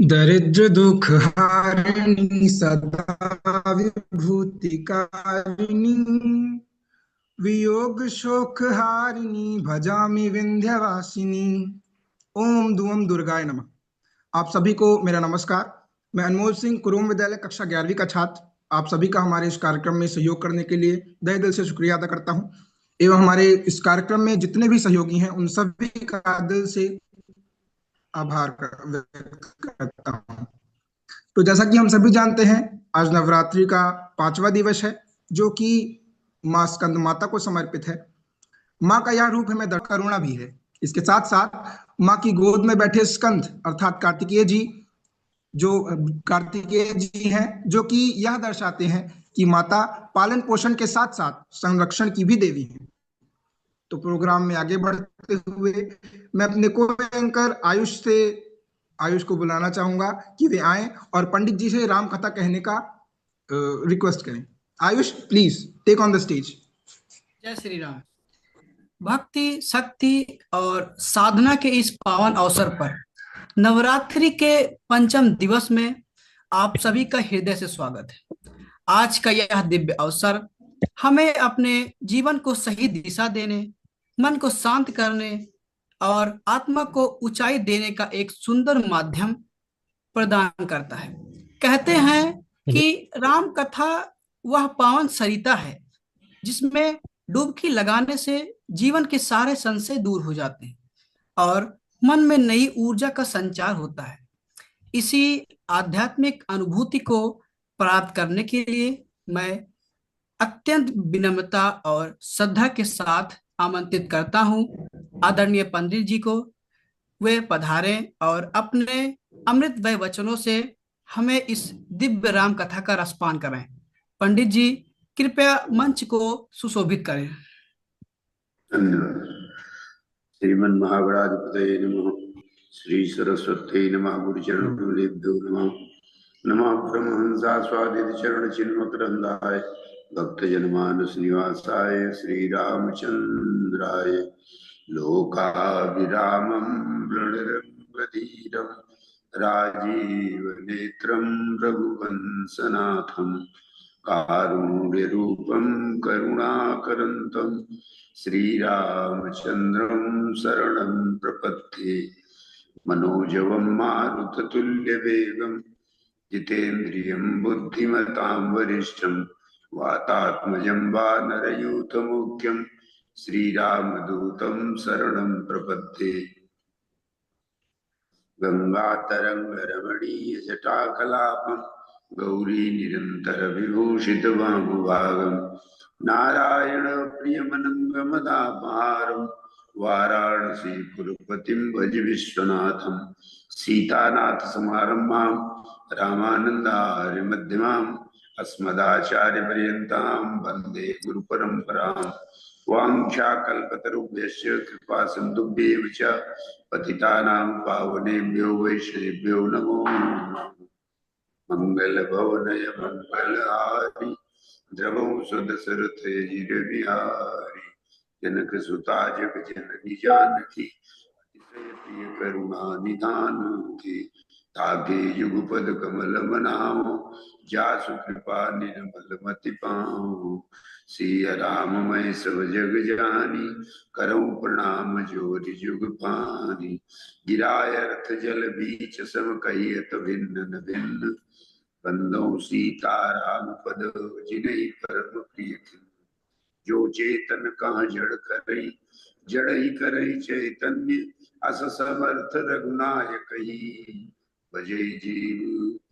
दरिद्र दुख हारिणी सदा विभूतिकारिणी वियोग शोक हारिणी भजामि विंध्यवासिनी। ओम दुम दुर्गाय नमः। आप सभी को मेरा नमस्कार। मैं अनमोल सिंह, कुरुम विद्यालय कक्षा 11वीं का छात्र, आप सभी का हमारे इस कार्यक्रम में सहयोग करने के लिए तहे दिल से शुक्रिया अदा करता हूं एवं हमारे इस कार्यक्रम में जितने भी सहयोगी हैं उन सभी का दिल से आभार व्यक्त करता हूं। तो जैसा कि हम सभी जानते हैं, आज नवरात्रि का 5वां दिवस है, जो कि माँ स्कंद माता को समर्पित है। माँ का यह रूप हमें करुणा भी है। इसके साथ साथ माँ की गोद में बैठे स्कंद अर्थात कार्तिकेय जी, जो कार्तिकेय जी हैं, जो कि यह दर्शाते हैं कि माता पालन पोषण के साथ साथ संरक्षण की भी देवी है। तो प्रोग्राम में आगे बढ़ते हुए मैं अपने को एंकर आयुष को बुलाना चाहूंगा कि वे आए और पंडित जी से राम कथा कहने का रिक्वेस्ट करें। Ayush, please take on the stage. जय श्री राम। भक्ति, शक्ति और साधना के इस पावन अवसर पर नवरात्रि के पंचम दिवस में आप सभी का हृदय से स्वागत है। आज का यह दिव्य अवसर हमें अपने जीवन को सही दिशा देने, मन को शांत करने और आत्मा को ऊंचाई देने का एक सुंदर माध्यम प्रदान करता है। कहते हैं कि राम कथा वह पावन सरिता है जिसमें डुबकी लगाने से जीवन के सारे संशय दूर हो जाते हैं और मन में नई ऊर्जा का संचार होता है। इसी आध्यात्मिक अनुभूति को प्राप्त करने के लिए मैं अत्यंत विनम्रता और श्रद्धा के साथ आमंत्रित करता हूं आदरणीय पंडित जी को। वे पधारें और अपने अमृतमय वचनों से हमें इस दिव्य राम कथा का रसपान कराएं। पंडित जी, कृपया मंच को सुशोभित करें। श्रीमन महागणाधिपतये नमः। श्री सरस्वती नमः। गुरुचरणों नमः। नमः परमहंसा स्वादित चरण चिन्मकरंदाय भक्त जनमानस निवासाय श्री रामचंद्राय लोकाभिरामं रणरंगधीरं राजीव नेत्रं रघुवंशनाथं कारुण्यरूपं करुणाकरन्तं श्रीरामचन्द्रं शरणं प्रपद्ये। मनोजवं मारुततुल्यवेगं जितेन्द्रियं बुद्धिमतां वरिष्ठं वातात्मजं वानरयूथमुख्यं श्रीरामदूतं शरणं प्रपद्ये। गंगातरङ्गरमणीयजटाकलापं गौरीनिरन्तरविभूषितवामुभागं नारायणप्रियमनङ्गमदापहारं वाराणसीपुरपतिं भज विश्वनाथं। सीतानाथसमारम्भां रामानन्दार्यमध्यमाम् अस्मदाचार्यपर्यन्तां वन्दे गुरुपरम्पराम्। वाञ्छाकल्पतरुभ्यश्च कृपा सिन्धुभ्येव च पतितानां पावनेभ्यो वैष्णवेभ्यो नमो नमः। मंगलभवनय मंगलहारी द्रवौ सुदशरथजिरविहारी जनक सुता जग जननी जानकी अतिशय प्रिय करुणा निधान की ताके युगपद कमल मनाओ जासु कृपा निर्मल मति पाओ। सिया राम मैं सब जग जानी करऊं प्रणाम जोरि जुग पानी। गिराय रथ जल बीच सम कहियत भिन्न न भिन्न बंदो सीता राम पद जिनहि परम प्रिय। जो चेतन कहाँ जड़ करई जड़ ही करई चैतन्य अस समर्थ रघुनायक ही भजे जीव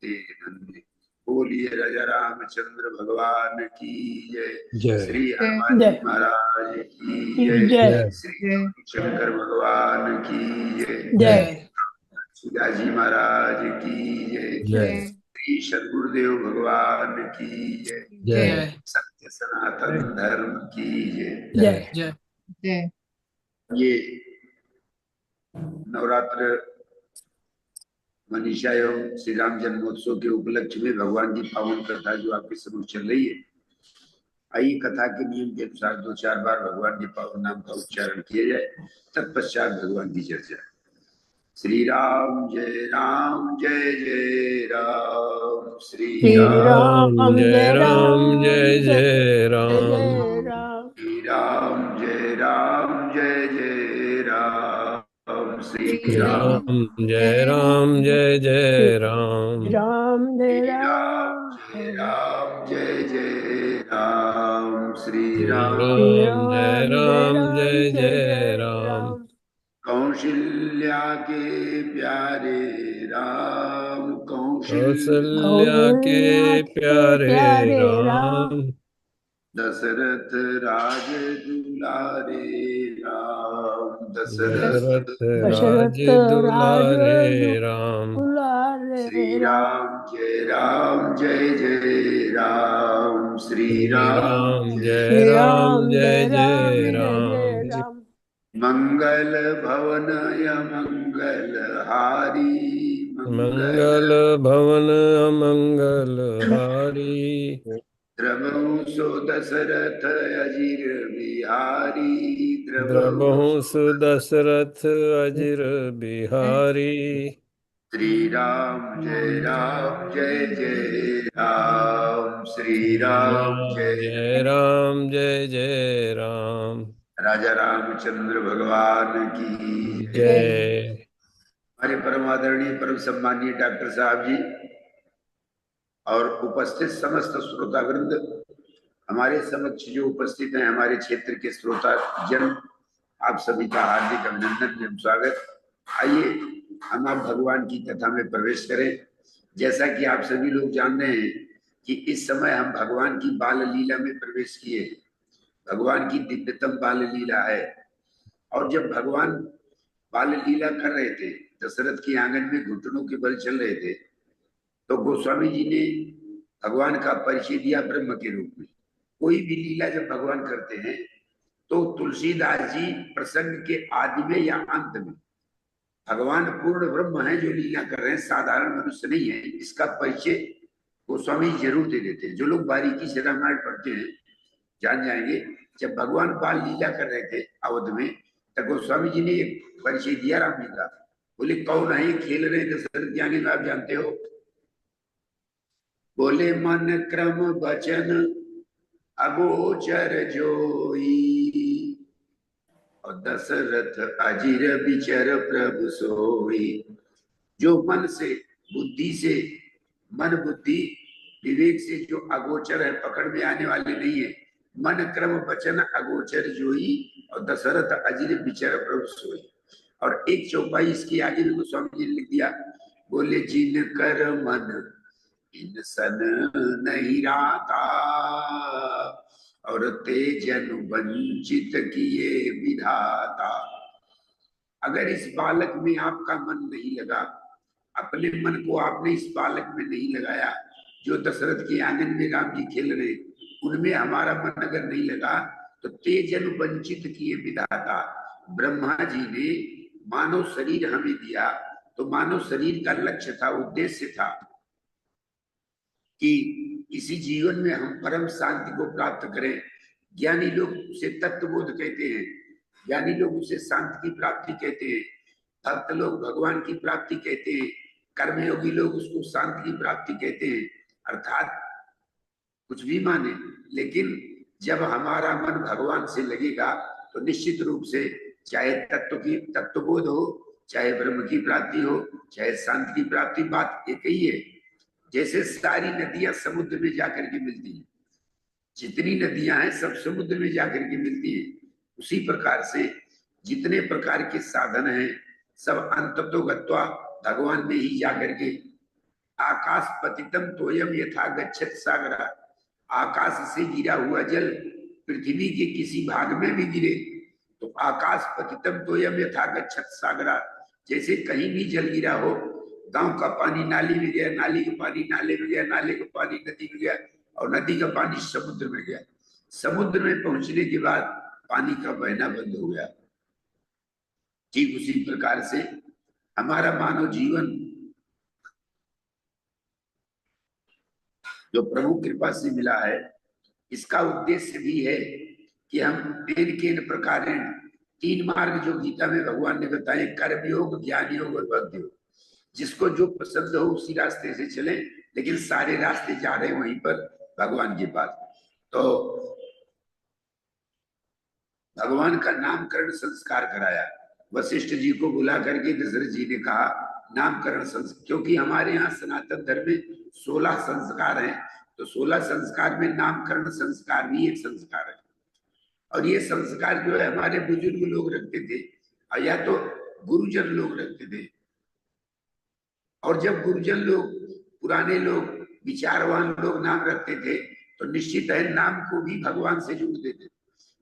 ते धन्य। बोलिए राजा रामचंद्र भगवान की जय। श्री हनुमान जी महाराज की जय। श्री शंकर भगवान की जय। शिवाजी महाराज की जय। श्री सद्गुरुदेव भगवान की जय। सत्य सनातन धर्म की जय। ये नवरात्र मनीषा एवं श्री राम जन्मोत्सव के उपलक्ष्य में भगवान की पावन कथा जो आपके समक्ष चल रही है, आइए कथा के नियम के अनुसार 2-4 बार भगवान के पावन नाम का उच्चारण किया जाए, तत्पश्चात भगवान की चर्चा। श्री राम जय जय राम श्री श्री राम राम जय राम जय जय जय राम जय राम। श्री राम जय राम श्री श्री राम राम जय जय राम राम जय श्री राम। राम जय राम श्री श्री राम श्री जय राम जय राम राम जय जय जय जय राम राम। कौशल्या के प्यारे राम कौसल्या के कौशल्या के प्यारे प्यारे राम। राम दशरथ राज दुलारे राम दशरथ राज दशरथ राज दुलारे राम दुलारे राम। राम जय राम श्री श्री राम राम श्री राम राम जय जय राम जय जय राम जय राम। मंगल भवन मंगल हारी मंगल भवन अमंगल हारी द्रवहु सो दशरथ अजीर बिहारी द्रबहु सुदशरथ अजिर बिहारी श्री राम जय राम श्री राम राम जय जय राम राजा रामचंद्र भगवान की जय। जय। हमारे परम आदरणीय परम सम्मानीय डॉक्टर साहब जी और उपस्थित समस्त श्रोतावृंद, हमारे समक्ष जो उपस्थित हैं हमारे क्षेत्र के श्रोता जन, आप सभी का हार्दिक अभिनंदन एवं स्वागत। आइए हम आप भगवान की कथा में प्रवेश करें। जैसा कि आप सभी लोग जान रहे हैं कि इस समय हम भगवान की बाल लीला में प्रवेश किए हैं। भगवान की दिव्यतम बाल लीला है। और जब भगवान बाल लीला कर रहे थे, दशरथ के आंगन में घुटनों के बल चल रहे थे, तो गोस्वामी जी ने भगवान का परिचय दिया ब्रह्म के रूप में। कोई भी लीला जब भगवान करते हैं तो तुलसीदास जी प्रसंग के आदि में या अंत में भगवान पूर्ण ब्रह्म है जो लीला कर रहे हैं, साधारण मनुष्य नहीं है, इसका परिचय गोस्वामी जरूर दे देते हैं। जो लोग बारीकी से रामायण पढ़ते हैं जान जाएंगे, जब भगवान बाल लीला कर रहे थे अवध में, तब गोस्वामी जी ने एक परिचय दिया राम जी का। बोले कौन है खेल रहे दशरथ के आगे में, आप जानते हो? बोले मन क्रम वचन अगोचर जोई, और दशरथ अजिर बिचर प्रभु सोई। जो मन से, बुद्धि से, मन बुद्धि विवेक से जो अगोचर है, पकड़ में आने वाले नहीं है, मन क्रम वचन अगोचर जोई, और दशरथ अजिर बिचर प्रभु सोई। और एक चौपाई इसकी आगे भी गोस्वामी जी ने लिख दिया, बोले जिन कर मन इंसन नहीं राता, और तेजन वंचित किए विधाता। अगर इस बालक में आपका मन नहीं लगा, अपने मन को आपने इस बालक में नहीं लगाया, जो दशरथ के आंगन में राम जी खेल रहे, उनमें हमारा मन अगर नहीं लगा, तो तेजन वंचित किए विधाता। ब्रह्मा जी ने मानव शरीर हमें दिया, तो मानव शरीर का लक्ष्य था, उद्देश्य था कि इसी जीवन में हम परम शांति को प्राप्त करें। ज्ञानी लोग उसे तत्वबोध कहते हैं, ज्ञानी लोग उसे शांति की प्राप्ति कहते हैं, भक्त लोग भगवान की प्राप्ति कहते हैं, कर्मयोगी लोग उसको शांति की प्राप्ति कहते हैं। अर्थात कुछ भी माने, लेकिन जब हमारा मन भगवान से लगेगा तो निश्चित रूप से चाहे तत्वबोध हो, चाहे ब्रह्म की प्राप्ति हो, चाहे शांति की प्राप्ति, बात एक ही है। जैसे सारी नदियां समुद्र में जाकर के मिलती हैं, जितनी नदियां हैं सब समुद्र में जाकर के मिलती हैं, उसी प्रकार से जितने प्रकार के साधन हैं सब अंततो गत्वा भगवान में ही जाकर के। आकाश पतितम तोयम यथा गच्छत सागरा, आकाश से गिरा हुआ जल पृथ्वी के किसी भाग में भी गिरे तो आकाश पतितम तोयम यथा गच्छत सागरा, जैसे कहीं भी जल गिरा हो, गांव का पानी नाली में गया, नाली का पानी नाले में गया, नाले का पानी नदी में गया, और नदी का पानी समुद्र में गया। समुद्र में पहुंचने के बाद पानी का बहना बंद हो गया। ठीक उसी प्रकार से हमारा मानव जीवन जो प्रभु कृपा से मिला है, इसका उद्देश्य भी है कि हम केन केन प्रकारेण तीन मार्ग जो गीता में भगवान ने बताए, कर्म योग, ज्ञान योग और भक्ति योग। जिसको जो पसंद हो उसी रास्ते से चले, लेकिन सारे रास्ते जा रहे हैं वहीं पर भगवान के पास। तो भगवान का नामकरण संस्कार कराया। वशिष्ठ जी को बुला करके दशरथ जी ने कहा नामकरण संस्कार, क्योंकि हमारे यहाँ सनातन धर्म में 16 संस्कार हैं, तो 16 संस्कार में नामकरण संस्कार भी एक संस्कार है। और ये संस्कार जो है हमारे बुजुर्ग लोग रखते थे, और या तो गुरुजन लोग रखते थे। और जब गुरुजन लोग, पुराने लोग, विचारवान लोग नाम रखते थे तो निश्चित है नाम को भी भगवान से जोड़ते थे।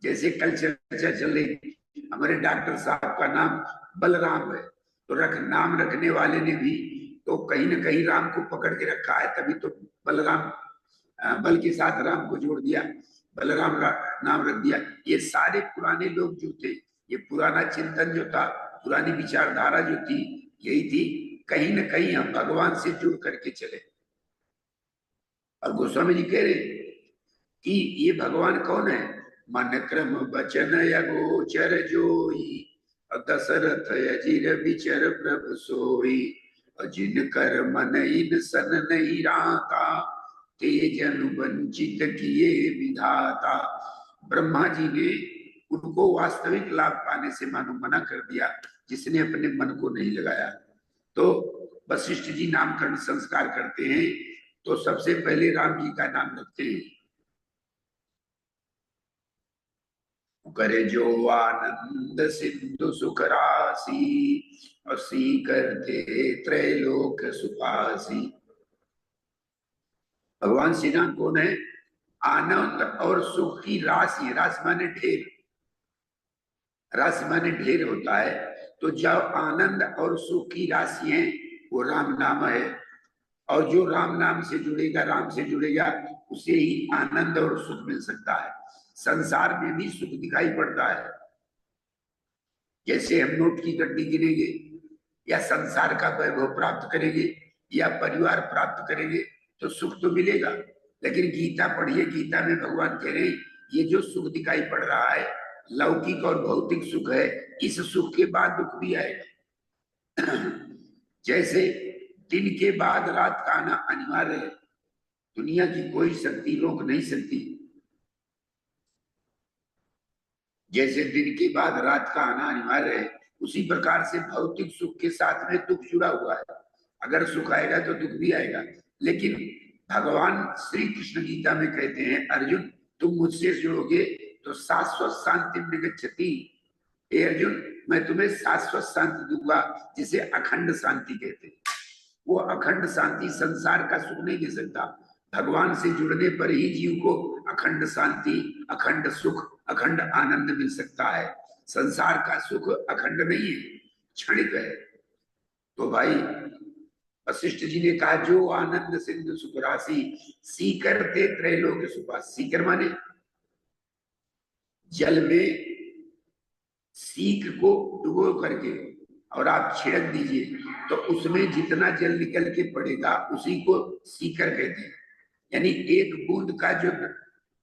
जैसे कल चर्चा चल रही थी, हमारे डॉक्टर साहब का नाम बलराम है, तो नाम रखने वाले ने भी तो कहीं ना कहीं राम को पकड़ के रखा है, तभी तो बलराम, बल के साथ राम को जोड़ दिया, बलराम का नाम रख दिया। ये सारे पुराने लोग जो थे, ये पुराना चिंतन जो था, पुरानी विचारधारा जो थी, यही थी कहीं ना कहीं हम भगवान से जुड़ करके चले। और गोस्वामी जी कह रहे कि ये भगवान कौन है? मन क्रम वचन अगोचर जोई, दशरथ अजीर विचर प्रभु सोई, जिन कर मन इन सन नहीं राता, तेज अनुवंचित किए विधाता। ब्रह्मा जी ने उनको वास्तविक लाभ पाने से मानो मना कर दिया, जिसने अपने मन को नहीं लगाया। तो वशिष्ठ जी नामकरण संस्कार करते हैं, तो सबसे पहले राम जी का नाम रखते हैं। करे जो आनंद सिंधु सुख राशि, और सी करते त्रैलोक सुपासी। भगवान श्री राम कौन है? आनंद और सुख की राशि, राशि माने ढेर, राशि माने ढेर होता है। तो जब आनंद और सुख की राशि है वो राम नाम है, और जो राम नाम से जुड़ेगा, राम से जुड़ेगा, उसे ही आनंद और सुख मिल सकता है। संसार में भी सुख दिखाई पड़ता है, जैसे हम नोट की गड्डी गिनेंगे या संसार का वैभव प्राप्त करेंगे या परिवार प्राप्त करेंगे तो सुख तो मिलेगा। लेकिन गीता पढ़िए, गीता में भगवान कह रहे हैं ये जो सुख दिखाई पड़ रहा है लौकिक और भौतिक सुख है, इस सुख के बाद दुख भी आएगा। जैसे दिन के बाद रात का आना अनिवार्य है, दुनिया की कोई शक्ति रोक नहीं सकती। जैसे दिन के बाद रात का आना अनिवार्य है, उसी प्रकार से भौतिक सुख के साथ में दुख जुड़ा हुआ है। अगर सुख आएगा तो दुख भी आएगा। लेकिन भगवान श्री कृष्ण गीता में कहते हैं, अर्जुन तुम मुझसे जुड़ोगे तो शाश्वत शांति निगच्छति। हे अर्जुन, मैं तुम्हें शाश्वत शांति दूंगा, जिसे अखंड शांति कहते हैं। वो अखंड शांति संसार का सुख नहीं दे सकता। भगवान से जुड़ने पर ही जीव को अखंड शांति, अखंड सुख, अखंड आनंद मिल सकता है। संसार का सुख अखंड नहीं है, क्षणिक है। तो भाई वशिष्ठ जी ने कहा जो आनंद सिंधु सुख राशि, सीकर ते त्रैलोक सुपासी। सीकर माने जल में सीख को डुबो करके और आप छिड़क दीजिए तो उसमें जितना जल निकल के पड़ेगा उसी को सीकर कहते हैं। यानी एक बूंद का जो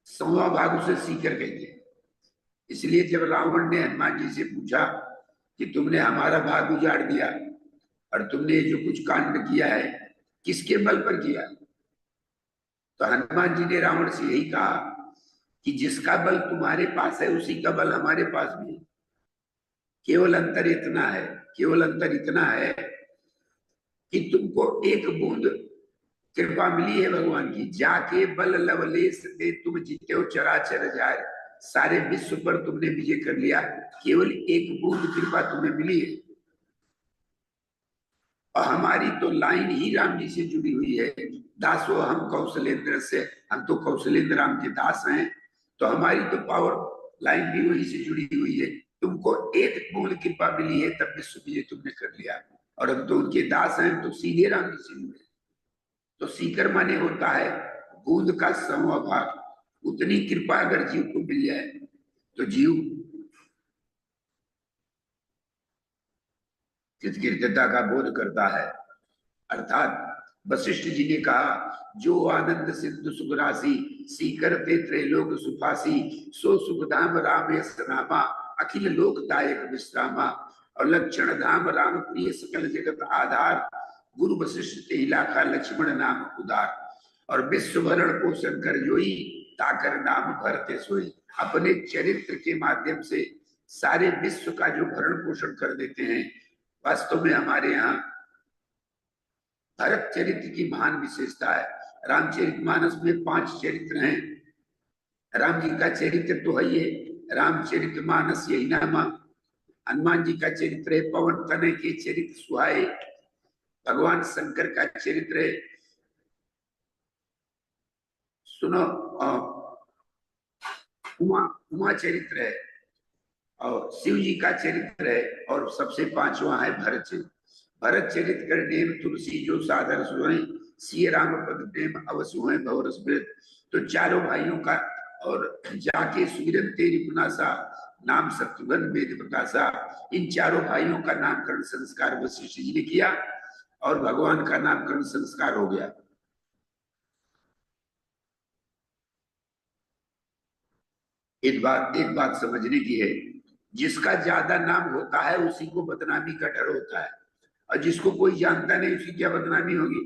100वां भाग उसे सीकर कहते हैं। इसलिए जब रावण ने हनुमान जी से पूछा कि तुमने हमारा भाग उजाड़ दिया और तुमने जो कुछ कांड किया है किसके बल पर किया, तो हनुमान जी ने रावण से यही कहा कि जिसका बल तुम्हारे पास है उसी का बल हमारे पास भी है। केवल अंतर इतना है, केवल अंतर इतना है कि तुमको एक बूंद कृपा मिली है भगवान की, जाके बल लवलेश दे तुम जीते हो चराचर जाए, सारे विश्व पर तुमने विजय कर लिया। केवल एक बूंद कृपा तुम्हें मिली है। और हमारी तो लाइन ही राम जी से जुड़ी हुई है। दासो हम कौशलेंद्र से, हम तो कौशलेंद्र राम के दास हैं, तो हमारी तो पावर लाइन भी वही से जुड़ी हुई है। तुमको एक बूंद कृपा मिली है तब विश्व विजय तुमने कर लिया, और हम तो उनके दास हैं, तो सीधे राम जी से जुड़े। तो सीकर माने होता है बूंद का 100वां भाग। उतनी कृपा अगर जीव को मिल जाए तो जीव कृतज्ञता का बोध करता है। अर्थात वशिष्ठ जी ने कहा जो आनंद सिंधु सुख राशि, सीकर ते त्रैलोक सुपासी, सो सुखधाम राम यस नामा, अखिल लोकदायक विश्रामा और लक्षण धाम राम प्रिय सकल जगत आधार गुरु वशिष्ठ ते इलाका लक्ष्मण नाम उदार और विश्व भरण पोषण कर जोई ताकर नाम भरते सोई। अपने चरित्र के माध्यम से सारे विश्व का जो भरण पोषण कर देते हैं। वास्तव में हमारे यहाँ भरत चरित्र की महान विशेषता है। रामचरितमानस में 5 चरित्र हैं। राम जी का चरित्र तो है ये रामचरितमानस यही नामा। हनुमान जी का चरित्र है पवन तनय के चरित्र सुहाए। भगवान शंकर का चरित्र है सुनो उमा चरित्र है और शिव जी का चरित्र है और सबसे 5वां है भरत चरित्र। भरत चरित्र कर नेम तुलसी जो सादर सुहे सिय राम पद प्रेम अवसुहे भवरस मृत। तो चारों भाइयों का और जाके सुमिरन तेरी पुनासा नाम शत्रुघ्न वेद प्रकाशा। इन चारों भाइयों का नामकरण संस्कार वशिष्ठ जी ने किया और भगवान का नामकरण संस्कार हो गया। एक बात समझने की है, जिसका ज्यादा नाम होता है उसी को बदनामी का डर होता है और जिसको कोई जानता नहीं उसकी क्या बदनामी होगी।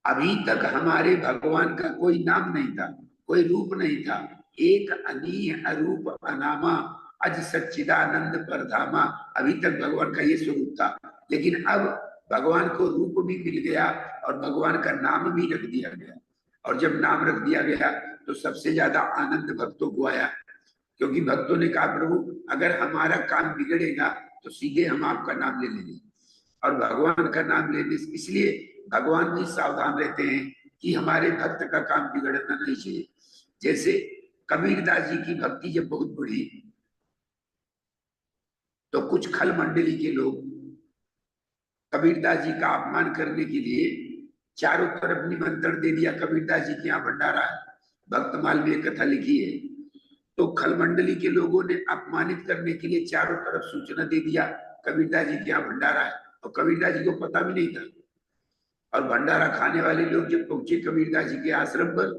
अभी तक हमारे भगवान का कोई नाम नहीं था, कोई रूप नहीं था। एक अनीह अरूप अनामा अज सच्चिदानंद परधामा। अभी तक भगवान का ये स्वरूप था, लेकिन अब भगवान को रूप भी मिल गया और भगवान का नाम भी रख दिया गया। और जब नाम रख दिया गया तो सबसे ज्यादा आनंद भक्तों को आया, क्योंकि भक्तों ने कहा प्रभु अगर हमारा काम बिगड़ेगा तो सीधे हम आपका नाम ले लेंगे। और भगवान का नाम लेने से इसलिए भगवान भी सावधान रहते हैं कि हमारे भक्त का काम बिगड़ना नहीं चाहिए। जैसे कबीरदास जी की भक्ति जब बहुत बढ़ी तो कुछ खल मंडली के लोग कबीरदास जी का अपमान करने के लिए चारों तरफ निमंत्रण दे दिया। कबीरदास जी के यहाँ भंडारा है, भक्तमाल में कथा लिखी है। तो खल मंडली के लोगों ने अपमानित करने के लिए चारों तरफ सूचना दे दिया कबीरदास जी के यहाँ भंडारा है, और कबीरदास जी को पता भी नहीं था। और भंडारा खाने वाले लोग जब पहुंचे कबीरदास जी के आश्रम पर,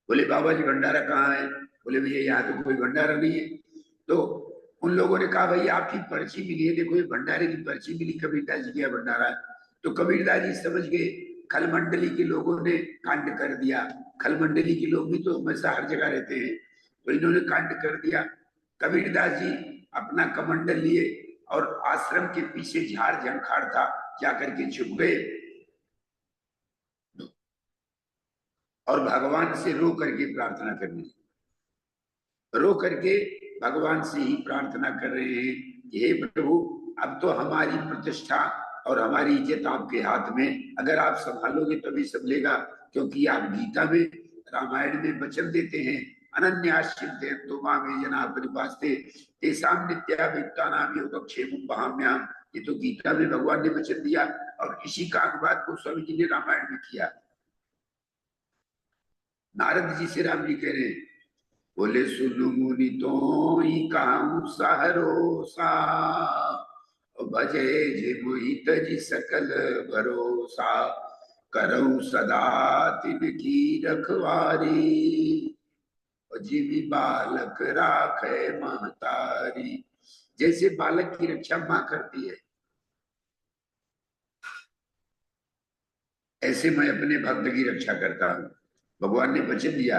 बोले बाबा जी भंडारा कहाँ है? बोले भैया यहाँ तो कोई भंडारा नहीं है। तो उन लोगों ने कहा भाई आपकी पर्ची मिली है, देखो ये भंडारे की पर्ची मिली, कबीरदास जी का भंडारा है। तो कबीरदास जी समझ गए खल मंडली के लोगों ने कांड कर दिया। खल मंडली के लोग भी तो हमेशा हर जगह रहते हैं, तो इन्होंने कांड कर दिया। कबीरदास जी अपना कमंडल लिए और आश्रम के पीछे झाड़ झंखाड़ था, जाकर के छुप गए और भगवान से रो करके प्रार्थना करने, रो करके भगवान से ही प्रार्थना कर रहे हैं, हे प्रभु अब तो हमारी प्रतिष्ठा और हमारी इज्जत आपके हाथ में, अगर आप संभालोगे तभी संभलेगा। क्योंकि आप गीता में रामायण में वचन देते हैं अनन्याश्चिंते तो मामे जना परिपास्ते तेषां नित्याभियुक्तानां योगक्षेमं वहाम्यहम्। ये तो गीता में भगवान ने वचन दिया और इसी का अनुवाद गोस्वामी जी ने रामायण में किया। नारद जी से राम जी कह रहे हैं, बोले सुनु मुनि तो ही कहूं सहरोसा भजे जे मोहित जी सकल भरोसा करऊं सदा तिनकी रखवारी जीवी बालक राखे महतारी। जैसे बालक की रक्षा मां करती है ऐसे मैं अपने भक्त की रक्षा करता हूं। भगवान ने वचन दिया।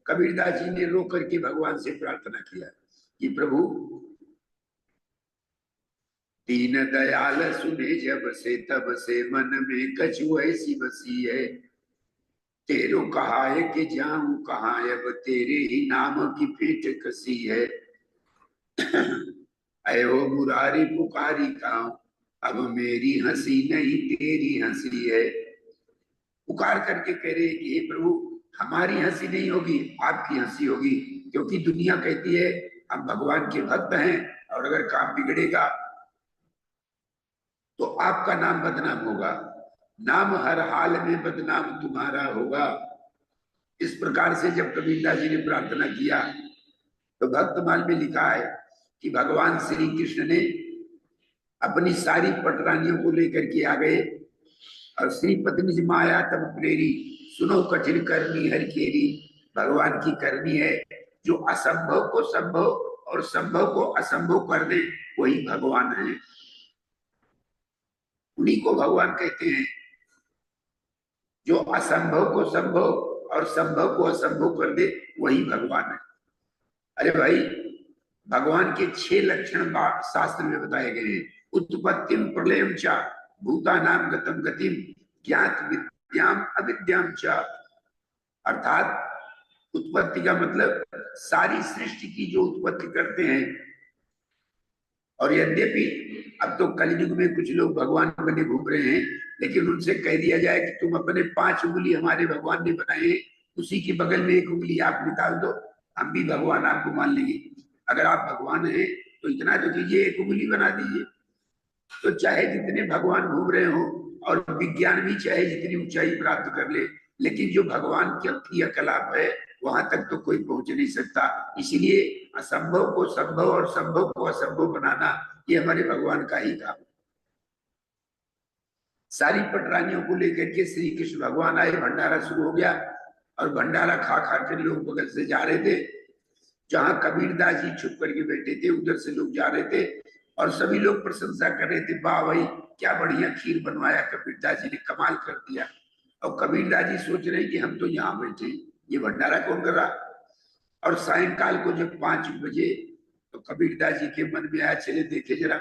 कबीरदास जी ने रो करके भगवान से प्रार्थना किया कि प्रभु दीन दयाल सुने जब से तब से मन में कछु ऐसी बसी है, तेरो कहा है कि जाऊं कहाँ अब तेरे ही नाम की पेट कसी है। अयो मुरारी पुकारी कहूं अब मेरी हंसी नहीं तेरी हंसी है। पुकार करके कह रहे कि हे प्रभु हमारी हंसी नहीं होगी आपकी हंसी होगी, क्योंकि दुनिया कहती है हम भगवान के भक्त हैं और अगर काम बिगड़ेगा तो आपका नाम बदनाम होगा, नाम हर हाल में बदनाम तुम्हारा होगा। इस प्रकार से जब कबीरदास जी ने प्रार्थना किया तो भक्तमाल में लिखा है कि भगवान श्री कृष्ण ने अपनी सारी पटरानियों को लेकर के आ गए और श्री पत्नी माया तब प्रेरी सुनो कठिन करनी हर केरी भगवान की करनी है। जो असंभव को संभव और संभव को असंभव कर दे वही भगवान है, उन्हीं को भगवान कहते हैं। जो असंभव को संभव और संभव को असंभव कर दे वही भगवान है। अरे भाई, भगवान के 6 लक्षण शास्त्र में बताए गए हैं। उत्पत्तिम प्रलयम च भूतानाम गतम गतिम ज्ञात विद्याम अविद्याम च। अर्थात उत्पत्ति का मतलब सारी सृष्टि की जो उत्पत्ति करते हैं। और यद्यपि अब तो कलयुग में कुछ लोग भगवान बने घूम रहे हैं, लेकिन उनसे कह दिया जाए कि तुम अपने 5 उंगली हमारे भगवान ने बनाए, उसी के बगल में 1 उंगली आप निकाल दो, हम भी भगवान आपको मान लेंगे। अगर आप भगवान हैं तो इतना तो कीजिए, 1 उंगली बना दीजिए। तो चाहे जितने भगवान घूम रहे हो और विज्ञान भी चाहे जितनी ऊंचाई प्राप्त कर ले, लेकिन जो भगवान की क्रियाकलाप है वहां तक तो कोई पहुंच नहीं सकता। इसलिए असंभव को संभव और संभव को असंभव बनाना ये हमारे भगवान का ही काम। सारी पटरानियों को लेकर के श्री कृष्ण भगवान आए, भंडारा शुरू हो गया और भंडारा खा खा के लोग बगल से जा रहे थे। जहां कबीरदास जी छुप करके बैठे थे उधर से लोग जा रहे थे और सभी लोग प्रशंसा कर रहे थे, वाह भाई क्या बढ़िया खीर बनवाया कबीरदास जी ने, कमाल कर दिया। और कबीरदास जी सोच रहे कि हम तो यहाँ बैठे, ये भंडारा कौन कर रहा। और सायंकाल को जब 5 बजे तो कबीरदास जी के मन में आया, चले देखे जरा।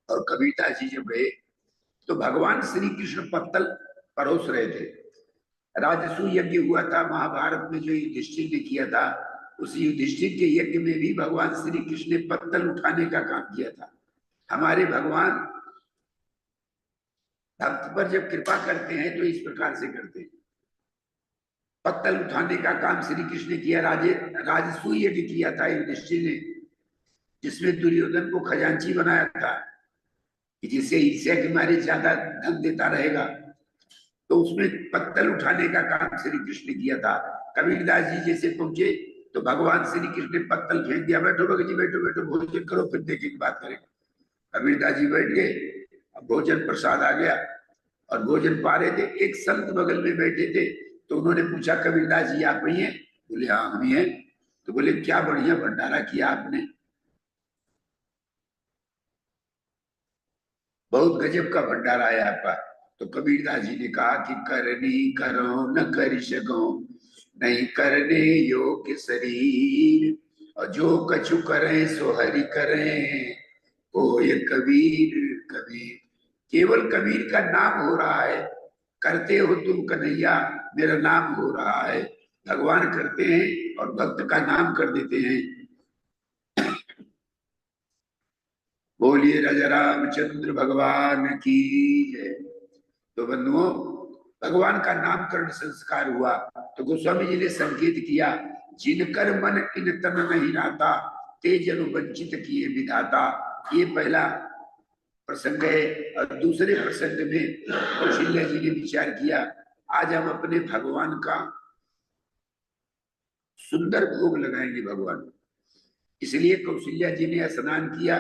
और कबीरदास जी जब गए तो भगवान श्री कृष्ण पत्तल परोस रहे थे। राजसू यज्ञ हुआ था महाभारत में जो युधिष्ठिर ने किया था, उसी युधिष्ठिर के यज्ञ में भी भगवान श्री कृष्ण ने पत्तल उठाने का काम किया था। हमारे भगवान भक्त पर जब कृपा करते हैं तो इस प्रकार से करते हैं। पत्तल उठाने का काम श्री कृष्ण ने किया। राजसू यज्ञ किया था युधिष्ठिर ने, जिसमें दुर्योधन को खजांची बनाया था कि जिसे ईर्ष्या के मारे ज्यादा धन देता रहेगा, तो उसमें पत्तल उठाने का काम श्री कृष्ण ने किया था। कबीरदास जी जैसे पहुंचे तो भगवान श्री कृष्ण ने पत्तल फेंक दिया, बैठो भगत जी बैठो बैठो, भोजन करो फिर देखेंगे बात करेंगे। कबीरदास जी बैठ गए, अब भोजन प्रसाद आ गया और भोजन पा रहे थे। एक संत बगल में बैठे थे तो उन्होंने पूछा, कबीरदास जी आप ही हैं? बोले हाँ हम ही हैं। तो बोले क्या बढ़िया भंडारा किया आपने, बहुत गजब का भंडारा है आपका। तो कबीरदास जी ने कहा कि करनी करो न कर सको, नहीं करने योग्य शरीर, और जो कछु करें सो हरि करें, ओ ये कबीर कबीर। केवल कबीर का नाम हो रहा है, करते हो तुम कन्हैया मेरा नाम हो रहा है। भगवान करते हैं और भक्त का नाम कर देते हैं। बोलिए राजा रामचंद्र भगवान की जय। तो बंधुओं, भगवान का नामकरण संस्कार हुआ तो गोस्वामी जी ने संकेत किया, जिनकर मन इन तन नहीं रहता, ते जन वंचित किए विधाता। ये पहला प्रसंग है। और दूसरे प्रसंग में कौशल्या जी ने विचार किया, आज हम अपने भगवान का सुंदर भोग लगाएंगे भगवान। इसलिए कौशल्या जी ने स्नान किया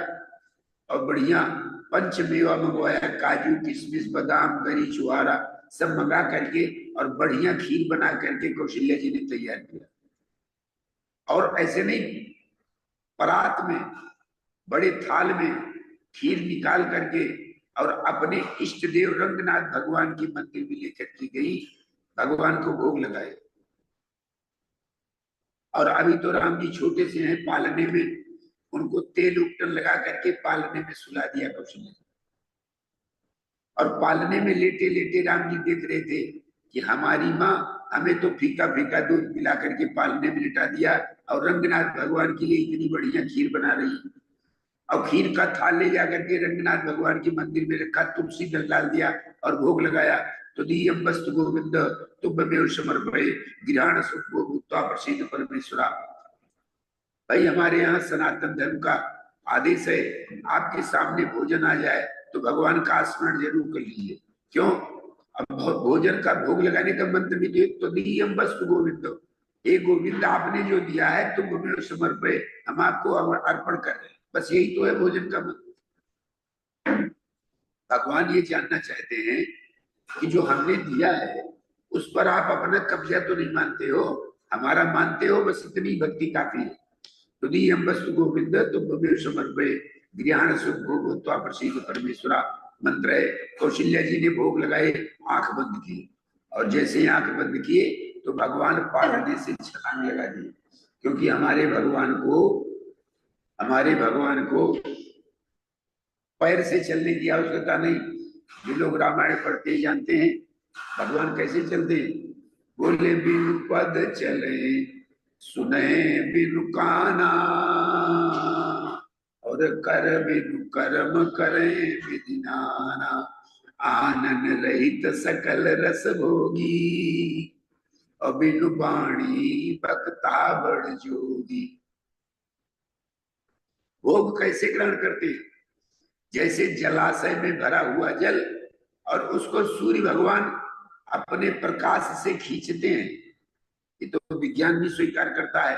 और बढ़िया पंचमेवा मंगवाया, काजू किशमिश बादाम गरी छुआरा सब मंगा करके और बढ़िया खीर बना करके कौशल्या जी ने तैयार किया। और ऐसे नहीं, परात में बड़े थाल में खीर निकाल करके और अपने इष्ट देव रंगनाथ भगवान की मंदिर में लेकर के गई, भगवान को भोग लगाए। और अभी तो राम जी छोटे से हैं, पालने में उनको तेल उपटन लगा करके पालने में सुला दिया कौशल्या। और पालने में लेटे लेटे राम जी देख रहे थे कि हमारी माँ हमें तो फीका फीका दूध पिला करके पालने में लिटा दिया और रंगनाथ भगवान के लिए इतनी बढ़िया खीर बना रही। और खीर का थाल ले जाकर के रंगनाथ भगवान के मंदिर में रखा, तुलसी दल डाल दिया और भोग लगाया। तो दीयम वस्तु गोविंद तुभ्यमेव समर्पये गृहाण सुखो भूत्वा प्रसीद परमेश्वरा। भाई हमारे यहाँ सनातन धर्म का आदेश है, आपके सामने भोजन आ जाए तो भगवान का स्मरण जरूर कर लीजिए। क्यों? अब भोजन का भोग लगाने का मंत्र भी दे, तो दीयम वस्तु गोविंद, हे गोविंद आपने जो दिया है तुम हमें समर्पये, हम आपको अर्पण कर रहे हैं। बस यही तो है भोजन का मंत्र। भगवान ये जानना चाहते हैं कि जो हमने दिया है उस पर आप अपना कब्जा तो नहीं मानते हो, हमारा मानते हो, बस इतनी भक्ति काफी है। तुदीयं वस्तु गोविंद तुभ्यमेव समर्पये गृहाण सुख भोगत्वा प्रसीद परमेश्वरा मंत्र है। कौशल्या जी ने भोग लगाए, आंख बंद की, और जैसे ही आंख बंद किए तो भगवान पालने से छलांग लगा दी, क्योंकि हमारे भगवान को पैर से चलने की आवश्यकता नहीं। जो लोग रामायण पढ़ते ही जानते हैं भगवान कैसे चलते हैं। बोले बिनु पद चले सुने बिनु काना, और कर बिनु कर्म करे विधि नाना, आनन रहित सकल रस भोगी, और बिनु बाणी भक्ता बड़ जोगी। भोग कैसे ग्रहण करते हैं? जैसे जलाशय में भरा हुआ जल और उसको सूर्य भगवान अपने प्रकाश से खींचते हैं। ये तो विज्ञान भी स्वीकार करता है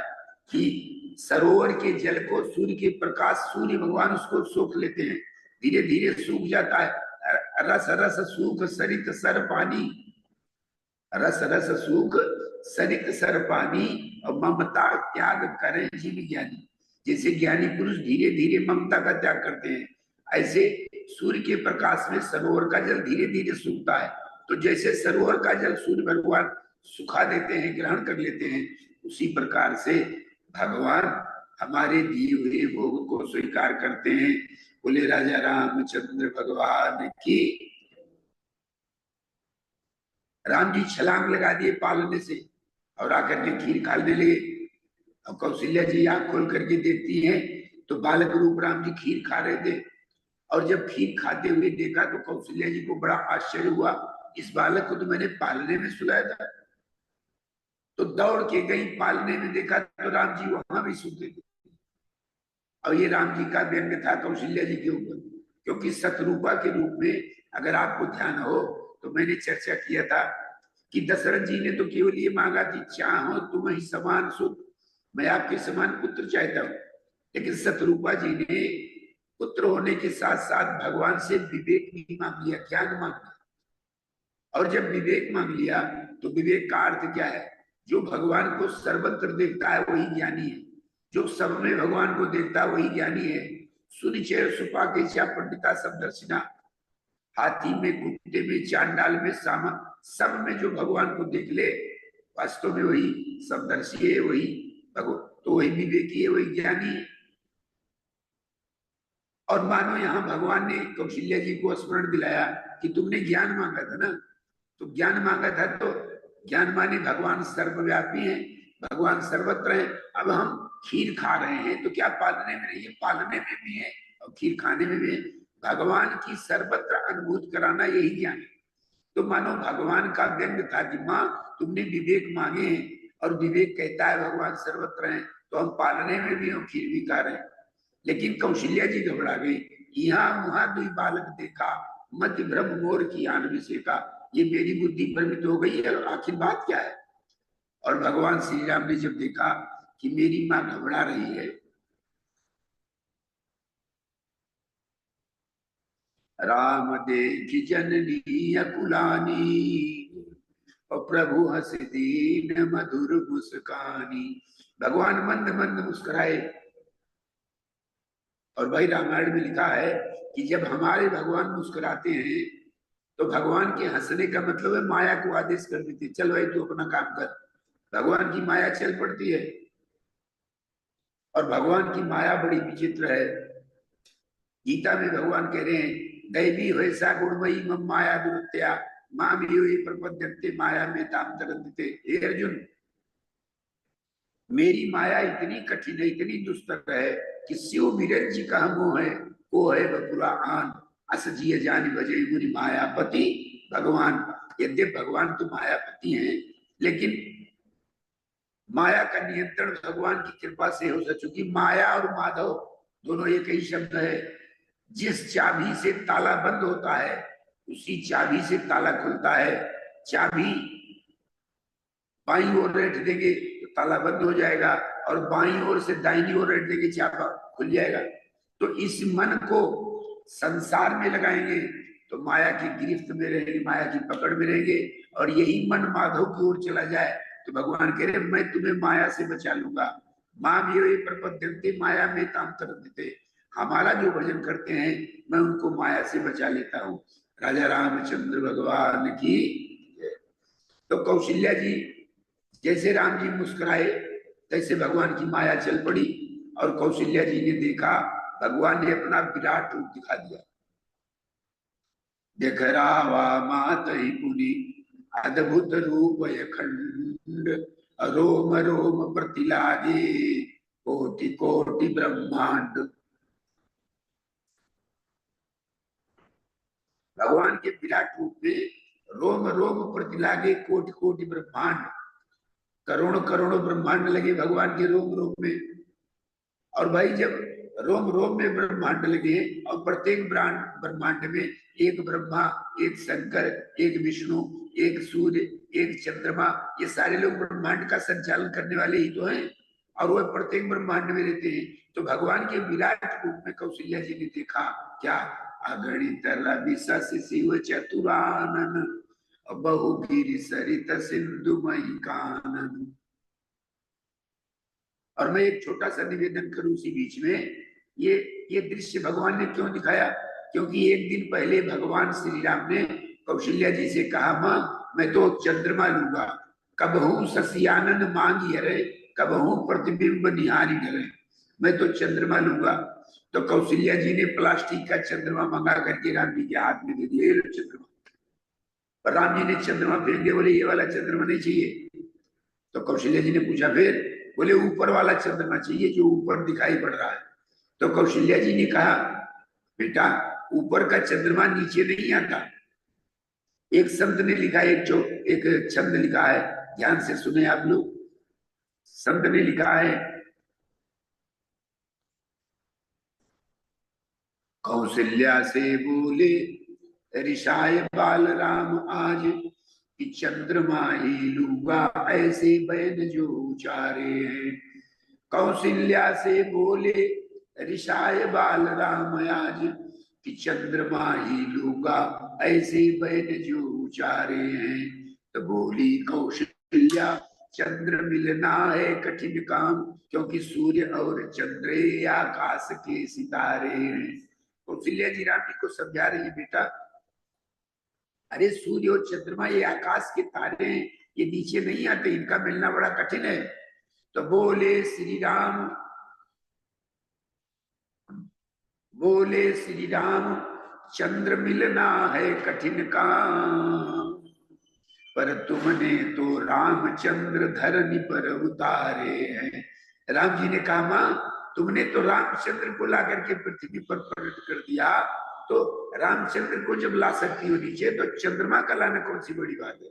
कि सरोवर के जल को सूर्य के प्रकाश, सूर्य भगवान उसको सोख लेते हैं, धीरे धीरे सूख जाता है। रस रस सूख सरित सर पानी, रस रस सूख सरित सर पानी, और ममता त्याग करें जीव ज्ञानी। जैसे ज्ञानी पुरुष धीरे धीरे ममता का त्याग करते हैं, ऐसे सूर्य के प्रकाश में सरोवर का जल धीरे धीरे सूखता है। तो जैसे सरोवर का जल सूर्य भगवान सुखा देते हैं, ग्रहण कर लेते हैं, उसी प्रकार से भगवान हमारे दिए हुए भोग को स्वीकार करते हैं। बोले राजा रामचंद्र भगवान की। राम जी छलांग लगा दिए पालने से और आकर के खीर खाने लगे। और कौशल्या जी आंख खोल करके देखती हैं तो बालक रूप राम जी खीर खा रहे थे। और जब खीर खाते हुए देखा तो कौशल्या जी को बड़ा आश्चर्य हुआ, इस बालक को तो मैंने पालने में सुलाया था। तो दौड़ के गई, पालने में देखा तो राम जी वहां भी सुनते थे। और ये राम जी का व्यंग था कौशल्या जी के ऊपर, क्योंकि सतरूपा के रूप में अगर आपको ध्यान हो तो मैंने चर्चा किया था कि दशरथ जी ने तो केवल ये मांगा कि चाहो तुम ही समान सुख, मैं आपके समान पुत्र चाहता हूं। लेकिन सतरूपा जी ने पुत्र होने के साथ साथ भगवान से विवेक भी मांग लिया, ज्ञान मांग लिया। और जब विवेक मांग लिया तो विवेक का अर्थ क्या है? जो भगवान को सर्वत्र देखता है वही ज्ञानी है, जो सब में भगवान को देखता है वही ज्ञानी है। सुनिचय सुपा के चा पंडिता सब दर्शिना, हाथी में, कुत्ते में, चांडाल में, सामा, सब में जो भगवान को देख ले वास्तव में वही सबदर्शी है, वही भगवान, तो वही विवेकी है, वही ज्ञानी है। और मानो यहाँ भगवान ने कौशल्या जी को स्मरण दिलाया कि तुमने ज्ञान मांगा था ना, तो ज्ञान मांगा था तो ज्ञान माने भगवान सर्वव्यापी हैं, भगवान सर्वत्र हैं। अब हम खीर खा रहे हैं तो क्या पालने में नहीं है? पालने में भी है और खीर खाने में भी है। भगवान की सर्वत्र अनुभूत कराना यही ज्ञान है। तो मानो भगवान का व्यंग था कि माँ तुमने विवेक मांगे हैं और विवेक कहता है भगवान सर्वत्र हैं, तो हम पालने में भी और खीर भी खा रहे हैं। लेकिन कौशल्या जी घबरा गई, यहाँ वहां दुई बालक देखा, मत भ्रम मोर की आन विषेका, ये मेरी बुद्धि भ्रमित हो गई है, आखिर बात क्या है? और भगवान श्री राम ने जब देखा कि मेरी माँ घबरा रही है, राम देखी जननी अकुलानी, और प्रभु हंस दीन मधुर मुस्कानी। भगवान मंद मंद मुस्कुराए। और भाई रामायण में लिखा है कि जब हमारे भगवान मुस्कुराते हैं तो भगवान के हंसने का मतलब है माया को आदेश कर देते, चल भाई तू अपना काम कर। भगवान की माया चल पड़ती है। और भगवान की माया बड़ी विचित्र है। गीता में भगवान कह रहे हैं दैवी वैसा गुणमयी मम माया दुरत्या माम ये प्रपद्यन्ते माया में ताम तरन्ते। हे अर्जुन, मेरी माया इतनी कठिन है, इतनी दुस्तर है कि शिव विरज जी का मोह है, वो है बपुरा आन अस जिय जान बजे गुरी मायापति भगवान। यद्यप भगवान तो मायापति हैं, लेकिन माया का नियंत्रण भगवान की कृपा से हो सके। चूंकि माया और माधव दोनों एक ही शब्द है। जिस चाबी से ताला बंद होता है उसी चाबी से ताला खुलता है। चाबी बाईं ओर रख देंगे तो ताला बंद हो जाएगा, और बाईं ओर से दाहिनी ओर रख देंगे चाबा खुल जाएगा। तो इस मन को संसार में लगाएंगे तो माया की गिरफ्त में रहेंगे, माया की पकड़ में रहेंगे, और यही मन माधव की ओर चला जाए तो भगवान कह रहे मैं तुम्हें माया से बचा लूंगा। माँ भी प्रपद्यन्ते माया में ताम तरते, हमारा जो भजन करते हैं मैं उनको माया से बचा लेता हूँ। राजा रामचंद्र भगवान की। तो कौशल्या जी जैसे राम जी मुस्कुराए तैसे भगवान की माया चल पड़ी, और कौशल्या जी ने देखा भगवान ने अपना विराट रूप दिखा दिया। देख रावा मात ही पुनि अद्भुत रूप खंड, रोम रोम प्रतिलागे कोटि कोटि ब्रह्मांड। भगवान के विराट रूप में रोम रोम प्रतिलागे कोटि कोटि ब्रह्मांड, करोड़ों करोड़ों ब्रह्मांड लगे भगवान के रोम रोम में। और भाई जब रोम रोम में ब्रह्मांड लगे और प्रत्येक ब्रह्मांड में एक ब्रह्मा, एक शंकर, एक विष्णु, एक सूर्य, एक चंद्रमा, ये सारे लोग ब्रह्मांड का संचालन करने वाले ही तो हैं, और वह प्रत्येक ब्रह्मांड में रहते हैं। तो भगवान के विराट रूप में कौशल्या जी ने देखा क्या, अगणित रवि शिव चतुरानन, बहुगिरि सरित सिंधुमयी कानन। और मैं एक छोटा सा निवेदन करूं इसी बीच में, ये दृश्य भगवान ने क्यों दिखाया? क्योंकि एक दिन पहले भगवान श्री राम ने कौशल्या जी से कहा, मां मैं तो चंद्रमा लूंगा, कबहू ससियानन मांगी हरे, कबहू प्रतिबिंब निहारी डरे, मैं तो चंद्रमा लूंगा। तो कौशल्या जी ने प्लास्टिक का चंद्रमा मंगा करके राम जी के हाथ में दे दिया, ये लो चंद्रमा। पर राम जी ने चंद्रमा फेंक दिया, बोले ये वाला चंद्रमा नहीं चाहिए। तो कौशल्या जी ने पूछा फिर, बोले ऊपर वाला चंद्रमा चाहिए जो ऊपर दिखाई पड़ रहा है। तो कौशल्या जी ने कहा, बेटा ऊपर का चंद्रमा नीचे नहीं आता। एक संत ने लिखा, एक छंद लिखा है, ध्यान से सुने आप लोग। संत ने लिखा है, कौशल्या से बोले ऋषाय बाल राम आज, कि चंद्रमा ही लूंगा ऐसे बैन जो उचारे हैं। कौशल्या से बोले ऋषाय बाल राम आज, कि चंद्रमा ही लूंगा ऐसे बैन जो उचारे हैं। तो बोली कौशल्या चंद्र मिलना है कठिन काम, क्योंकि सूर्य और चंद्र आकाश के सितारे हैं। कौशल्या जी राम जी को समझा रही है, बेटा अरे सूर्य और चंद्रमा ये आकाश के तारे हैं, ये नीचे नहीं आते, इनका मिलना बड़ा कठिन है। तो बोले श्री राम चंद्र मिलना है कठिन काम, पर तुमने तो रामचंद्र धरनी पर उतारे हैं। राम जी ने कहा, मां तुमने तो रामचंद्र को ला करके पृथ्वी पर प्रकट कर दिया, तो रामचंद्र को जब ला सकती हो नीचे, तो चंद्रमा का लाना कौन सी बड़ी बात है।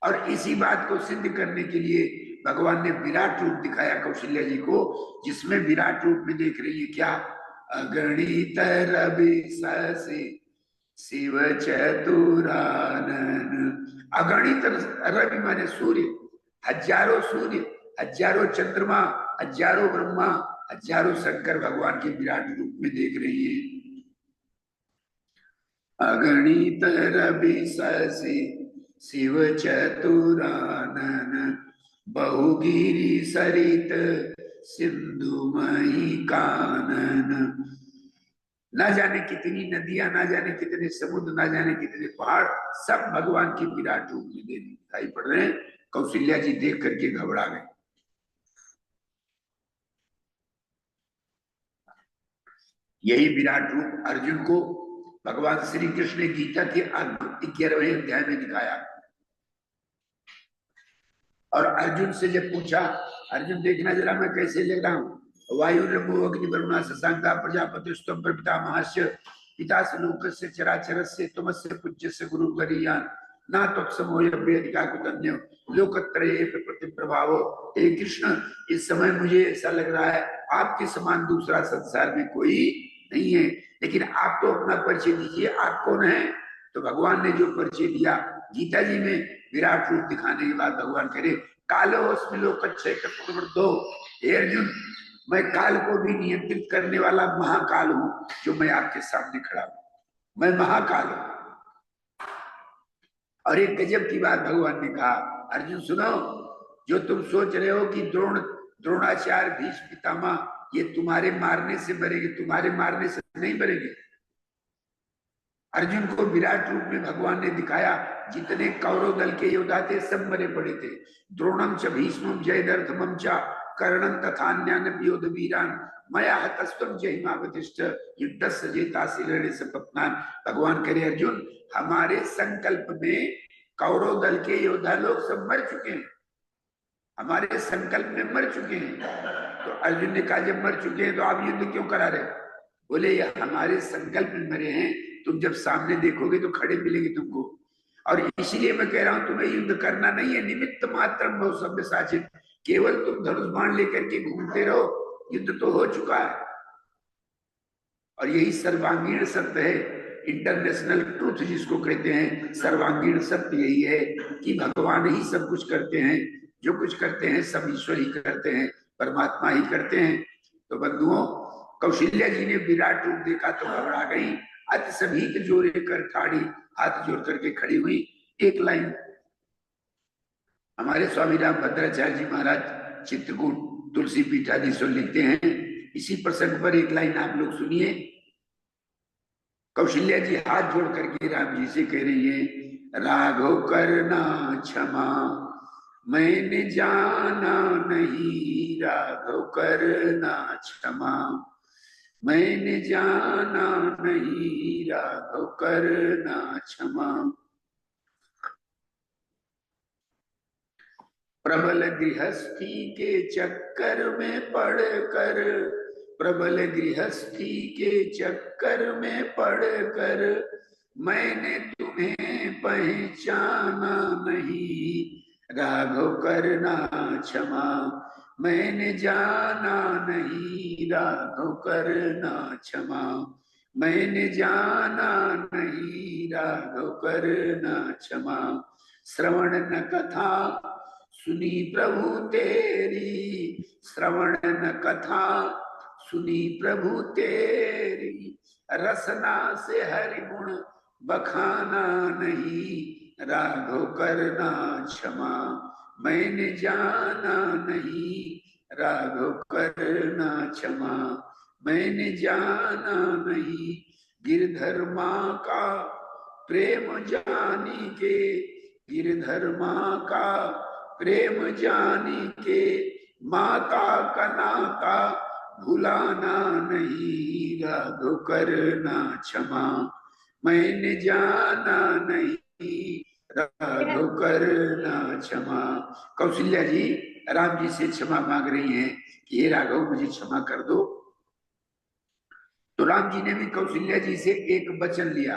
और इसी बात को सिद्ध करने के लिए भगवान ने विराट रूप दिखाया कौशल्या जी को, जिसमें विराट रूप में देख रही है क्या, अगणित रवि ससे शिव चतुरानन। अगणित रवि माने सूर्य, हजारों सूर्य, हजारों चंद्रमा, हजारों ब्रह्मा, हजारों शंकर भगवान के विराट रूप में देख रही है। अगणित रवि ससे शिव चतुरानन, बहुगिरि सरित सिंधुमयी कानन। ना जाने कितनी नदियां, ना जाने कितने समुद्र, ना जाने कितने पहाड़, सब भगवान के विराट रूप में दिखाई पड़ रहे हैं। कौशल्या जी देख करके घबरा गए। यही विराट रूप अर्जुन को भगवान श्री कृष्ण ने गीता के 11वें अध्याय में दिखाया। और अर्जुन से जब पूछा, अर्जुन देखना जरा मैं कैसे लग रहा हूँ, वायु रमो अग्नि वरुणा शशांका प्रजापति स्तंभ पितामहस्य पितास्य लोकस्य चराचरस्य तुमस्य पूज्यस्य गुरु गरीयान ना तत्समोयभ्यधिका कुतन्य लोकत्रये प्रतिप्रभावो। हे कृष्ण, इस समय मुझे ऐसा लग रहा है आपके समान दूसरा संसार में कोई नहीं है, लेकिन आप तो अपना परिचय दीजिए, आप कौन है। तो भगवान ने जो परिचय दिया गीता जी में विराट रूप दिखाने के बाद भगवान करे, कालोस्मि लोकक्षय प्रवृद्धो। हे अर्जुन, मैं काल को भी नियंत्रित करने वाला महाकाल हूं, जो मैं आपके सामने खड़ा हूं, मैं महाकाल हूं। और एक गजब की बात भगवान ने कहा, अर्जुन सुनो, जो तुम सोच रहे हो कि द्रोणाचार्य, भीष्म पितामह ये तुम्हारे मारने से मरेंगे, तुम्हारे मारने से नहीं मरेंगे। अर्जुन को विराट रूप में भगवान ने दिखाया, जितने कौरव दल के योद्धा थे सब मरे पड़े थे। द्रोणम च भीष्मम जयद्रथमम च कर्णं तथान्यानपि योधवीरान् मया हतस्त्वं जहिमावतिष्ठ युद्धस्य जेतासि रणेन सपत्नान्। भगवान करे अर्जुन, हमारे संकल्प में कौरव दल के योद्धा लोग सब मर चुके हैं, हमारे संकल्प में मर चुके हैं। तो अर्जुन ने कहा, जब मर चुके हैं तो आप युद्ध क्यों करा रहे? बोले, ये हमारे संकल्प में मरे हैं, तुम जब सामने देखोगे तो खड़े मिलेंगे तुमको। और इसलिए मैं कह रहा हूं, तुम्हें युद्ध करना नहीं है, निमित्त मात्र बहु सभ्य साचित, केवल तुम धनुष बाण लेकर के घूमते रहो, युद्ध तो हो चुका है। और यही सर्वांगीण सत्य है, इंटरनेशनल ट्रूथ जिसको कहते हैं, सर्वांगीण सत्य यही है कि भगवान ही सब कुछ करते हैं, जो कुछ करते हैं सब ईश्वर ही करते हैं, परमात्मा ही करते हैं। तो बंधुओं, कौशल्या जी ने विराट रूप देखा तो घबरा गई, अति सभी जोरे कर ठाड़ी, हाथ जोड़ करके खड़ी हुई। एक लाइन हमारे स्वामी राम भद्राचार्य जी महाराज चित्रकूट तुलसी पीठाधीश्वर लिखते हैं, इसी प्रसंग पर एक लाइन आप लोग सुनिए। कौशल्या जी हाथ जोड़ करके राम जी से कह रही है, राघव करना क्षमा मैंने जाना नहीं, राघव करना क्षमा मैंने जाना नहीं, राघव करना क्षमा। प्रबल गृहस्थी के चक्कर में पड़कर, प्रबल गृहस्थी के चक्कर में पड़कर मैंने तुम्हें पहचाना नहीं, राघव करना क्षमा मैंने जाना नहीं, राघव करना क्षमा मैंने जाना नहीं, राघव करना क्षमा। श्रवण न कथा सुनी प्रभु तेरी, श्रवण न कथा सुनी प्रभु तेरी, रसना से हरि गुण बखाना नहीं, राघव करना क्षमा मैंने जाना नहीं, राघव करना क्षमा मैंने जाना नहीं। गिरधर माँ का प्रेम जानी के, गिरधर माँ का प्रेम जानी के, माता का नाता भुलाना नहीं, राघव करना क्षमा मैंने जाना नहीं, राघव करना क्षमा। कौशल्या जी राम जी से क्षमा मांग रही हैं कि हे राघव मुझे क्षमा कर दो। तो राम जी ने भी कौशल्या जी से एक वचन लिया,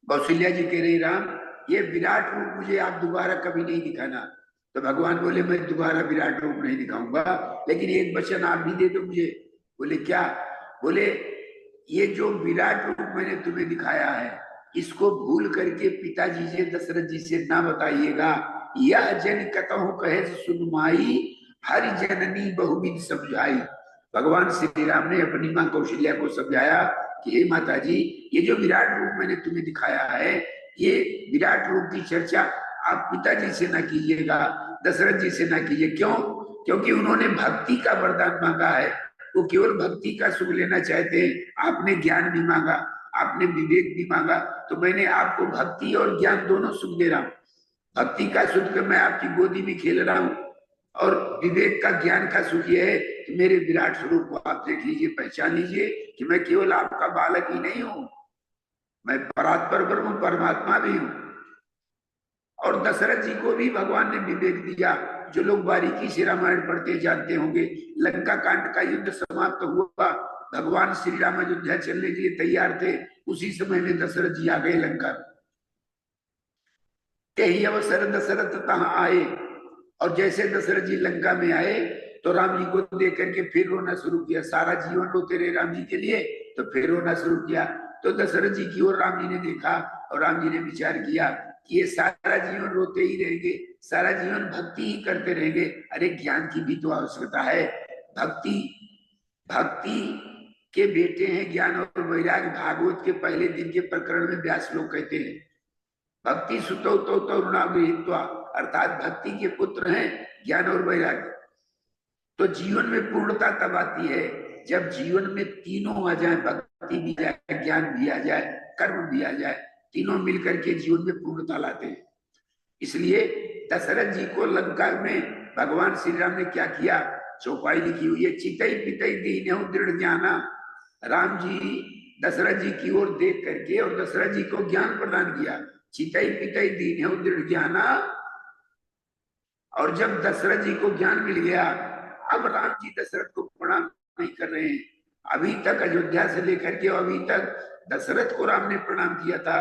कौशल्या जी कह रही, राम ये विराट रूप मुझे आप दोबारा कभी नहीं दिखाना। तो भगवान बोले, मैं दोबारा विराट रूप नहीं दिखाऊंगा, लेकिन एक वचन आप भी दे दो मुझे। बोले क्या? बोले ये जो विराट रूप मैंने तुम्हें दिखाया है, इसको भूल करके पिताजी से दशरथ जी से ना बताइएगा। यह जन कतहु कहे सुन माई, हरि जननी बहुविध समझाई। भगवान श्री राम ने अपनी माँ कौशल्या को समझाया कि हे माता जी, ये जो विराट रूप मैंने तुम्हें दिखाया है, ये विराट रूप की चर्चा आप पिताजी से ना कीजिएगा, दशरथ जी से ना कीजिए। क्यों? क्योंकि उन्होंने भक्ति का वरदान मांगा है, वो केवल भक्ति का सुख लेना चाहते हैं। आपने ज्ञान भी मांगा, आपने विवेक भी मांगा, तो मैंने आपको भक्ति और ज्ञान दोनों सुख दे रहा हूँ। भक्ति का सुख मैं आपकी गोदी में खेल रहा हूँ, और विवेक का ज्ञान का सुख यह है कि मेरे विराट स्वरूप को आप देख लीजिए, पहचान लीजिए कि मैं केवल आपका बालक ही नहीं हूं, मैं परात्पर ब्रह्म परमात्मा भी हूं। और दशरथ जी को भी भगवान ने विवेक दिया। जो लोग बारीकी से रामायण पढ़ते जानते होंगे, लंका कांड का युद्ध समाप्त हुआ, भगवान श्री राम अयोध्या चलने के लिए तैयार थे, उसी समय में दशरथ जी आ गए लंका। यही अवसर दशरथ तहां आए, और जैसे दशरथ जी लंका में आए तो राम जी को देख करके फिर रोना शुरू किया। सारा जीवन रोते रहे राम जी के लिए, तो फिर रोना शुरू किया। तो दशरथ जी की ओर राम जी ने देखा, और राम जी ने विचार किया कि ये सारा जीवन रोते ही रहेंगे, सारा जीवन भक्ति ही करते रहेंगे। अरे ज्ञान की भी तो आवश्यकता है। भक्ति भक्ति के बेटे हैं ज्ञान और वैराग्य। भागवत के पहले दिन के प्रकरण में व्यास लोग कहते हैं भक्ति सुतो तो तरुणागृहीत्वा, अर्थात भक्ति के पुत्र हैं ज्ञान और वैराग्य। तो जीवन में पूर्णता तब आती है जब जीवन में तीनों आ जाए, भक्ति भी जाए, ज्ञान भी आ जाए, कर्म भी आ जाए, तीनों मिलकर के जीवन में पूर्णता लाते हैं। इसलिए दशरथ जी को लंका में भगवान श्री राम ने क्या किया, चौपाई लिखी हुई है, चितई पितई दीनहु दृढ़ ज्ञाना। राम जी दशरथ जी की ओर देख करके और दशरथ जी को ज्ञान प्रदान किया, चितई पितई दीनहु दृढ़ ज्ञाना। और जब दशरथ जी को ज्ञान मिल गया, अब राम जी दशरथ को प्रणाम नहीं कर रहे हैं। अभी तक अयोध्या से लेकर के अभी तक दशरथ को राम ने प्रणाम किया था,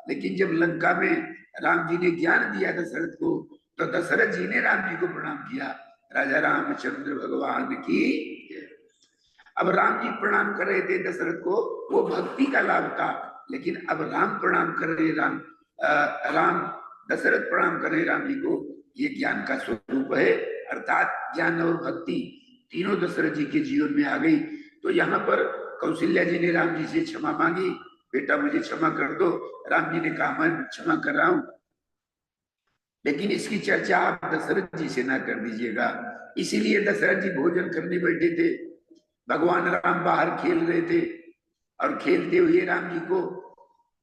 लेकिन जब लंका में राम जी ने ज्ञान दिया दशरथ को, तो दशरथ जी ने राम जी को प्रणाम किया। राजा रामचंद्र भगवान की। अब राम जी प्रणाम कर रहे थे दशरथ को, वो भक्ति का लाभ था, लेकिन अब राम प्रणाम कर रहे, राम दशरथ प्रणाम कर रहे राम जी को, ये ज्ञान का स्वरूप है। अर्थात ज्ञान और भक्ति तीनों दशरथ जी के जीवन में आ गई। तो यहाँ पर कौशल्या जी ने राम जी से क्षमा मांगी, बेटा मुझे क्षमा कर दो। राम जी ने कहा मैं क्षमा कर रहा हूं, लेकिन इसकी चर्चा आप दशरथ जी से ना कर दीजिएगा। इसीलिए दशरथ जी भोजन करने बैठे थे, भगवान राम बाहर खेल रहे थे, और खेलते हुए राम जी को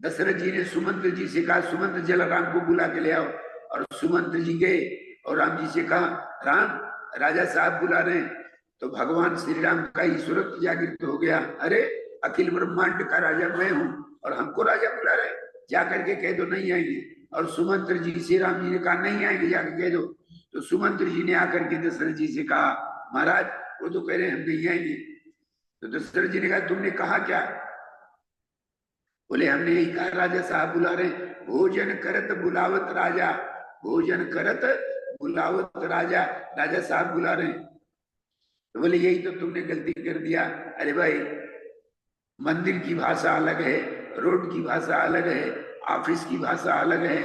दशरथ जी ने सुमंत्र जी से कहा सुमंत्र जल राम को बुला के ले आओ। और सुमंत्र जी गए और राम जी से कहा राम राजा साहब बुला रहे हैं। तो भगवान श्री राम का ईश्वरत्व जागृत हो गया, अरे अखिल ब्रह्मांड का राजा मैं हूं और हमको राजा बुला रहे, जाकर के कह दो नहीं आएंगे। और सुमंत्र जी से राम जी ने कहा नहीं आएंगे, जाकर कह दो। तो सुमंत्र जी ने आकर के दशरथ जी से कहा महाराज वो तो कह रहे हम नहीं आएंगे। तो दशरथ जी ने कहा तुमने कहा क्या? बोले हमने यही कहा राजा साहब बुला रहे, भोजन करत बुलावत राजा, भोजन करत बुलावत राजा, राजा साहब बुला रहे। तो बोले यही तो तुमने गलती कर दिया। अरे भाई मंदिर की भाषा अलग है, रोड की भाषा अलग है, ऑफिस की भाषा अलग है,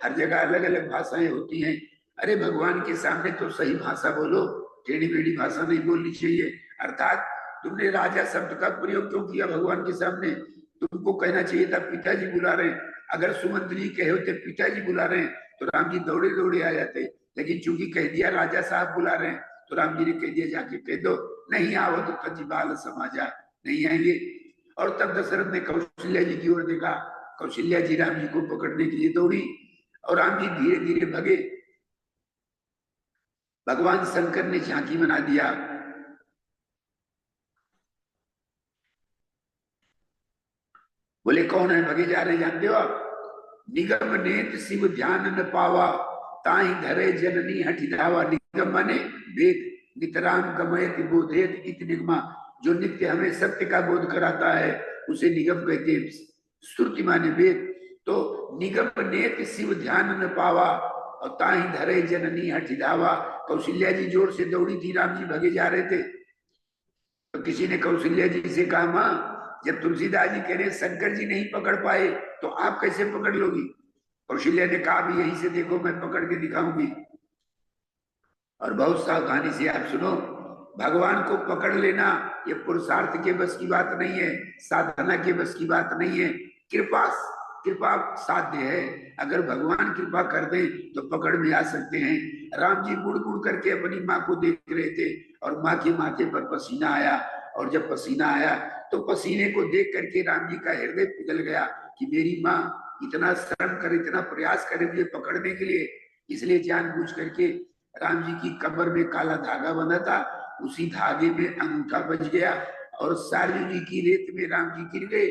हर जगह अलग अलग भाषाएं होती हैं। अरे भगवान के सामने तो सही भाषा बोलो, टेढ़ी मेढ़ी भाषा नहीं बोलनी चाहिए। अर्थात तुमने राजा शब्द का प्रयोग क्यों किया भगवान के सामने? तुमको कहना चाहिए था पिताजी बुला रहे हैं। अगर सुमंत्र जी कहे होते पिताजी बुला रहे हैं तो राम जी दौड़े दौड़े आ जाते, लेकिन चूंकि कह दिया राजा साहब बुला रहे हैं तो राम जी ने कह दिया जाके कह दो नहीं आओ तो कति बाल समाजा, नहीं आएंगे। और तब दशरथ ने कौशल्या जी की ओर देखा, कौशल्या जी राम जी को पकड़ने के लिए दौड़ी और राम जी धीरे धीरे भगे। भगवान शंकर ने झांकी बना दिया, बोले कौन है भगे जा रहे जानते हो आप? निगम नेत शिव ध्यान न पावा, ताही धरे जननी हठि धावा। निगम माने वेद, नितराम गमयति बोधेत इत निगमा, जो नित्य हमें सत्य का बोध कराता है उसे निगम कहते हैं। श्रुति माने वेद। तो निगम नेत शिव ध्यान न पावा और ताही धरे जननी हठि धावा। कौशल्या जी जोर से दौड़ी थी, राम जी भगे जा रहे थे। तो किसी ने कौशल्या जी से कहा माँ जब तुलसीदास जी कह रहे शंकर जी नहीं पकड़ पाए तो आप कैसे पकड़ लोगी? कौशल्या ने कहा भी यहीं से देखो मैं पकड़ के दिखाऊंगी। और बहुत सावधानी से आप सुनो, भगवान को पकड़ लेना ये पुरुषार्थ के बस की बात नहीं है, साधना के बस की बात नहीं है, कृपा साध्य है। अगर भगवान कृपा कर दे तो पकड़ में आ सकते हैं। राम जी मुड़ मुड़ करके अपनी माँ को देख रहे थे और माँ के माथे पर पसीना आया, और जब पसीना आया तो पसीने को देख करके राम जी का हृदय पिघल गया कि मेरी माँ इतना श्रम करे, इतना प्रयास करे मुझे पकड़ने के लिए। इसलिए जानबूझ करके राम जी की कमर में काला धागा बंधा था, उसी धागे में अंगूठा बच गया और सारी जी की रेत में राम जी गिर गए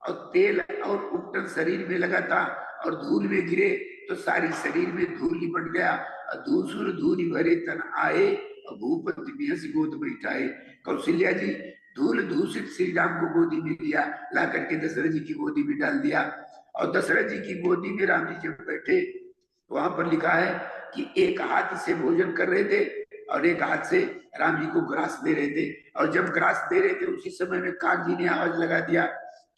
और तेल और उपटन शरीर में लगा था और धूल में गिरे तो सारी शरीर में धूल लिपट गया। धूसुर धूल भरे तन आए और भूपति बिहस गोद बैठाए। कौशल्या जी धूल दूषित श्री राम को गोदी में लिया, ला करके दशरथ जी की गोदी में डाल दिया। और दशरथ जी की गोदी में राम जी जब बैठे तो वहां पर लिखा है कि एक हाथ से भोजन कर रहे थे और एक हाथ से राम जी को ग्रास दे रहे थे। और जब ग्रास दे रहे थे उसी समय में काग जी ने आवाज लगा दिया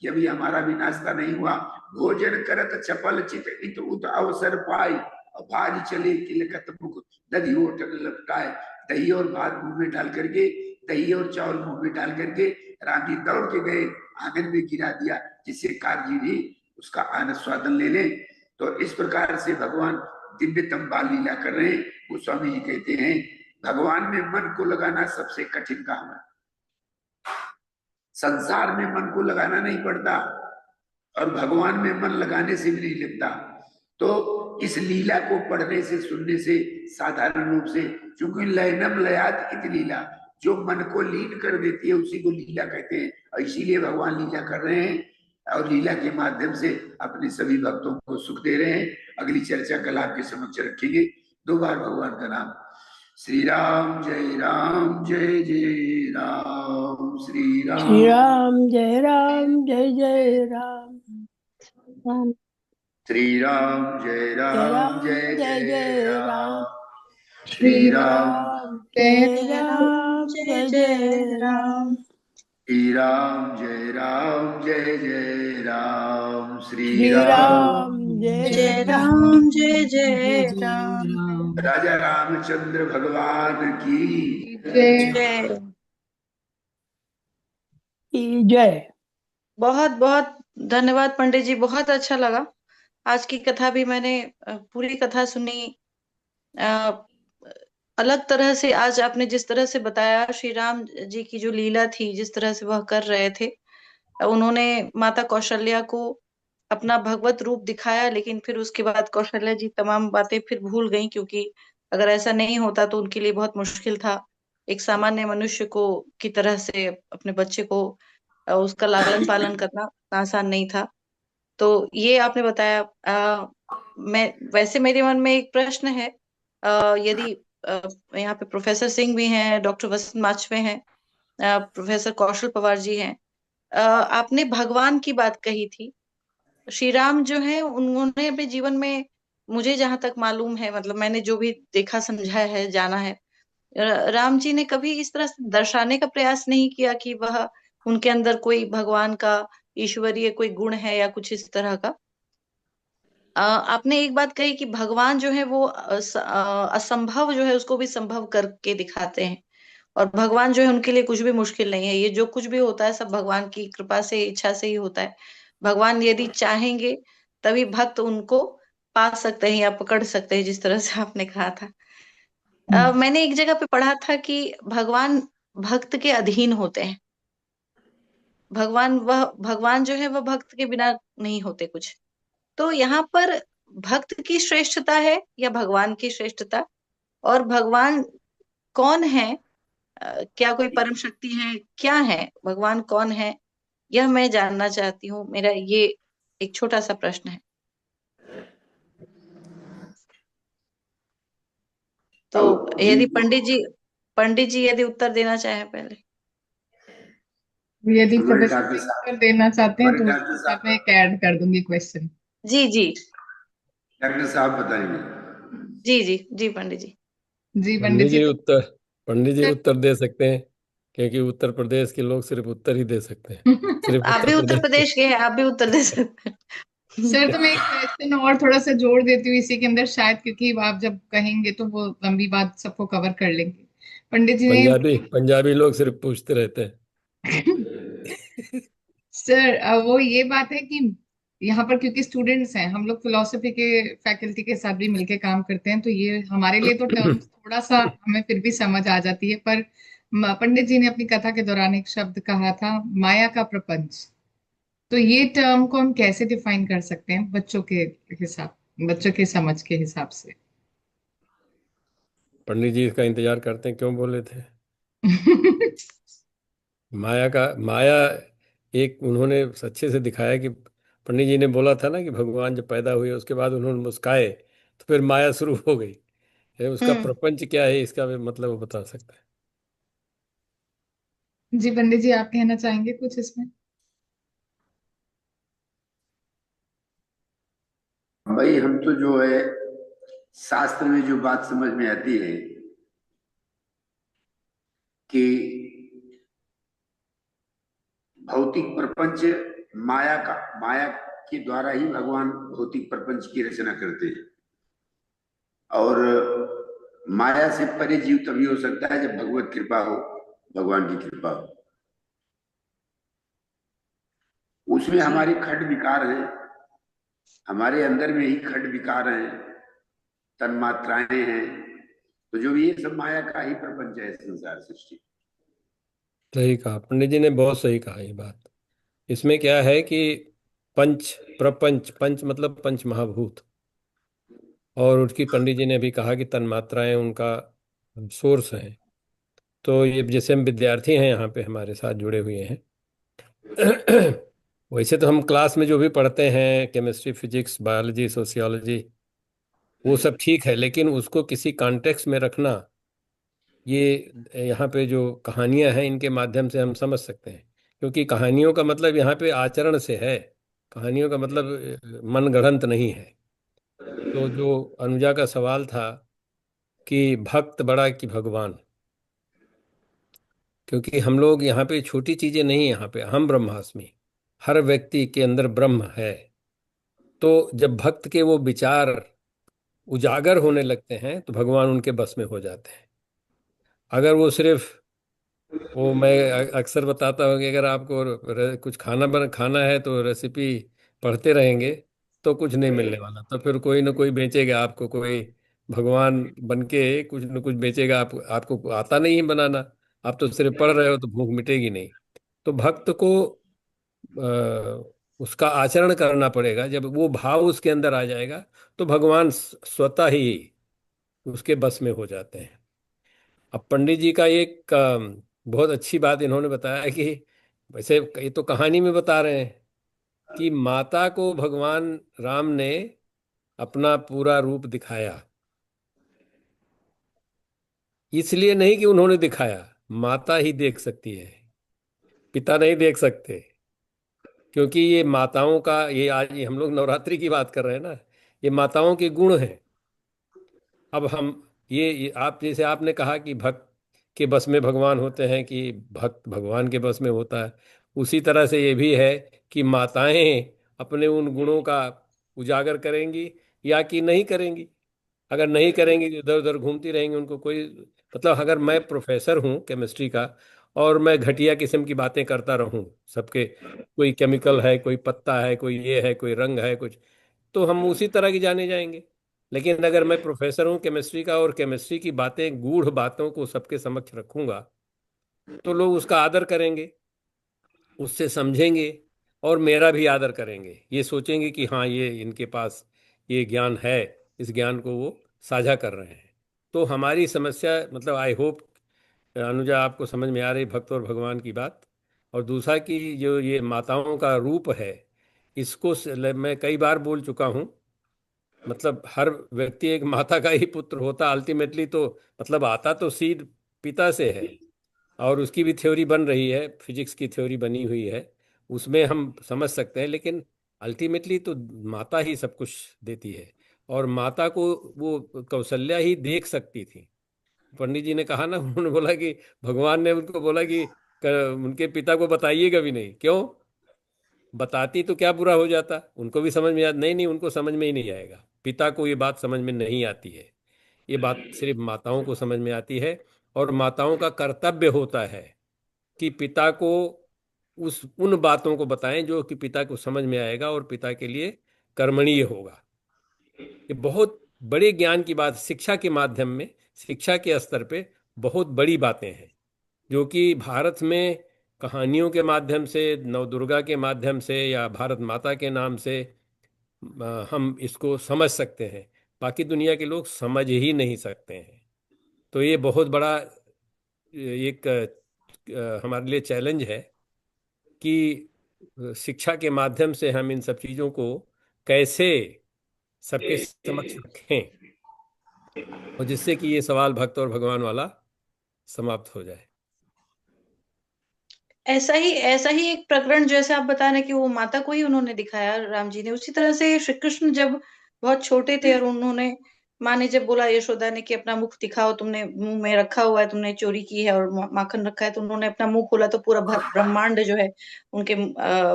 कि अभी हमारा भी नाश्ता नहीं हुआ। भोजन करत चपल चित इत उत अवसर पाई, और भारी चले किलकत मुख दधी ओटन लपटाए। दही और भात मुंह में डाल करके दही और चावल मुंह में डाल करके राम जी दौड़ के गए, आंगन में गिरा दिया, जिससे काजी भी उसका आनंद स्वादन ले ले। तो इस प्रकार से भगवान दिव्यतम बाल लीला कर रहे हैं। गोस्वामी जी कहते हैं भगवान में मन को लगाना सबसे कठिन काम है। संसार में मन को लगाना नहीं पड़ता और भगवान में मन लगाने से भी नहीं लगता। तो इस लीला को पढ़ने से, सुनने से, साधारण रूप से, क्योंकि लयनम लयात इत लीला, जो मन को लीन कर देती है उसी को लीला कहते हैं। और इसीलिए भगवान लीला कर रहे हैं और लीला के माध्यम से अपने सभी भक्तों को सुख दे रहे हैं। अगली चर्चा कल आपके समक्ष रखेंगे। 2 बार भगवान का नाम। श्री राम जय राम, जय जय राम। श्री राम श्री राम जय राम, जय जय राम। राम श्री राम जय राम, जय जय जय जय राम। राम। श्री राम जय राम, जय जय राम। श्री राम जय राम, जय जय राम। श्री श्री राम राम जय जय राम। राम, जय जय राम। राजा रामचंद्र भगवान की जय। जय। बहुत बहुत धन्यवाद पंडित जी, बहुत अच्छा लगा। आज की कथा भी मैंने पूरी कथा सुनी। अ, अलग तरह से आज आपने जिस तरह से बताया, श्री राम जी की जो लीला थी, जिस तरह से वह कर रहे थे, उन्होंने माता कौशल्या को अपना भगवत रूप दिखाया, लेकिन फिर उसके बाद कौशल्या जी तमाम बातें फिर भूल गई, क्योंकि अगर ऐसा नहीं होता तो उनके लिए बहुत मुश्किल था एक सामान्य मनुष्य को की तरह से अपने बच्चे को उसका लालन पालन करना आसान नहीं था। तो ये आपने बताया। मैं वैसे मेरे मन में एक प्रश्न है, यदि यहाँ पे प्रोफेसर सिंह भी हैं, डॉक्टर वसंत माचवे हैं, प्रोफेसर कौशल पवार जी हैं, आपने भगवान की बात कही थी। श्री राम जो है उन्होंने अपने जीवन में, मुझे जहां तक मालूम है, मतलब मैंने जो भी देखा, समझा है, जाना है, राम जी ने कभी इस तरह से दर्शाने का प्रयास नहीं किया कि वह उनके अंदर कोई भगवान का ईश्वरीय कोई गुण है या कुछ इस तरह का। आपने एक बात कही कि भगवान जो है वो असंभव जो है उसको भी संभव करके दिखाते हैं, और भगवान जो है उनके लिए कुछ भी मुश्किल नहीं है। ये जो कुछ भी होता है सब भगवान की कृपा से, इच्छा से ही होता है। भगवान यदि चाहेंगे तभी भक्त उनको पा सकते हैं या पकड़ सकते हैं, जिस तरह से आपने कहा था। मैंने एक जगह पे पढ़ा था कि भगवान भक्त के अधीन होते हैं। भगवान जो है वह भक्त के बिना नहीं होते कुछ। तो यहाँ पर भक्त की श्रेष्ठता है या भगवान की श्रेष्ठता, और भगवान कौन है? क्या कोई परम शक्ति है? क्या है भगवान? कौन है? यह मैं जानना चाहती हूँ। मेरा ये एक छोटा सा प्रश्न है। तो यदि पंडित जी यदि उत्तर देना चाहे पहले। यदि हमारे प्रोफेसर डॉक्टर सिंह साहब, उत्तर देना चाहते हैं हमारे तो डॉक्टर उसके साथ साहब, मैं एक ऐड कर दूंगी क्वेश्चन। जी जी डॉक्टर साहब बताएंगे। जी जी जी पंडित जी। जी पंडित पंडित जी। जी उत्तर पंडित जी उत्तर दे सकते हैं, क्योंकि उत्तर प्रदेश के लोग सिर्फ उत्तर ही दे सकते हैं, सिर्फ आप भी उत्तर उत्तर प्रदेश प्रदेश के हैं, आप भी उत्तर दे सकते हैं। सर तो मैं एक क्वेश्चन और थोड़ा सा जोड़ देती हूँ इसी के अंदर, शायद क्योंकि आप जब कहेंगे तो वो लंबी बात सबको कवर कर लेंगे। पंडित जी ने पंजाबी लोग सिर्फ पूछते रहते हैं। सर वो ये बात है कि यहाँ पर क्योंकि स्टूडेंट्स हैं, हम लोग फिलोसफी के फैकल्टी के साथ भी मिलके काम करते हैं, तो ये हमारे लिए तो टर्म्स थोड़ा सा हमें फिर भी समझ आ जाती है। पर पंडित जी ने अपनी कथा के दौरान एक शब्द कहा था, माया का प्रपंच। तो ये टर्म को हम कैसे डिफाइन कर सकते हैं बच्चों के हिसाब, बच्चों के समझ के हिसाब से? पंडित जी इसका इंतजार करते हैं, क्यों बोले थे माया एक उन्होंने अच्छे से दिखाया कि पंडित जी ने बोला था ना कि भगवान जब पैदा हुए उसके बाद उन्होंने मुस्काए तो फिर माया शुरू हो गई। उसका हम्म। प्रपंच क्या है, इसका भी मतलब वो बता सकता है। जी पंडित जी, आप कहना चाहेंगे कुछ इसमें? भाई हम तो जो है शास्त्र में जो बात समझ में आती है कि भौतिक प्रपंच माया के द्वारा ही भगवान भौतिक प्रपंच की रचना करते हैं, और माया से परे जीव तभी हो सकता है जब भगवत कृपा हो। भगवान की कृपा। उसमें जी हमारे खड विकार हैं, हमारे अंदर में ही खड विकार हैं, तन्मात्राएं हैं। तो जो ये सब माया का ही प्रपंच है, संसार सृष्टि। सही कहा पंडित जी ने, बहुत सही कहा ये बात। इसमें क्या है कि पंच प्रपंच, पंच मतलब पंच महाभूत, और उसकी पंडित जी ने भी कहा कि तन्मात्राएं उनका सोर्स हैं। तो ये जैसे हम विद्यार्थी हैं यहाँ पे हमारे साथ जुड़े हुए हैं, वैसे तो हम क्लास में जो भी पढ़ते हैं केमिस्ट्री, फिजिक्स, बायोलॉजी, सोशियोलॉजी, वो सब ठीक है, लेकिन उसको किसी कॉन्टेक्स्ट में रखना, ये यहाँ पे जो कहानियां हैं इनके माध्यम से हम समझ सकते हैं। क्योंकि कहानियों का मतलब यहाँ पे आचरण से है, कहानियों का मतलब मन गढ़ंत नहीं है। तो जो अनुजा का सवाल था कि भक्त बड़ा कि भगवान, क्योंकि हम लोग यहाँ पे छोटी चीजें नहीं, यहाँ पे हम ब्रह्मास्मि, हर व्यक्ति के अंदर ब्रह्म है। तो जब भक्त के वो विचार उजागर होने लगते हैं तो भगवान उनके बस में हो जाते हैं। अगर वो सिर्फ, वो मैं अक्सर बताता हूँ कि अगर आपको कुछ खाना है तो रेसिपी पढ़ते रहेंगे तो कुछ नहीं मिलने वाला। तो फिर कोई ना कोई बेचेगा आपको, कोई भगवान बन के कुछ न कुछ बेचेगा। आपको आता नहीं है बनाना, आप तो सिर्फ पढ़ रहे हो, तो भूख मिटेगी नहीं। तो भक्त को उसका आचरण करना पड़ेगा। जब वो भाव उसके अंदर आ जाएगा तो भगवान स्वतः ही उसके बस में हो जाते हैं। अब पंडित जी का एक बहुत अच्छी बात इन्होंने बताया कि वैसे ये तो कहानी में बता रहे हैं कि माता को भगवान राम ने अपना पूरा रूप दिखाया। इसलिए नहीं कि उन्होंने दिखाया, माता ही देख सकती है, पिता नहीं देख सकते। क्योंकि ये माताओं का, ये आज ये हम लोग नवरात्रि की बात कर रहे हैं ना, ये माताओं के गुण हैं। अब हम ये आप जैसे आपने कहा कि भक्त के बस में भगवान होते हैं, कि भक्त भगवान के बस में होता है, उसी तरह से ये भी है कि माताएं अपने उन गुणों का उजागर करेंगी या कि नहीं करेंगी। अगर नहीं करेंगी तो इधर उधर घूमती रहेंगी, उनको कोई मतलब, अगर मैं प्रोफेसर हूँ केमिस्ट्री का और मैं घटिया किस्म की बातें करता रहूं सबके, कोई केमिकल है, कोई पत्ता है, कोई ये है, कोई रंग है कुछ, तो हम उसी तरह की जाने जाएंगे। लेकिन अगर मैं प्रोफेसर हूँ केमिस्ट्री का और केमिस्ट्री की बातें, गूढ़ बातों को सबके समक्ष रखूंगा, तो लोग उसका आदर करेंगे, उससे समझेंगे, और मेरा भी आदर करेंगे। ये सोचेंगे कि हाँ, ये इनके पास ये ज्ञान है, इस ज्ञान को वो साझा कर रहे हैं। तो हमारी समस्या, मतलब आई होप अनुजा आपको समझ में आ रही भक्त और भगवान की बात। और दूसरा कि जो ये माताओं का रूप है, इसको मैं कई बार बोल चुका हूँ। मतलब हर व्यक्ति एक माता का ही पुत्र होता अल्टीमेटली। तो मतलब आता तो सीड पिता से है, और उसकी भी थ्योरी बन रही है, फिजिक्स की थ्योरी बनी हुई है, उसमें हम समझ सकते हैं। लेकिन अल्टीमेटली तो माता ही सब कुछ देती है, और माता को वो कौशल्या ही देख सकती थी। पंडित जी ने कहा ना, उन्होंने बोला कि भगवान ने उनको बोला कि उनके पिता को बताइएगा भी नहीं। क्यों? बताती तो क्या बुरा हो जाता, उनको भी समझ में नहीं नहीं, उनको समझ में ही नहीं आएगा। पिता को ये बात समझ में नहीं आती है, ये बात सिर्फ माताओं को समझ में आती है। और माताओं का कर्तव्य होता है कि पिता को उस उन बातों को बताएं जो कि पिता को समझ में आएगा और पिता के लिए कर्मणीय होगा। ये बहुत बड़े ज्ञान की बात, शिक्षा के माध्यम में, शिक्षा के स्तर पे बहुत बड़ी बातें हैं, जो कि भारत में कहानियों के माध्यम से, नवदुर्गा के माध्यम से, या भारत माता के नाम से हम इसको समझ सकते हैं। बाकी दुनिया के लोग समझ ही नहीं सकते हैं। तो ये बहुत बड़ा एक हमारे लिए चैलेंज है कि शिक्षा के माध्यम से हम इन सब चीज़ों को कैसे सबके समक्ष रखें, और जिससे कि ये सवाल भक्त और भगवान वाला समाप्त हो जाए। ऐसा ही एक प्रकरण जैसे आप बता रहे हैं कि वो माता को ही उन्होंने दिखाया राम जी ने, उसी तरह से श्री कृष्ण जब बहुत छोटे थे और उन्होंने, माँ ने जब बोला यशोदा ने कि अपना मुख दिखाओ, तुमने मुंह में रखा हुआ है, तुमने चोरी की है और माखन रखा है, तो उन्होंने अपना मुंह खोला तो पूरा ब्रह्मांड जो है उनके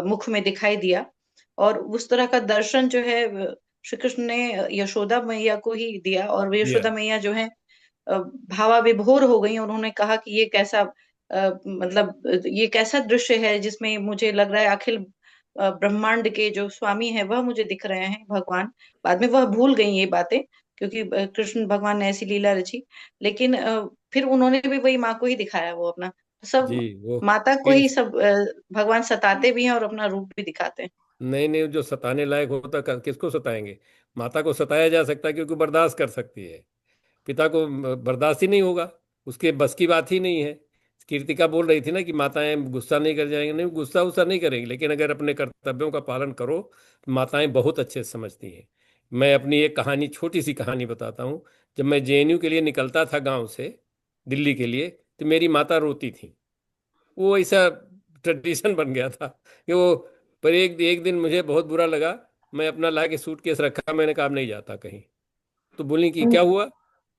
मुख में दिखाई दिया। और उस तरह का दर्शन जो है श्री कृष्ण ने यशोदा मैया को ही दिया, और वे दिया। यशोदा मैया जो है भावाविभोर हो गई। उन्होंने कहा कि ये कैसा मतलब ये कैसा दृश्य है जिसमें मुझे लग रहा है अखिल ब्रह्मांड के जो स्वामी है वह मुझे दिख रहे हैं भगवान। बाद में वह भूल गई ये बातें, क्योंकि कृष्ण भगवान ने ऐसी लीला रची। लेकिन फिर उन्होंने भी वही माँ को ही दिखाया, वो अपना जी सब वो माता को फिर ही सब भगवान सताते भी हैं और अपना रूप भी दिखाते हैं। नहीं नहीं, जो सताने लायक होता किसको सताएंगे? माता को सताया जा सकता है क्योंकि बर्दाश्त कर सकती है। पिता को बर्दाश्त ही नहीं होगा, उसके बस की बात ही नहीं है। कीर्तिका बोल रही थी ना कि माताएं गुस्सा नहीं कर जाएंगी, नहीं गुस्सा उस्सा नहीं करेंगी, लेकिन अगर अपने कर्तव्यों का पालन करो तो माताएं बहुत अच्छे से समझती हैं। मैं अपनी एक कहानी, छोटी सी कहानी बताता हूँ। जब मैं जेएनयू के लिए निकलता था गांव से दिल्ली के लिए, तो मेरी माता रोती थी। वो ऐसा ट्रेडिशन बन गया था कि वो, पर एक एक दिन मुझे बहुत बुरा लगा। मैं अपना ला के सूटकेस रखा, मैंने कहा अब नहीं जाता कहीं। तो बोली कि क्या हुआ?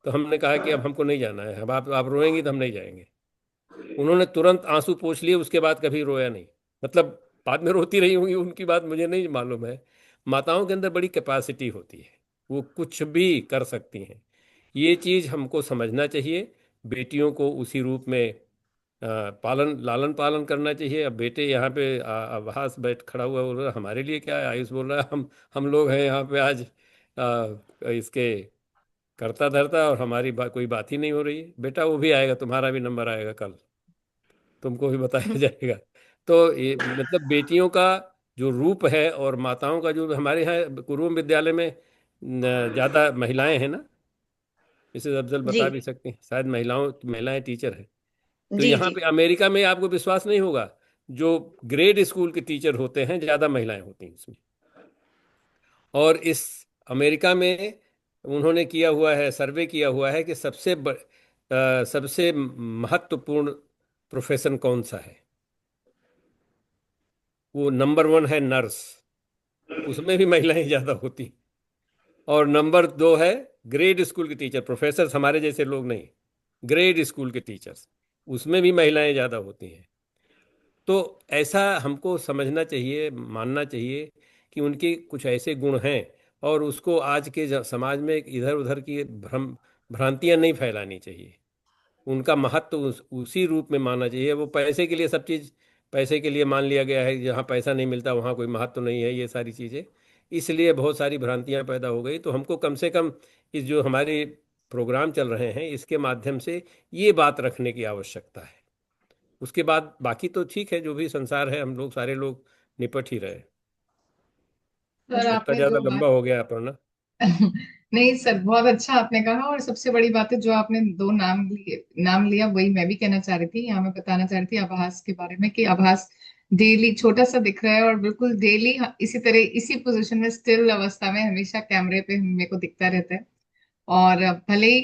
तो हमने कहा कि अब हमको नहीं जाना है, अब आप रोएंगी तो हम नहीं जाएंगे। उन्होंने तुरंत आंसू पोंछ लिए, उसके बाद कभी रोया नहीं। मतलब बाद में रोती रही होंगी, उनकी बात मुझे नहीं मालूम है। माताओं के अंदर बड़ी कैपेसिटी होती है, वो कुछ भी कर सकती हैं। ये चीज़ हमको समझना चाहिए। बेटियों को उसी रूप में पालन लालन पालन करना चाहिए। अब बेटे यहाँ पे आभास बैठ खड़ा हुआ बोल रहा है, हमारे लिए क्या है? आयुष बोल रहा है हम लोग हैं यहाँ पे आज इसके करता धरता, और हमारी कोई बात ही नहीं हो रही है। बेटा वो भी आएगा, तुम्हारा भी नंबर आएगा कल, तुमको भी बताया जाएगा। तो ये मतलब बेटियों का जो रूप है और माताओं का जो, हमारे यहाँ कुरुम विद्यालय में ज़्यादा महिलाएं हैं ना, इसे अफजल जी बता भी सकते हैं, शायद महिलाएं टीचर हैं। तो जी यहाँ जी। पे अमेरिका में आपको विश्वास नहीं होगा, जो ग्रेड स्कूल के टीचर होते हैं ज़्यादा महिलाएं होती हैं उसमें। और इस अमेरिका में उन्होंने किया हुआ है, सर्वे किया हुआ है कि सबसे महत्वपूर्ण प्रोफेशन कौन सा है। वो नंबर 1 है नर्स, उसमें भी महिलाएं ज़्यादा होती। और नंबर 2 है ग्रेड स्कूल के टीचर, प्रोफेसर हमारे जैसे लोग नहीं, ग्रेड स्कूल के टीचर्स, उसमें भी महिलाएं ज़्यादा होती हैं। तो ऐसा हमको समझना चाहिए, मानना चाहिए कि उनके कुछ ऐसे गुण हैं, और उसको आज के समाज में इधर उधर की भ्रांतियां नहीं फैलानी चाहिए। उनका महत्व उसी रूप में मानना चाहिए। वो पैसे के लिए सब चीज़, पैसे के लिए मान लिया गया है, जहाँ पैसा नहीं मिलता वहाँ कोई महत्व नहीं है, ये सारी चीज़ें। इसलिए बहुत सारी भ्रांतियां पैदा हो गई। तो हमको कम से कम इस जो हमारे प्रोग्राम चल रहे हैं इसके माध्यम से ये बात रखने की आवश्यकता है। उसके बाद बाकी तो ठीक है, जो भी संसार है हम लोग सारे लोग निपट ही रहे। सर लगता आपने ज्यादा जो लंबा बात हो गया अपना। नहीं सर, बहुत अच्छा आपने कहा। और सबसे बड़ी बात है जो आपने दो नाम लिया, वही मैं भी कहना चाह रही थी। यहाँ मैं बताना चाह रही थी आभास के बारे में, कि आभास डेली छोटा सा दिख रहा है और बिल्कुल डेली इसी तरह इसी पोजीशन में स्टिल अवस्था में हमेशा कैमरे पे मेरे को दिखता रहता है। और भले ही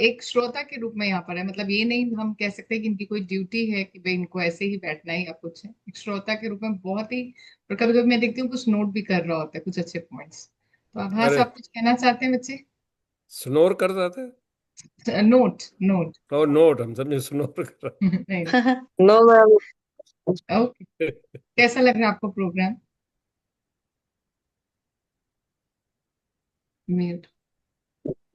एक श्रोता के रूप में यहाँ पर है, मतलब ये नहीं हम कह सकते कि इनकी कोई ड्यूटी है कि भाई इनको ऐसे ही बैठना है या कुछ है। एक श्रोता के रूप में बहुत ही, और कभी कभी मैं देखती हूँ कुछ नोट भी कर रहा होता है, कुछ अच्छे पॉइंट्स। तो आभास अरे आप कुछ कहना चाहते हैं बच्चे? स्नोर कर रहा था, नोट नोट। और नोट हम समझे स्नोर कर नहीं। No ma'am. ओके। रहा। कैसा लग रहा है आपको programme? Mute.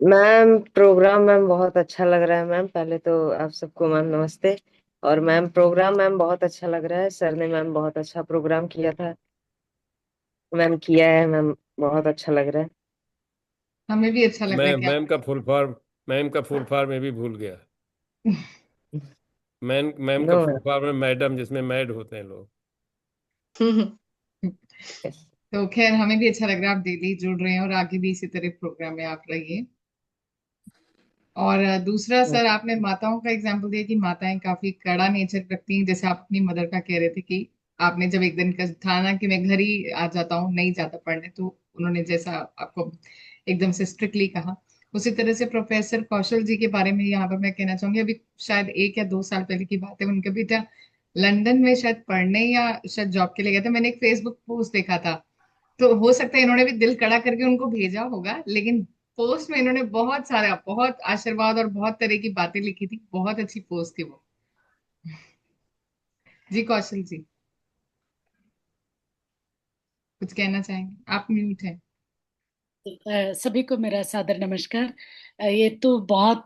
Ma'am programme ma'am बहुत अच्छा लग रहा है मैम। पहले तो आप सबको मैम नमस्ते। और मैम प्रोग्राम मैम बहुत अच्छा लग रहा है। सर ने मैम बहुत अच्छा प्रोग्राम किया था। मैम किया है मैम, बहुत अच्छा लग रहा हमें भी अच्छा लग रहा मैं है कि आप। मैम का फुल फॉर्म मैं भी भूल गया। मैम का नो फुल फॉर्म है मैडम, जिसमें मैड होते हैं लोग। तो खैर हमें भी अच्छा लग रहा है, आप डेली जुड़ रहे हैं और आगे भी इसी तरह प्रोग्राम में आप रहिए। और दूसरा सर, आपने माताओं का एग्जाम्पल दिया कि माताएं काफी कड़ा नेचर रखती हैं। जैसे आप अपनी मदर का कह रहे थे कि आपने जब एक दिन का था ना कि मैं घर ही आ जाता हूँ, नहीं जाता पढ़ने, तो उन्होंने जैसा आपको एकदम से स्ट्रिक्टली कहा, उसी तरह से प्रोफेसर कौशल जी के बारे में यहाँ पर मैं कहना चाहूंगी। अभी शायद 1 या 2 साल पहले की बात है, उनका बेटा लंदन में शायद पढ़ने या शायद जॉब के लिए गया था। मैंने एक फेसबुक पोस्ट देखा था। तो हो सकता है इन्होंने भी दिल कड़ा करके उनको भेजा होगा, लेकिन पोस्ट में इन्होंने बहुत सारा, बहुत आशीर्वाद और बहुत तरह की बातें लिखी थी। बहुत अच्छी पोस्ट थी वो। जी कौशल जी, कुछ कहना चाहेंगे? आप म्यूट हैं। सभी को मेरा सादर नमस्कार। ये तो बहुत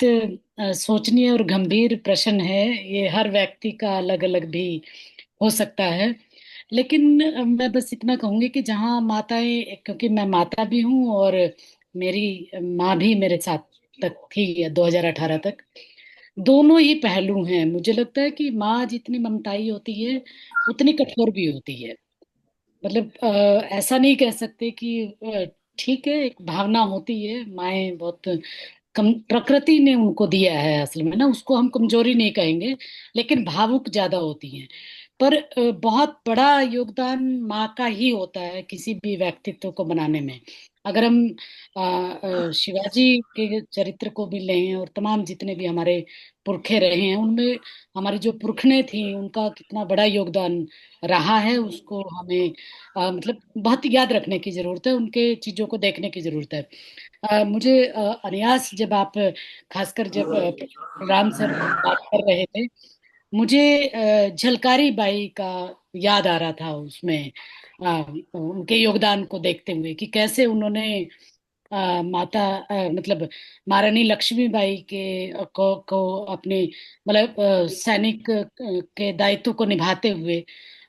सोचनीय और गंभीर प्रश्न है। ये हर व्यक्ति का अलग अलग भी हो सकता है। लेकिन मैं बस इतना कहूंगी कि जहाँ माताएं, क्योंकि मैं माता भी हूँ और मेरी माँ भी मेरे साथ तक थी 2018 तक। दोनों ही पहलू हैं। मुझे लगता है कि माँ जितनी ममताई होती है उतनी कठोर भी होती है। मतलब ऐसा नहीं कह सकते कि ठीक है, एक भावना होती है। माएँ बहुत कम, प्रकृति ने उनको दिया है असल में ना, उसको हम कमजोरी नहीं कहेंगे, लेकिन भावुक ज्यादा होती हैं। पर बहुत बड़ा योगदान माँ का ही होता है किसी भी व्यक्तित्व को बनाने में। अगर हम शिवाजी के चरित्र को भी लें और तमाम जितने भी हमारे पुरखे रहे हैं, उनमें हमारी जो पुरखने थी उनका कितना बड़ा योगदान रहा है, उसको हमें मतलब बहुत याद रखने की जरूरत है, उनके चीजों को देखने की जरूरत है। मुझे अनियास, जब आप खासकर जब राम सर बात कर रहे थे, मुझे झलकारी बाई का याद आ रहा था उसमें, उनके योगदान को देखते हुए कि कैसे उन्होंने माता मतलब महारानी लक्ष्मीबाई को अपने मतलब सैनिक के दायित्व को निभाते हुए,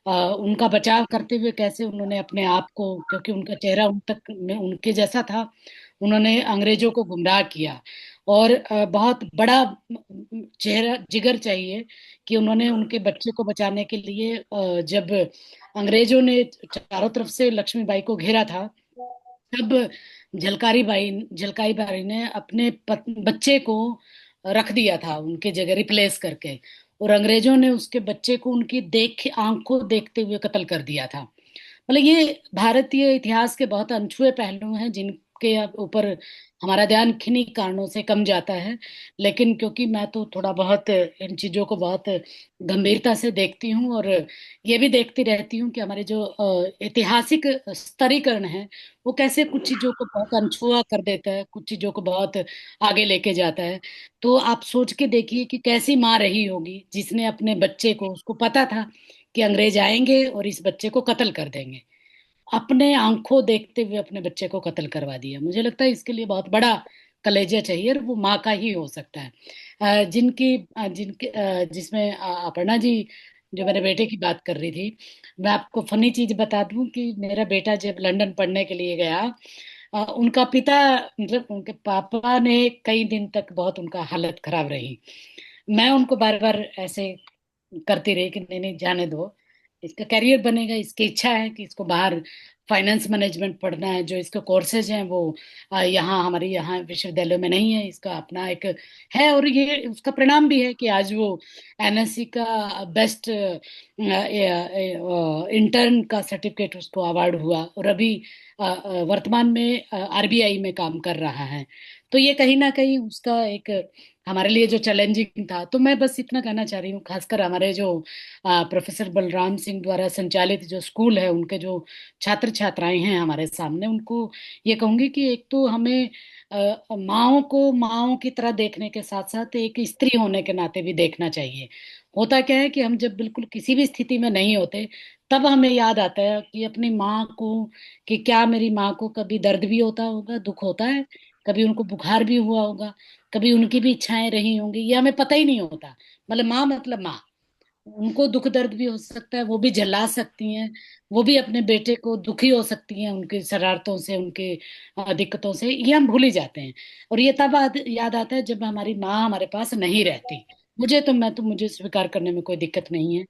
उनका बचाव करते हुए कैसे उन्होंने अपने आप को, क्योंकि उनका चेहरा उन तक में उनके जैसा था, उन्होंने अंग्रेजों को गुमराह किया। और बहुत बड़ा चेहरा जिगर चाहिए कि उन्होंने उनके बच्चे को बचाने के लिए जब अंग्रेजों ने चारों तरफ से लक्ष्मीबाई को घेरा था, तब झलकारी बाई ने अपने बच्चे को रख दिया था उनके जगह, रिप्लेस करके। और अंग्रेजों ने उसके बच्चे को उनकी आंखों देखते हुए कत्ल कर दिया था। मतलब ये भारतीय इतिहास के बहुत अनछुए पहलू हैं जिनके ऊपर हमारा ध्यान किन्हीं कारणों से कम जाता है। लेकिन क्योंकि मैं तो थोड़ा बहुत इन चीजों को बहुत गंभीरता से देखती हूँ, और ये भी देखती रहती हूँ कि हमारे जो ऐतिहासिक स्तरीकरण है वो कैसे कुछ चीजों को बहुत अनछुआ कर देता है, कुछ चीजों को बहुत आगे लेके जाता है। तो आप सोच के देखिए कि कैसी माँ रही होगी जिसने अपने बच्चे को, उसको पता था कि अंग्रेज आएंगे और इस बच्चे को कत्ल कर देंगे, अपने आंखों देखते हुए अपने बच्चे को कत्ल करवा दिया। मुझे लगता है इसके लिए बहुत बड़ा कलेजा चाहिए, और वो माँ का ही हो सकता है। जिनकी जिनके जिसमें अपर्णा जी जो मेरे बेटे की बात कर रही थी, मैं आपको फनी चीज बता दूं कि मेरा बेटा जब लंदन पढ़ने के लिए गया, उनका पिता, मतलब उनके पापा ने कई दिन तक बहुत उनका हालत खराब रही। मैं उनको बार बार ऐसे करती रही कि नहीं नहीं, जाने दो, इसका करियर बनेगा, इसकी इच्छा है कि इसको बाहर फाइनेंस मैनेजमेंट पढ़ना है, जो इसके कोर्सेज हैं वो यहाँ हमारे यहाँ विश्वविद्यालय में नहीं है, इसका अपना एक है। और ये उसका परिणाम भी है कि आज वो एनएससी का बेस्ट इंटर्न का सर्टिफिकेट उसको अवार्ड हुआ, और अभी वर्तमान में आरबीआई में काम कर रहा है। तो ये कहीं ना कहीं उसका एक हमारे लिए जो चैलेंजिंग था। तो मैं बस इतना कहना चाह रही हूँ, खासकर हमारे जो प्रोफेसर बलराम सिंह द्वारा संचालित जो स्कूल है, उनके जो छात्र छात्राएं हैं हमारे सामने, उनको ये कहूंगी कि एक तो हमें माँओं को माँओं की तरह देखने के साथ साथ एक स्त्री होने के नाते भी देखना चाहिए। होता क्या है कि हम जब बिल्कुल किसी भी स्थिति में नहीं होते, तब हमें याद आता है कि अपनी माँ को, कि क्या मेरी माँ को कभी दर्द भी होता होगा, दुख होता है, कभी उनको बुखार भी हुआ होगा, कभी उनकी भी इच्छाएं रही होंगी, ये हमें पता ही नहीं होता। मतलब माँ मतलब माँ, उनको दुख दर्द भी हो सकता है, वो भी जला सकती हैं, वो भी अपने बेटे को दुखी हो सकती हैं उनकी शरारतों से, उनके दिक्कतों से, ये हम भूल ही जाते हैं। और ये तब याद आता है जब हमारी माँ हमारे पास नहीं रहती। मुझे स्वीकार करने में कोई दिक्कत नहीं है।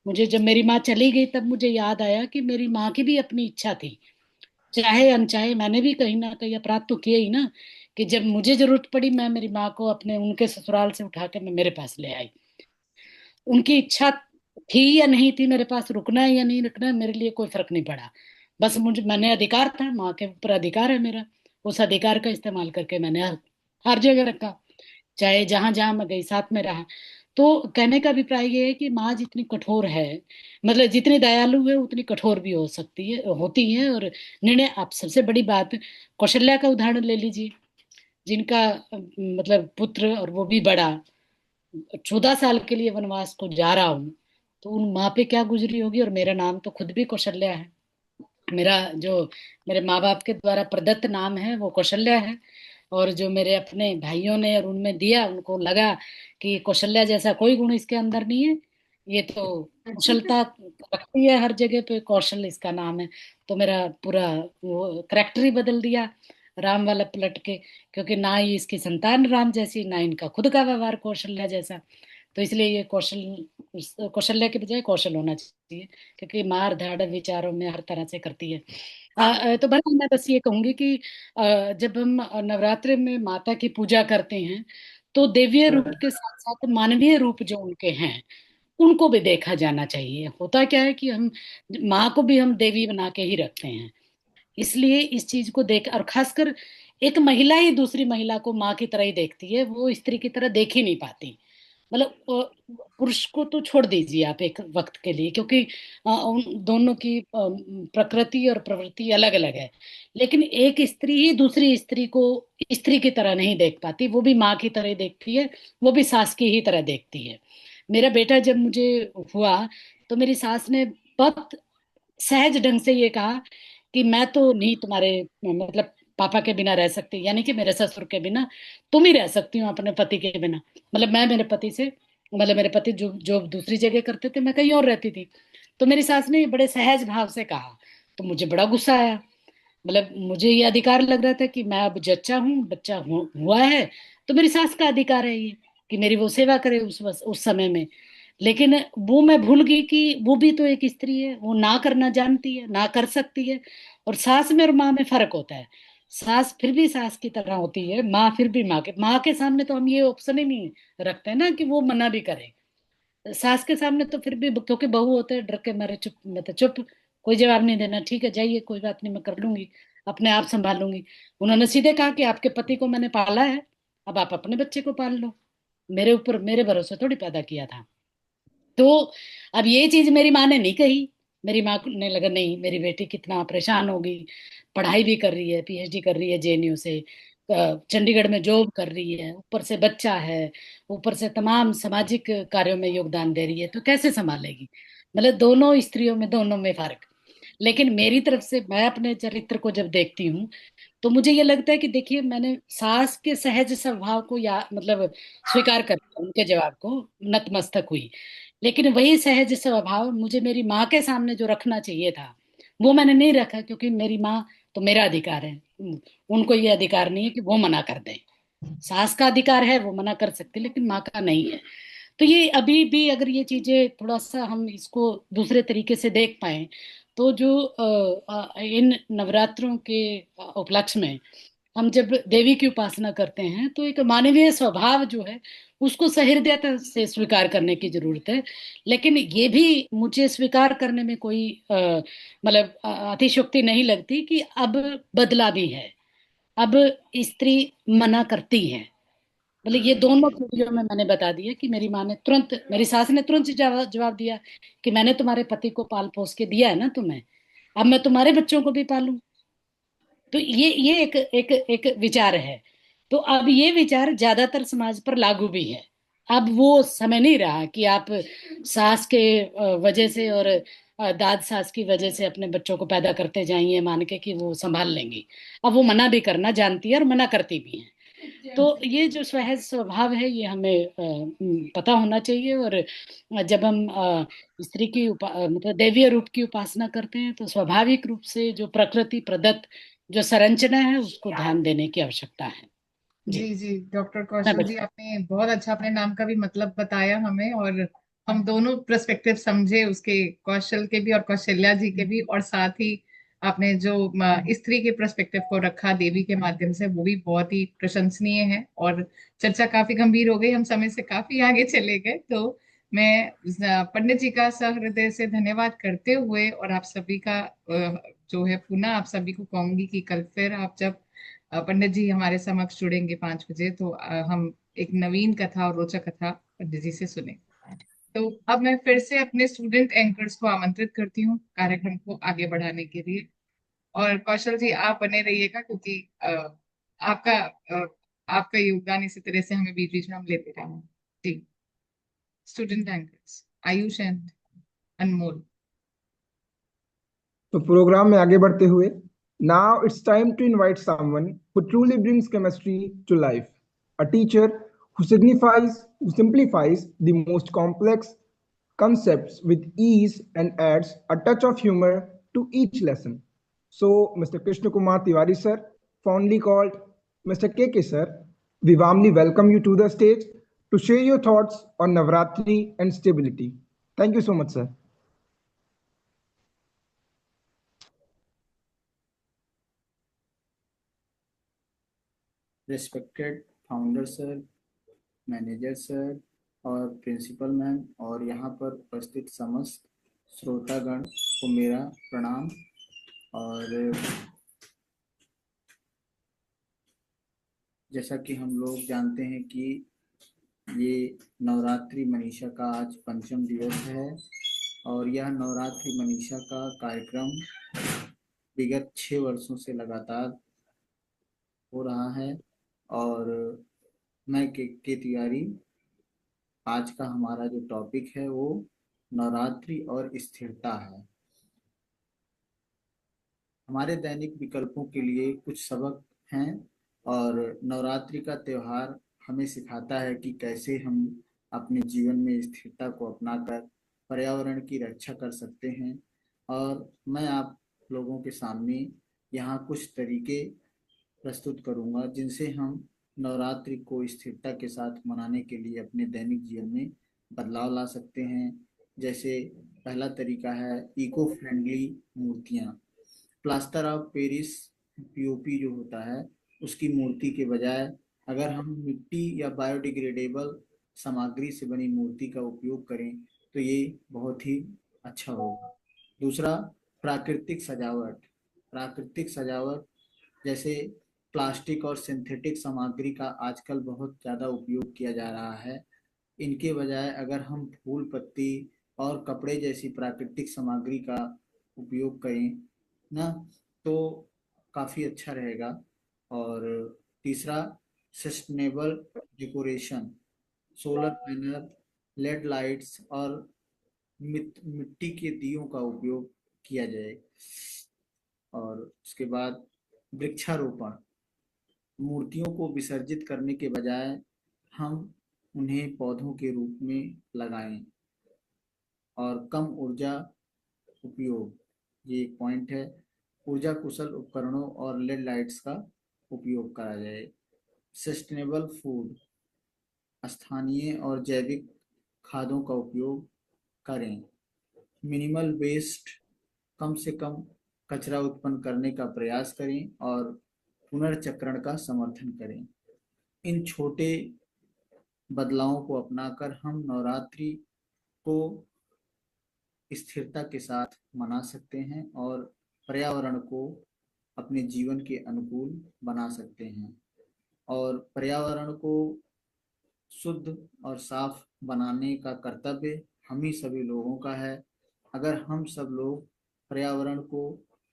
मुझे जब मेरी माँ चली गई तब मुझे याद आया कि मेरी माँ की भी अपनी इच्छा थी, चाहे अनचाहे मैंने भी कहीं ना कहीं अपराध तो किए ही ना, कि जब मुझे जरूरत पड़ी मैं मेरी माँ को अपने उनके ससुराल से उठा के मैं मेरे पास ले आई। उनकी इच्छा थी या नहीं थी मेरे पास रुकना है या नहीं रुकना है, मेरे लिए कोई फर्क नहीं पड़ा। बस मुझे, मैंने अधिकार था, माँ के ऊपर अधिकार है मेरा, उस अधिकार का इस्तेमाल करके मैंने हर जगह रखा, चाहे जहां जहां मैं गई साथ में रहा। तो कहने का अभिप्राय ये है कि माँ जितनी कठोर है, मतलब जितनी दयालु है उतनी कठोर भी हो सकती है, होती है। और निर्णय, आप सबसे बड़ी बात कौशल्या का उदाहरण ले लीजिए, जिनका मतलब पुत्र, और वो भी बड़ा, 14 साल के लिए वनवास को जा रहा हूँ, तो उन माँ पे क्या गुजरी होगी। और मेरा नाम तो खुद भी कौशल्या है। मेरा जो मेरे माँ बाप के द्वारा प्रदत्त नाम है वो कौशल्या है। और जो मेरे अपने भाइयों ने और उनमें दिया, उनको लगा कि कौशल्या जैसा कोई गुण इसके अंदर नहीं है, ये तो कुशलता रखती है हर जगह पे, कौशल इसका नाम है। तो मेरा पूरा वो करैक्टर ही बदल दिया, राम वाला पलट के। क्योंकि ना ही इसकी संतान राम जैसी, ना इनका खुद का व्यवहार कौशल्या जैसा। तो इसलिए ये कौशल्या के बजाय कौशल होना चाहिए, क्योंकि मार धाड़ विचारों में हर तरह से करती है। तो बस मैं बस ये कहूंगी कि जब हम नवरात्रि में माता की पूजा करते हैं, तो देवीय रूप के साथ साथ मानवीय रूप जो उनके हैं उनको भी देखा जाना चाहिए। होता क्या है कि हम माँ को भी हम देवी बना के ही रखते हैं। इसलिए इस चीज को देख, और खासकर एक महिला ही दूसरी महिला को माँ की तरह ही देखती है, वो स्त्री की तरह देख ही नहीं पाती। मतलब पुरुष को तो छोड़ दीजिए आप एक वक्त के लिए, क्योंकि उन दोनों की प्रकृति और प्रवृत्ति अलग अलग है। लेकिन एक स्त्री ही दूसरी स्त्री को स्त्री की तरह नहीं देख पाती, वो भी माँ की तरह ही देखती है, वो भी सास की ही तरह देखती है। मेरा बेटा जब मुझे हुआ, तो मेरी सास ने बहुत सहज ढंग से ये कहा कि मैं तो नहीं तुम्हारे मतलब पापा के बिना रह सकती, यानी कि मेरे ससुर के बिना तुम ही रह सकती हो अपने पति के बिना। मतलब मैं मेरे पति से, मतलब मेरे पति जो जो दूसरी जगह करते थे, मैं कहीं और रहती थी। तो मेरी सास ने बड़े सहज भाव से कहा, तो मुझे बड़ा गुस्सा आया। मतलब मुझे ये अधिकार लग रहा था कि मैं अब जच्चा हूँ, बच्चा हुआ है, तो मेरी सास का अधिकार है ये कि मेरी वो सेवा करे उस समय में। लेकिन वो मैं भूल गई कि वो भी तो एक स्त्री है, वो ना करना जानती है, ना कर सकती है। और सास में और माँ में फर्क होता है। सास फिर भी सास की तरह होती है, माँ फिर भी माँ के सामने तो हम ये ऑप्शन ही नहीं रखते ना कि वो मना भी करे। सास के सामने तो फिर भी, क्योंकि बहू होते हैं, डर के मारे चुप, मैं तो चुप, कोई जवाब नहीं देना, ठीक है जाइए कोई बात नहीं मैं कर लूंगी, अपने आप संभाल लूंगी। उन्होंने सीधे कहा कि आपके पति को मैंने पाला है, अब आप अपने बच्चे को पाल लो, मेरे ऊपर मेरे भरोसे थोड़ी पैदा किया था। तो अब ये चीज मेरी माँ ने नहीं कही। मेरी माँ ने लगा नहीं, मेरी बेटी कितना परेशान होगी, पढ़ाई भी कर रही है, पीएचडी कर रही है जेएनयू से, चंडीगढ़ में जॉब कर रही है, ऊपर से बच्चा है, ऊपर से तमाम सामाजिक कार्यों में योगदान दे रही है, तो कैसे संभालेगी। मतलब दोनों स्त्रियों में, दोनों में फर्क। लेकिन मेरी तरफ से मैं अपने चरित्र को जब देखती हूँ, तो मुझे ये लगता है कि देखिए, मैंने सास के सहज स्वभाव को या मतलब स्वीकार कर लिया, उनके जवाब को नतमस्तक हुई। लेकिन वही सहज स्वभाव मुझे मेरी माँ के सामने जो रखना चाहिए था, वो मैंने नहीं रखा, क्योंकि मेरी माँ तो मेरा अधिकार है। उनको ये अधिकार नहीं है कि वो मना कर दें। सास का अधिकार है, वो मना कर सकती, लेकिन माँ का नहीं है। तो ये अभी भी अगर ये चीजें थोड़ा सा हम इसको दूसरे तरीके से देख पाए, तो जो इन नवरात्रों के उपलक्ष्य में हम जब देवी की उपासना करते हैं, तो एक मानवीय स्वभाव जो है उसको सहृदयता से स्वीकार करने की जरूरत है। लेकिन ये भी मुझे स्वीकार करने में कोई मतलब अतिशयोक्ति नहीं लगती कि अब बदला भी है। अब स्त्री मना करती है। मतलब ये दोनों पीढ़ियों में मैंने बता दिया कि मेरी माँ ने तुरंत, मेरी सास ने तुरंत जवाब दिया कि मैंने तुम्हारे पति को पाल पोस के दिया है ना तुम्हें, अब मैं तुम्हारे बच्चों को भी पालूं। तो ये एक विचार है। तो अब ये विचार ज्यादातर समाज पर लागू भी है। अब वो समय नहीं रहा कि आप सास के वजह से और दाद सास की वजह से अपने बच्चों को पैदा करते जाइए मान के कि वो संभाल लेंगी। अब वो मना भी करना जानती है और मना करती भी है। तो ये जो सहज स्वभाव है, ये हमें पता होना चाहिए। और जब हम स्त्री की मतलब देवीय रूप की उपासना करते हैं, तो स्वाभाविक रूप से जो प्रकृति प्रदत्त जो संरचना है उसको ध्यान देने की आवश्यकता है। जी, जी जी, डॉक्टर मैं कौशल बस। जी, आपने बहुत अच्छा अपने नाम का भी मतलब बताया हमें, और हम दोनों पर्सपेक्टिव समझे उसके, कौशल के भी और कौशल्या जी के भी, और साथ ही आपने जो स्त्री के पर्सपेक्टिव को रखा देवी के माध्यम से, वो भी बहुत ही प्रशंसनीय है। और चर्चा काफी गंभीर हो गई, हम समय से काफी आगे चले गए। तो मैं पंडित जी का सहृदय से धन्यवाद करते हुए, और आप सभी का जो है पुनः आप सभी को कहूंगी कि कल फिर आप जब पंडित जी हमारे समक्ष जुड़ेंगे 5 बजे, तो हम एक नवीन कथा और रोचक कथा पंडित जी से सुने। तो अब मैं फिर से अपने स्टूडेंट एंकर्स को आमंत्रित करती हूँ कार्यक्रम को आगे बढ़ाने के लिए। और कौशल जी, आप बने रहिएगा, क्योंकि आपका आपका योगदान इसी तरह से हमें बीच बीच में हम लेते रहेंगे। जी, स्टूडेंट एंकर्स आयुष एंड अनमोल। तो तो प्रोग्राम में आगे बढ़ते हुए, now it's time to invite someone who truly brings chemistry to life. A teacher who simplifies the most complex concepts with ease and adds a touch of humor to each lesson. So, Mr. Krishna Kumar Tiwari sir, fondly called Mr. KK sir, we warmly welcome you to the stage to share your thoughts on Navratri and stability. Thank you so much, sir. Respected founder sir, manager sir और principal ma'am और यहाँ पर उपस्थित समस्त श्रोतागण को मेरा प्रणाम। और जैसा कि हम लोग जानते हैं कि ये नवरात्रि मनीषा का आज पंचम दिवस है और यह नवरात्रि मनीषा का कार्यक्रम विगत 6 वर्षों से लगातार हो रहा है। और मैं के तिवारी, आज का हमारा जो टॉपिक है वो नवरात्रि और स्थिरता है। हमारे दैनिक विकल्पों के लिए कुछ सबक हैं और नवरात्रि का त्यौहार हमें सिखाता है कि कैसे हम अपने जीवन में स्थिरता को अपनाकर पर्यावरण की रक्षा कर सकते हैं। और मैं आप लोगों के सामने यहाँ कुछ तरीके प्रस्तुत करूँगा जिनसे हम नवरात्रि को स्थिरता के साथ मनाने के लिए अपने दैनिक जीवन में बदलाव ला सकते हैं। जैसे पहला तरीका है इको फ्रेंडली मूर्तियाँ। प्लास्टर ऑफ पेरिस पीओपी जो होता है उसकी मूर्ति के बजाय अगर हम मिट्टी या बायोडिग्रेडेबल सामग्री से बनी मूर्ति का उपयोग करें तो ये बहुत ही अच्छा होगा। दूसरा, प्राकृतिक सजावट जैसे प्लास्टिक और सिंथेटिक सामग्री का आजकल बहुत ज़्यादा उपयोग किया जा रहा है। इनके बजाय अगर हम फूल पत्ती और कपड़े जैसी प्राकृतिक सामग्री का उपयोग करें ना तो काफ़ी अच्छा रहेगा। और तीसरा, sustainable decoration, solar panel, LED lights और मिट्टी के दियों का उपयोग किया जाए। और उसके बाद वृक्षारोपण, मूर्तियों को विसर्जित करने के बजाय हम उन्हें पौधों के रूप में लगाएं। और कम ऊर्जा उपयोग, ये एक पॉइंट है। ऊर्जा कुशल उपकरणों और लेड लाइट्स का उपयोग करा जाए। सस्टेनेबल फूड, स्थानीय और जैविक खादों का उपयोग करें। मिनिमल वेस्ट, कम से कम कचरा उत्पन्न करने का प्रयास करें और पुनर्चक्रण का समर्थन करें। इन छोटे बदलावों को अपनाकर हम नवरात्रि को स्थिरता के साथ मना सकते हैं और पर्यावरण को अपने जीवन के अनुकूल बना सकते हैं। और पर्यावरण को शुद्ध और साफ बनाने का कर्तव्य हम ही सभी लोगों का है। अगर हम सब लोग पर्यावरण को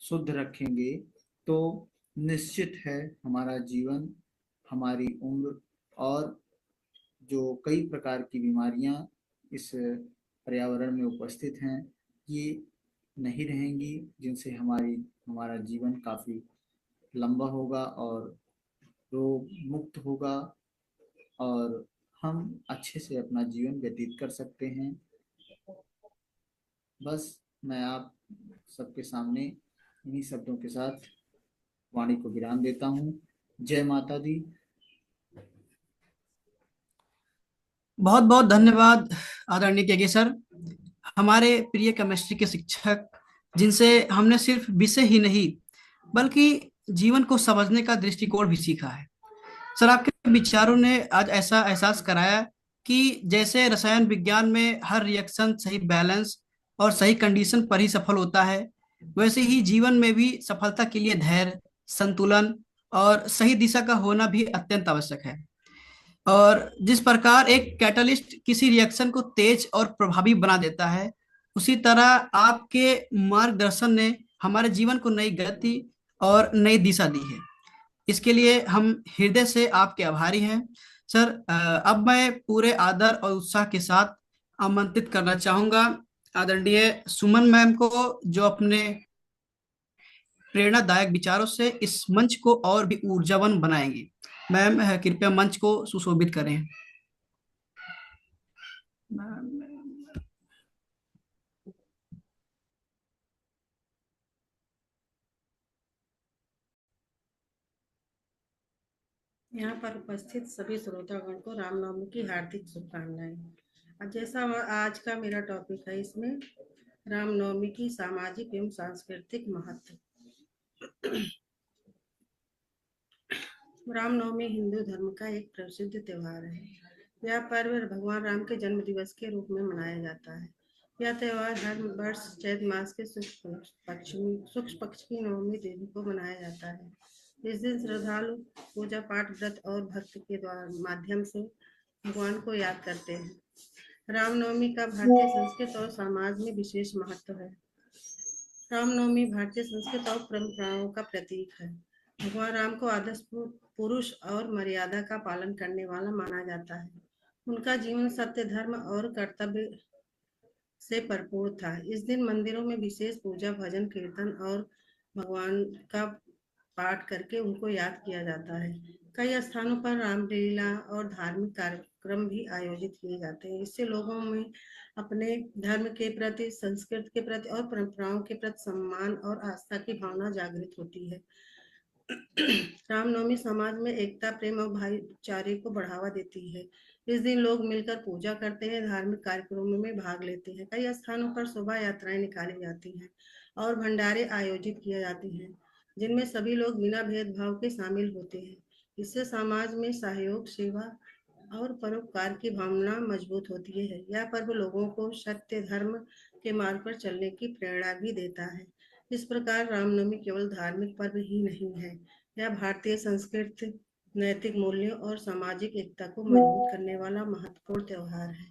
शुद्ध रखेंगे तो निश्चित है हमारा जीवन, हमारी उम्र और जो कई प्रकार की बीमारियां इस पर्यावरण में उपस्थित हैं ये नहीं रहेंगी, जिनसे हमारा जीवन काफ़ी लंबा होगा और रोग मुक्त होगा और हम अच्छे से अपना जीवन व्यतीत कर सकते हैं। बस मैं आप सबके सामने इन्हीं शब्दों के साथ वाणी को विराम देता हूँ। जय माता दी। बहुत बहुत धन्यवाद आदरणीय केके सर, हमारे प्रिय केमिस्ट्री के शिक्षक, जिनसे हमने सिर्फ विषय ही नहीं बल्कि जीवन को समझने का दृष्टिकोण भी सीखा है। सर, आपके विचारों ने आज ऐसा एहसास कराया कि जैसे रसायन विज्ञान में हर रिएक्शन सही बैलेंस और सही कंडीशन पर ही सफल होता है, वैसे ही जीवन में भी सफलता के लिए धैर्य, संतुलन और सही दिशा का होना भी अत्यंत आवश्यक है। और जिस प्रकार एक कैटलिस्ट किसी रिएक्शन को तेज और प्रभावी बना देता है, उसी तरह आपके मार्गदर्शन ने हमारे जीवन को नई गति और नई दिशा दी है। इसके लिए हम हृदय से आपके आभारी हैं सर। अब मैं पूरे आदर और उत्साह के साथ आमंत्रित करना चाहूंगा आदरणीय सुमन मैम को, जो अपने प्रेरणादायक विचारों से इस मंच को और भी ऊर्जावान बनाएंगे। मैम कृपया मंच को सुशोभित करें। यहाँ पर उपस्थित सभी श्रोतागण को रामनवमी की हार्दिक शुभकामनाएं। जैसा आज का मेरा टॉपिक है, इसमें रामनवमी की सामाजिक एवं सांस्कृतिक महत्व। रामनवमी हिंदू धर्म का एक प्रसिद्ध त्योहार है। यह पर्व भगवान राम के जन्म दिवस के रूप में मनाया जाता है। यह त्योहार हर वर्ष चैत मास के शुक्ल पक्ष की नवमी तिथि को मनाया जाता है। इस दिन श्रद्धालु पूजा पाठ, व्रत और भक्ति के माध्यम से भगवान को याद करते हैं। रामनवमी का भारतीय संस्कृति और समाज में विशेष महत्व है। रामनवमी भारतीय संस्कृति और परंपराओं का प्रतीक है। भगवान राम को आदर्श पुरुष और मर्यादा का पालन करने वाला माना जाता है। उनका जीवन सत्य, धर्म और कर्तव्य से भरपूर था। इस दिन मंदिरों में विशेष पूजा, भजन, कीर्तन और भगवान का पाठ करके उनको याद किया जाता है। कई स्थानों पर रामलीला और धार्मिक कार्यक्रम भी आयोजित किए जाते हैं। इससे लोगों में अपने धर्म के प्रति, संस्कृति के प्रति और परंपराओं के प्रति सम्मान और आस्था की भावना जागृत होती है। रामनवमी समाज में एकता, प्रेम और भाईचारे को बढ़ावा देती है। इस दिन लोग मिलकर पूजा करते हैं, धार्मिक कार्यक्रमों में भाग लेते हैं। कई स्थानों पर शोभा यात्राएं निकाली जाती हैं और भंडारे आयोजित किए जाते हैं, जिनमें सभी लोग बिना भेदभाव के शामिल होते हैं। इससे समाज में सहयोग, सेवा और परोपकार की भावना मजबूत होती है। यह पर्व लोगों को सत्य, धर्म के मार्ग पर चलने की प्रेरणा भी देता है। इस प्रकार रामनवमी केवल धार्मिक पर्व ही नहीं है, यह भारतीय संस्कृति, नैतिक मूल्यों और सामाजिक एकता को मजबूत करने वाला महत्वपूर्ण त्योहार है।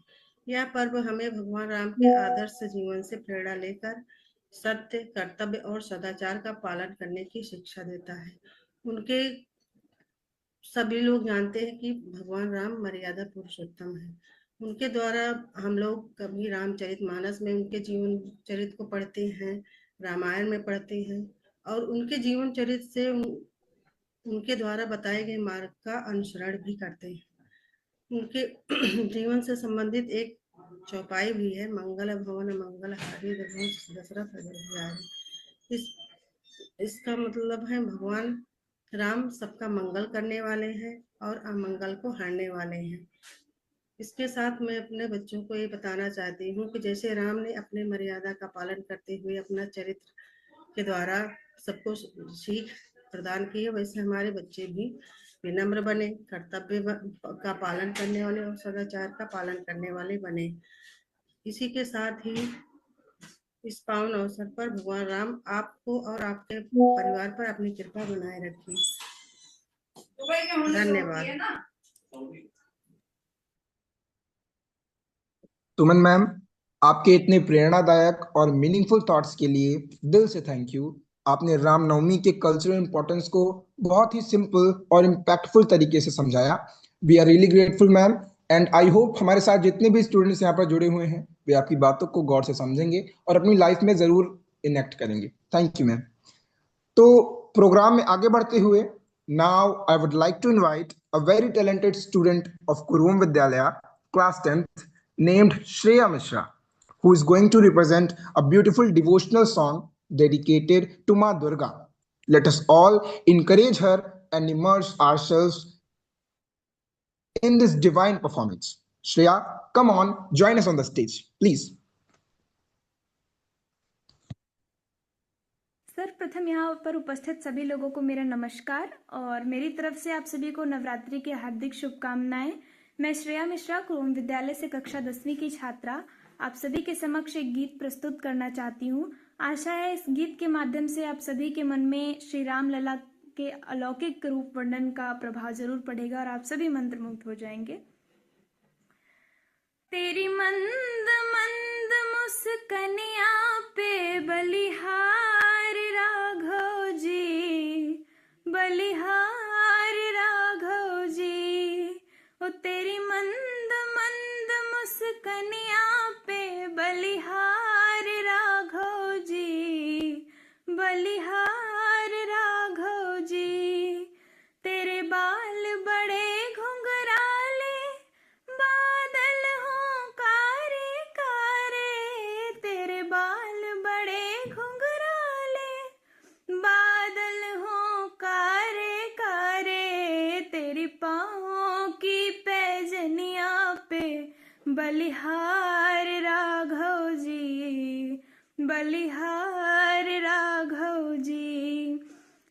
यह पर्व हमें भगवान राम के आदर्श जीवन से प्रेरणा लेकर सत्य, कर्तव्य और सदाचार का पालन करने की शिक्षा देता है। उनके सभी लोग जानते हैं कि भगवान राम मर्यादा पुरुषोत्तम है। उनके द्वारा हम लोग कभी रामचरितमानस में उनके जीवन चरित्र को पढ़ते हैं, रामायण में पढ़ते हैं और उनके जीवन चरित्र से उनके द्वारा बताए गए मार्ग का अनुसरण भी करते हैं। उनके जीवन से संबंधित एक चौपाई भी है, मंगल भवन मंगल हारी दशरथ अयोध्यारी। इसका मतलब है भगवान राम सबका मंगल करने वाले हैं और अमंगल को हारने वाले हैं। इसके साथ मैं अपने बच्चों को ये बताना चाहती हूँ कि जैसे राम ने अपने मर्यादा का पालन करते हुए अपना चरित्र के द्वारा सबको सीख प्रदान की है, वैसे हमारे बच्चे भी विनम्र बने, कर्तव्य का पालन करने वाले और सदाचार का पालन करने वाले बने। इसी के साथ ही इस पावन अवसर पर भगवान राम आपको और आपके परिवार पर अपनी कृपा बनाए रखें। धन्यवाद। सुमन मैम, आपके इतने प्रेरणादायक और मीनिंगफुल थॉट्स के लिए दिल से थैंक यू। आपने रामनवमी के कल्चरल इंपॉर्टेंस को बहुत ही सिंपल और इम्पैक्टफुल तरीके से समझाया। We are really grateful ma'am, and I hope हमारे साथ जितने भी स्टूडेंट्स यहाँ पर जुड़े हुए हैं वे आपकी बातों को गौर से समझेंगे और अपनी लाइफ में जरूर इनेक्ट करेंगे। Thank you ma'am. तो प्रोग्राम में आगे बढ़ते हुए now I would like to invite a very talented student of Kurum Vidyalaya class 10th named Shreya Mishra, who is going to represent a beautiful devotional song dedicated to Ma Durga. Let us all encourage her and immerse ourselves in this divine performance. Shreya, come on, join us on the stage, please. सर्वप्रथम यहाँ पर उपस्थित सभी लोगों को मेरा नमस्कार और मेरी तरफ से आप सभी को नवरात्रि की हार्दिक शुभकामनाएं। मैं श्रेया मिश्रा, कुरुम विद्यालय से कक्षा 10वीं की छात्रा आप सभी के समक्ष एक गीत प्रस्तुत करना चाहती हूँ। आशा है इस गीत के माध्यम से आप सभी के मन में श्री राम लला के अलौकिक रूप वर्णन का प्रभाव जरूर पड़ेगा और आप सभी मंत्रमुग्ध हो जाएंगे। तेरी मंद मंद मुस्कनिया पे बलिहार राघव जी, बलिहार राघव जी, ओ तेरी मंद मंद मुस्कनिया पे बलिहार राघव जी, बलिहार घुंघराले, बादल हो कारे कारे, तेरी पाँव की पैजनिया पे बलिहार राघव जी, बलिहार राघव जी,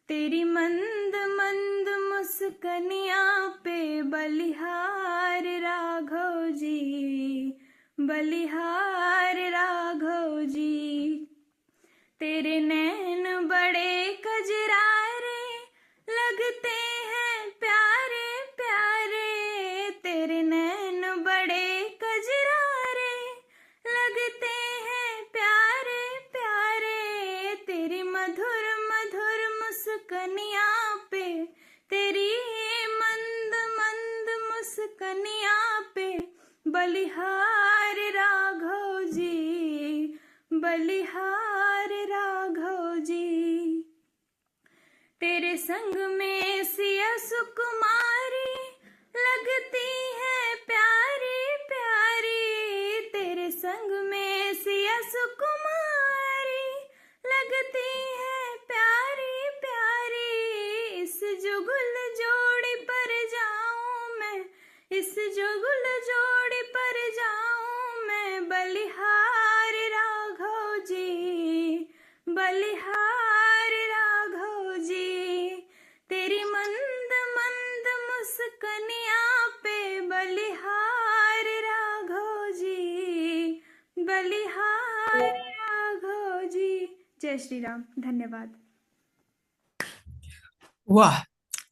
तेरी मंद मंद मुस्कनिया पे बलिहार राघव जी, बलिहार राघव जी, तेरे नैन बड़े कजरारे, लगते हैं प्यारे प्यारे, तेरे नैन बड़े कजरारे, लगते हैं प्यारे प्यारे, तेरी मधुर मधुर मुस्कनिया पे, तेरी मंद मंद मुस्कनिया पे बलिहार राघव जी, बलिहार राघव जी, तेरे संग में सिया सुकुमारी, लगती है प्यारी प्यारी, तेरे संग में सिया सुकुमारी, लगती है प्यारी प्यारी, इस जुगल जोड़ी पर जाऊं मैं, इस जुगल जोड़ी पर जाऊं मैं, बलिहार राघव जी, बलिहार राघव जी, तेरी मंद मंद मुस्कनिया पे बलिहार राघव जी, बलिहार राघव जी। जय श्री राम। धन्यवाद। वाह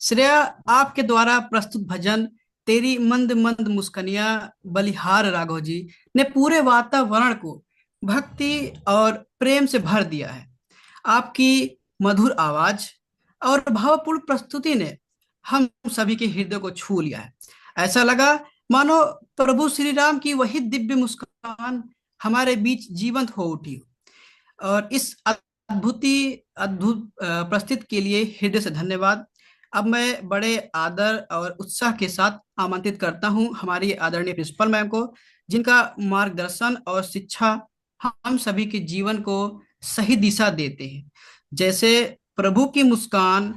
श्रेया, आपके द्वारा प्रस्तुत भजन तेरी मंद मंद मुस्कनिया बलिहार राघव जी ने पूरे वातावरण को भक्ति और प्रेम से भर दिया है। आपकी मधुर आवाज और भावपूर्ण प्रस्तुति ने हम सभी के हृदय को छू लिया है। ऐसा लगा मानो प्रभु श्री राम की वही दिव्य मुस्कान हमारे बीच जीवंत हो उठी हो। और इस अद्भुत प्रस्तुति के लिए हृदय से धन्यवाद। अब मैं बड़े आदर और उत्साह के साथ आमंत्रित करता हूं हमारी आदरणीय प्रिंसिपल मैम को, जिनका मार्गदर्शन और शिक्षा हम सभी के जीवन को सही दिशा देते हैं। जैसे प्रभु की मुस्कान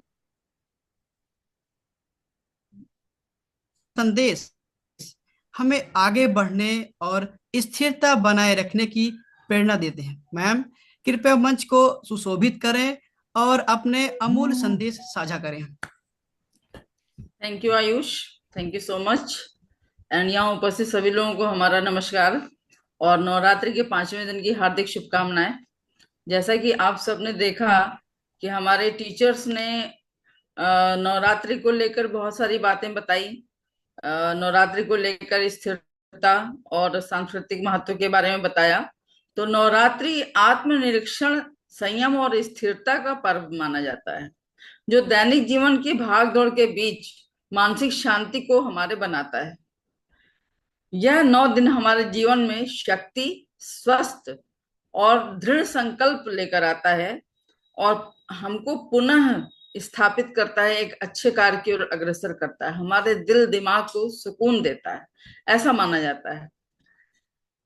संदेश हमें आगे बढ़ने और स्थिरता बनाए रखने की प्रेरणा देते हैं। मैम कृपया मंच को सुशोभित करें और अपने अमूल्य संदेश साझा करें। Thank you Ayush, thank you so much. And यहाँ उपस्थित सभी लोगों को हमारा नमस्कार और नवरात्रि के 5वें दिन की हार्दिक शुभकामनाएं। जैसा कि आप सबने देखा कि हमारे टीचर्स ने नवरात्रि को लेकर बहुत सारी बातें बताई, नवरात्रि को लेकर स्थिरता और सांस्कृतिक महत्व के बारे में बताया। तो नवरात्रि आत्मनिरीक्षण, संयम और स्थिरता का पर्व माना जाता है, जो दैनिक जीवन की भाग दौड़ के बीच मानसिक शांति को हमारे बनाता है। यह 9 दिन हमारे जीवन में शक्ति, स्वस्थ और दृढ़ संकल्प लेकर आता है और हमको पुनः स्थापित करता है, एक अच्छे कार्य की ओर अग्रसर करता है, हमारे दिल दिमाग को सुकून देता है, ऐसा माना जाता है।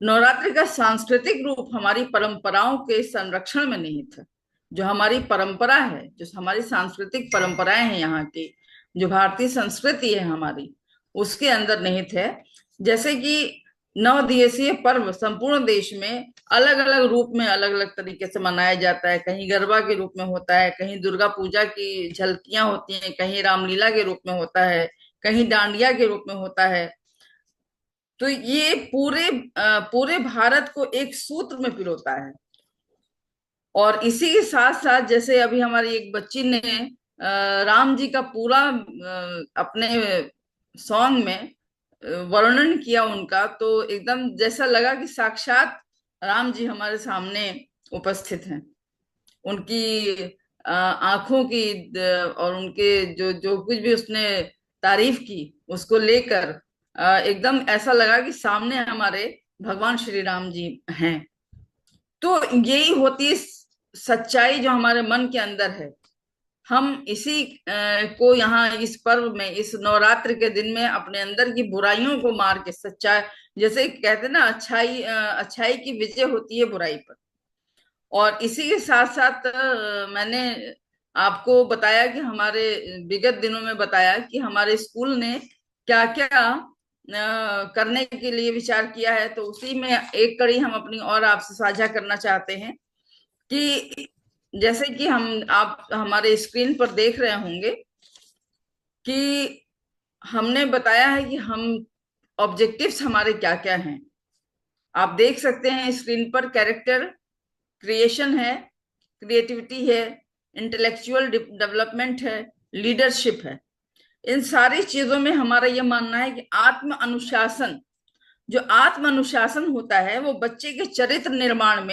नवरात्रि का सांस्कृतिक रूप हमारी परंपराओं के संरक्षण में निहित है। जो हमारी परंपरा है, जो हमारी सांस्कृतिक परंपराएं हैं, यहाँ की जो भारतीय संस्कृति है हमारी, उसके अंदर निहित है। जैसे कि 9 दिवसीय पर्व संपूर्ण देश में अलग अलग रूप में अलग अलग तरीके से मनाया जाता है। कहीं गरबा के रूप में होता है, कहीं दुर्गा पूजा की झलकियां होती हैं, कहीं रामलीला के रूप में होता है, कहीं डांडिया के रूप में होता है। तो ये पूरे भारत को एक सूत्र में पिरोता है। और इसी के साथ साथ जैसे अभी हमारी एक बच्ची ने राम जी का पूरा अपने सॉन्ग में वर्णन किया उनका, तो एकदम जैसा लगा कि साक्षात राम जी हमारे सामने उपस्थित हैं। उनकी आंखों की और उनके जो कुछ भी उसने तारीफ की, उसको लेकर एकदम ऐसा लगा कि सामने हमारे भगवान श्री राम जी हैं। तो यही होती है सच्चाई जो हमारे मन के अंदर है। हम इसी को यहाँ इस पर्व में, इस नवरात्र के दिन में अपने अंदर की बुराइयों को मार के सच्चाई, जैसे कहते हैं ना, अच्छाई की विजय होती है बुराई पर। और इसी के साथ साथ मैंने आपको बताया कि हमारे विगत दिनों में बताया कि हमारे स्कूल ने क्या क्या करने के लिए विचार किया है। तो उसी में एक कड़ी हम अपनी और आपसे साझा करना चाहते हैं कि जैसे कि आप हमारे स्क्रीन पर देख रहे होंगे कि हमने बताया है कि हम ऑब्जेक्टिव्स हमारे क्या क्या हैं। आप देख सकते हैं स्क्रीन पर, कैरेक्टर क्रिएशन है, क्रिएटिविटी है, इंटेलेक्चुअल डेवलपमेंट है, लीडरशिप है। इन सारी चीजों में हमारा यह मानना है कि आत्म अनुशासन, जो आत्म अनुशासन होता है वो बच्चे के चरित्र निर्माण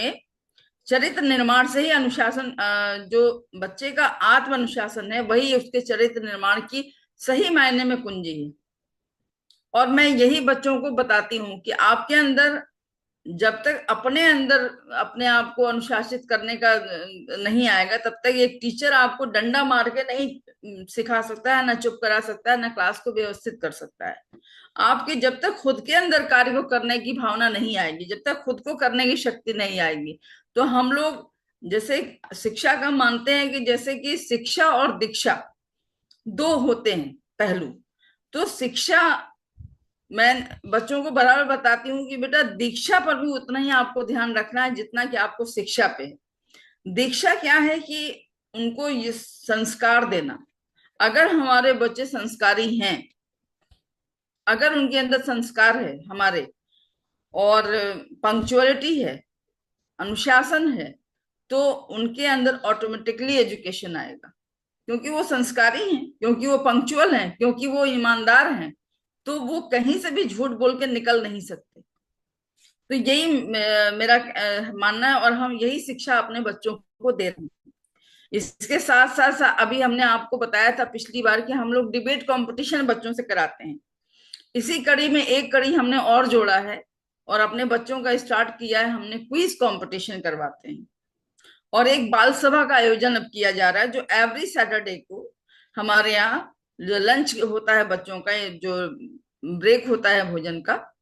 से ही अनुशासन, जो बच्चे का आत्म अनुशासन है वही उसके चरित्र निर्माण की सही मायने में कुंजी है। और मैं यही बच्चों को बताती हूँ कि आपके अंदर जब तक अपने अंदर अपने आप को अनुशासित करने का नहीं आएगा, तब तक एक टीचर आपको डंडा मार के नहीं सिखा सकता है, ना चुप करा सकता है, ना क्लास को व्यवस्थित कर सकता है। आपके जब तक खुद के अंदर कार्य को करने की भावना नहीं आएगी, जब तक खुद को करने की शक्ति नहीं आएगी, तो हम लोग जैसे शिक्षा का मानते हैं कि जैसे कि शिक्षा और दीक्षा दो होते हैं पहलू। तो शिक्षा, मैं बच्चों को बराबर बताती हूँ कि बेटा दीक्षा पर भी उतना ही आपको ध्यान रखना है जितना कि आपको शिक्षा पे है। दीक्षा क्या है कि उनको ये संस्कार देना। अगर हमारे बच्चे संस्कारी हैं, अगर उनके अंदर संस्कार है हमारे, और पंक्चुअलिटी है, अनुशासन है, तो उनके अंदर ऑटोमेटिकली एजुकेशन आएगा, क्योंकि वो संस्कारी हैं, क्योंकि वो पंक्चुअल हैं, क्योंकि वो ईमानदार हैं। तो वो कहीं से भी झूठ बोल के निकल नहीं सकते। तो यही मेरा मानना है, और हम यही शिक्षा अपने बच्चों को दे रहे हैं। इसके साथ साथ अभी हमने आपको बताया था पिछली बार कि हम लोग डिबेट कंपटीशन बच्चों से कराते हैं। इसी कड़ी में एक कड़ी हमने और जोड़ा है और अपने बच्चों का स्टार्ट किया है, हमने क्विज कंपटीशन करवाते हैं। और एक बाल सभा का आयोजन अब किया जा रहा है, जो एवरी सैटरडे को हमारे यहाँ जो लंच होता है बच्चों का, जो ब्रेक होता है भोजन का,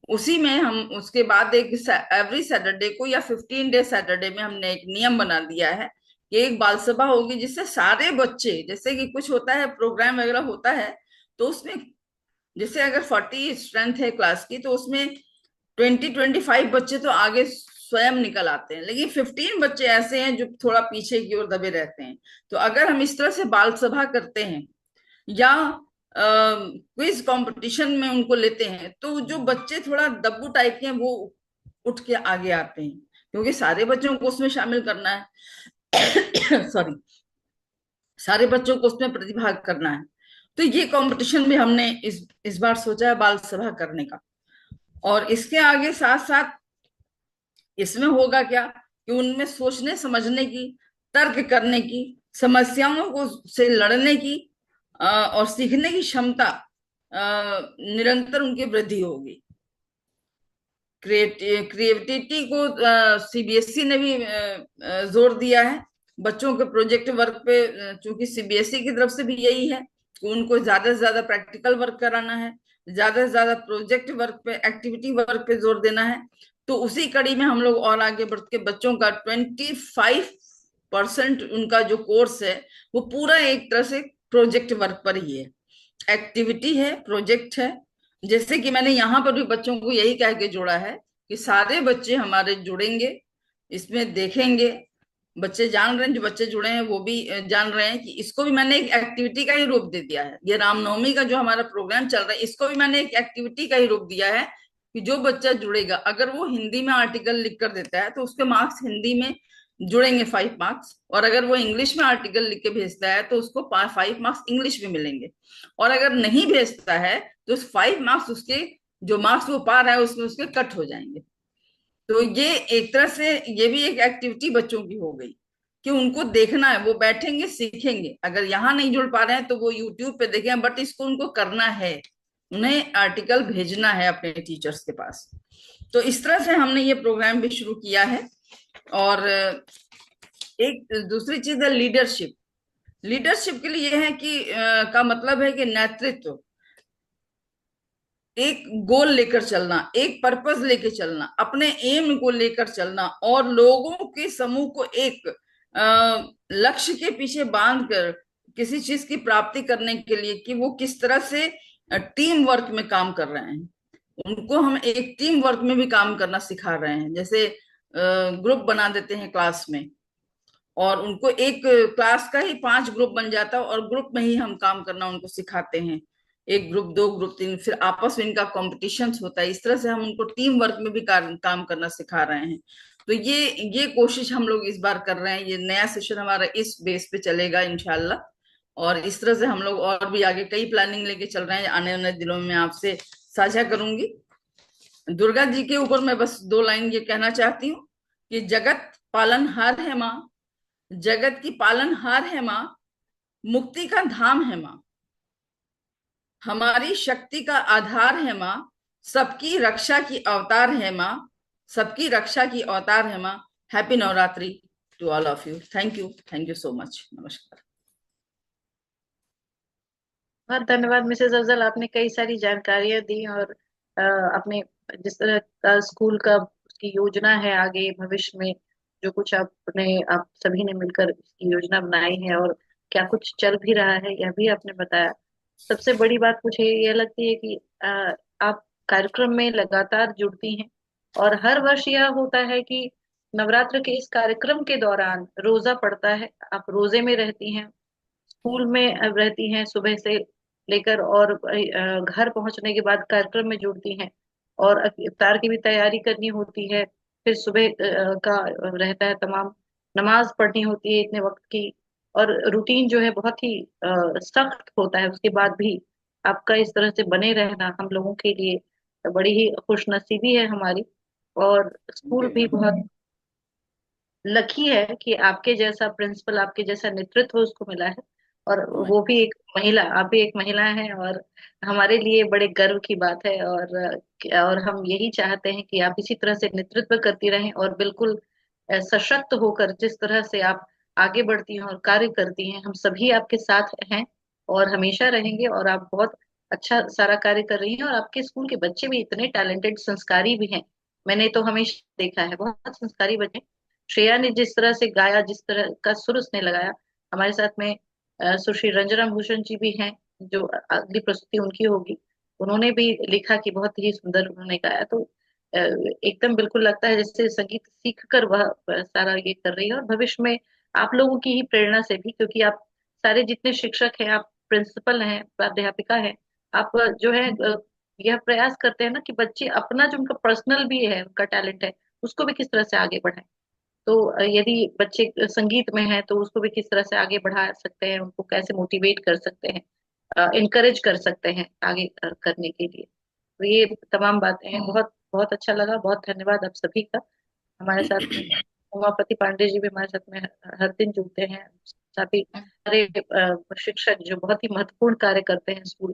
उसी में हम उसके बाद एक एवरी सैटरडे को या 15 डे सैटरडे में हमने एक नियम बना दिया है कि एक बाल सभा होगी, जिससे सारे बच्चे, जैसे कि कुछ होता है प्रोग्राम वगैरह होता है, तो उसमें जैसे अगर 40 स्ट्रेंथ है क्लास की, तो उसमें 20-25 बच्चे तो आगे स्वयं निकल आते हैं, लेकिन 15 बच्चे ऐसे हैं जो थोड़ा पीछे की ओर दबे रहते हैं। तो अगर हम इस तरह से बाल सभा करते हैं या क्विज कंपटीशन में उनको लेते हैं, तो जो बच्चे थोड़ा दब्बू टाइप के हैं वो उठ के आगे आते हैं, क्योंकि सारे बच्चों को उसमें शामिल करना है सॉरी, सारे बच्चों को उसमें प्रतिभाग करना है। तो ये कंपटीशन भी हमने इस बार सोचा है बाल सभा करने का। और इसके आगे साथ साथ इसमें होगा क्या कि उनमें सोचने समझने की, तर्क करने की, समस्याओं को से लड़ने की और सीखने की क्षमता निरंतर उनकी वृद्धि होगी। क्रिएटिविटी को सीबीएसई ने भी जोर दिया है बच्चों के प्रोजेक्ट वर्क पे, चूंकि सीबीएसई की तरफ से भी यही है कि उनको ज्यादा से ज्यादा प्रैक्टिकल वर्क कराना है, ज्यादा से ज्यादा प्रोजेक्ट वर्क पे, एक्टिविटी वर्क पे जोर देना है। तो उसी कड़ी में हम लोग और आगे बढ़ के बच्चों का 25% उनका जो कोर्स है वो पूरा एक तरह से प्रोजेक्ट वर्क पर ही है, एक्टिविटी है, प्रोजेक्ट है। जैसे कि मैंने यहाँ पर भी बच्चों को यही कह के जोड़ा है कि सारे बच्चे हमारे जुड़ेंगे, इसमें देखेंगे। बच्चे जान रहे हैं, जो बच्चे जुड़े हैं वो भी जान रहे हैं कि इसको भी मैंने एक एक्टिविटी का ही रूप दे दिया है। ये रामनवमी का जो हमारा प्रोग्राम चल रहा है, इसको भी मैंने एक एक्टिविटी का ही रूप दिया है कि जो बच्चा जुड़ेगा, अगर वो हिंदी में आर्टिकल लिख कर देता है तो उसके मार्क्स हिंदी में जुड़ेंगे 5 मार्क्स, और अगर वो इंग्लिश में आर्टिकल लिख के भेजता है तो उसको 5 मार्क्स इंग्लिश में मिलेंगे। और अगर नहीं भेजता है तो 5 मार्क्स उसके, जो मार्क्स वो पा रहा है उसमें उसके कट हो जाएंगे। तो ये एक तरह से ये भी एक एक्टिविटी बच्चों की हो गई कि उनको देखना है, वो बैठेंगे सीखेंगे। अगर यहाँ नहीं जुड़ पा रहे हैं तो वो यूट्यूब पे देखें, बट इसको उनको करना है, उन्हें आर्टिकल भेजना है अपने टीचर्स के पास। तो इस तरह से हमने ये प्रोग्राम भी शुरू किया है। और एक दूसरी चीज है लीडरशिप। लीडरशिप के लिए है कि का मतलब है कि नेतृत्व। एक गोल लेकर चलना, एक पर्पस लेकर चलना, अपने एम को लेकर चलना और लोगों के समूह को एक लक्ष्य के पीछे बांध कर किसी चीज की प्राप्ति करने के लिए कि वो किस तरह से टीम वर्क में काम कर रहे हैं, उनको हम एक टीम वर्क में भी काम करना सिखा रहे हैं। जैसे ग्रुप बना देते हैं क्लास में और उनको एक क्लास का ही 5 ग्रुप बन जाता है और ग्रुप में ही हम काम करना उनको सिखाते हैं। 1 ग्रुप, 2 ग्रुप, 3, फिर आपस में इनका कॉम्पिटिशन होता है। इस तरह से हम उनको टीम वर्क में भी काम करना सिखा रहे हैं। तो ये कोशिश हम लोग इस बार कर रहे हैं। ये नया सेशन हमारा इस बेस पे चलेगा इंशाल्लाह। और इस तरह से हम लोग और भी आगे कई प्लानिंग लेके चल रहे हैं, आने वाले दिनों में आपसे साझा करूंगी। दुर्गा जी के ऊपर मैं बस 2 लाइन ये कहना चाहती हूँ कि जगत पालनहार है माँ, जगत की पालनहार है माँ, मुक्ति का धाम है माँ, हमारी शक्ति का आधार है माँ, सबकी रक्षा की अवतार है माँ, सबकी रक्षा की अवतार है माँ। Happy Navratri to all of you. Thank you so much. नमस्कार। बहुत धन्यवाद मिसेस अफजल, आपने कई सारी जानकारियां दी और अपने जिस तरह का स्कूल का उसकी योजना है आगे भविष्य में, जो कुछ आप सभी ने मिलकर इसकी योजना बनाई है और क्या कुछ चल भी रहा है यह भी आपने बताया। सबसे बड़ी बात मुझे यह लगती है कि आप कार्यक्रम में लगातार जुड़ती हैं और हर वर्ष यह होता है कि नवरात्र के इस कार्यक्रम के दौरान रोजा पड़ता है, आप रोजे में रहती हैं, स्कूल में रहती हैं सुबह से लेकर और घर पहुंचने के बाद कार्यक्रम में जुड़ती हैं और इफ्तार की भी तैयारी करनी होती है, फिर सुबह का रहता है तमाम, नमाज पढ़नी होती है इतने वक्त की और रूटीन जो है बहुत ही सख्त होता है। उसके बाद भी आपका इस तरह से बने रहना हम लोगों के लिए बड़ी ही खुशनसीबी है हमारी। और स्कूल भी बहुत लकी है कि आपके जैसा प्रिंसिपल, आपके जैसा नेतृत्व उसको मिला है और वो भी एक महिला, आप भी एक महिला हैं और हमारे लिए बड़े गर्व की बात है। और हम यही चाहते हैं कि आप इसी तरह से नेतृत्व करती रहें और बिल्कुल सशक्त होकर जिस तरह से आप आगे बढ़ती हैं और कार्य करती हैं, हम सभी आपके साथ हैं और हमेशा रहेंगे। और आप बहुत अच्छा सारा कार्य कर रही हैं और आपके स्कूल के बच्चे भी इतने टैलेंटेड संस्कारी भी हैं, मैंने तो हमेशा देखा है बहुत संस्कारी बच्चे। श्रेया ने जिस तरह से गाया, जिस तरह का सुर उसने लगाया, हमारे साथ में सुश्री रंजना भूषण जी भी हैं जो अगली प्रस्तुति उनकी होगी, उन्होंने भी लिखा कि बहुत ही सुंदर उन्होंने गाया। तो एकदम बिल्कुल लगता है जैसे संगीत सीख कर वह सारा ये कर रही है और भविष्य में आप लोगों की ही प्रेरणा से भी, क्योंकि आप सारे जितने शिक्षक हैं, आप प्रिंसिपल हैं, प्राध्यापिका हैं, आप जो है यह प्रयास करते हैं ना कि बच्चे अपना जो उनका पर्सनल भी है, उनका टैलेंट है, उसको भी किस तरह से आगे बढ़ाएं। तो यदि बच्चे संगीत में हैं तो उसको भी किस तरह से आगे बढ़ा सकते हैं, उनको कैसे मोटिवेट कर सकते हैं, इनकरेज कर सकते हैं आगे करने के लिए। तो ये तमाम बातें हैं। बहुत बहुत अच्छा लगा, बहुत धन्यवाद आप सभी का। हमारे साथ में उमापति पांडे जी भी हमारे साथ में हर दिन जुड़ते हैं, साथ ही सारे शिक्षक जो बहुत ही महत्वपूर्ण कार्य करते हैं स्कूल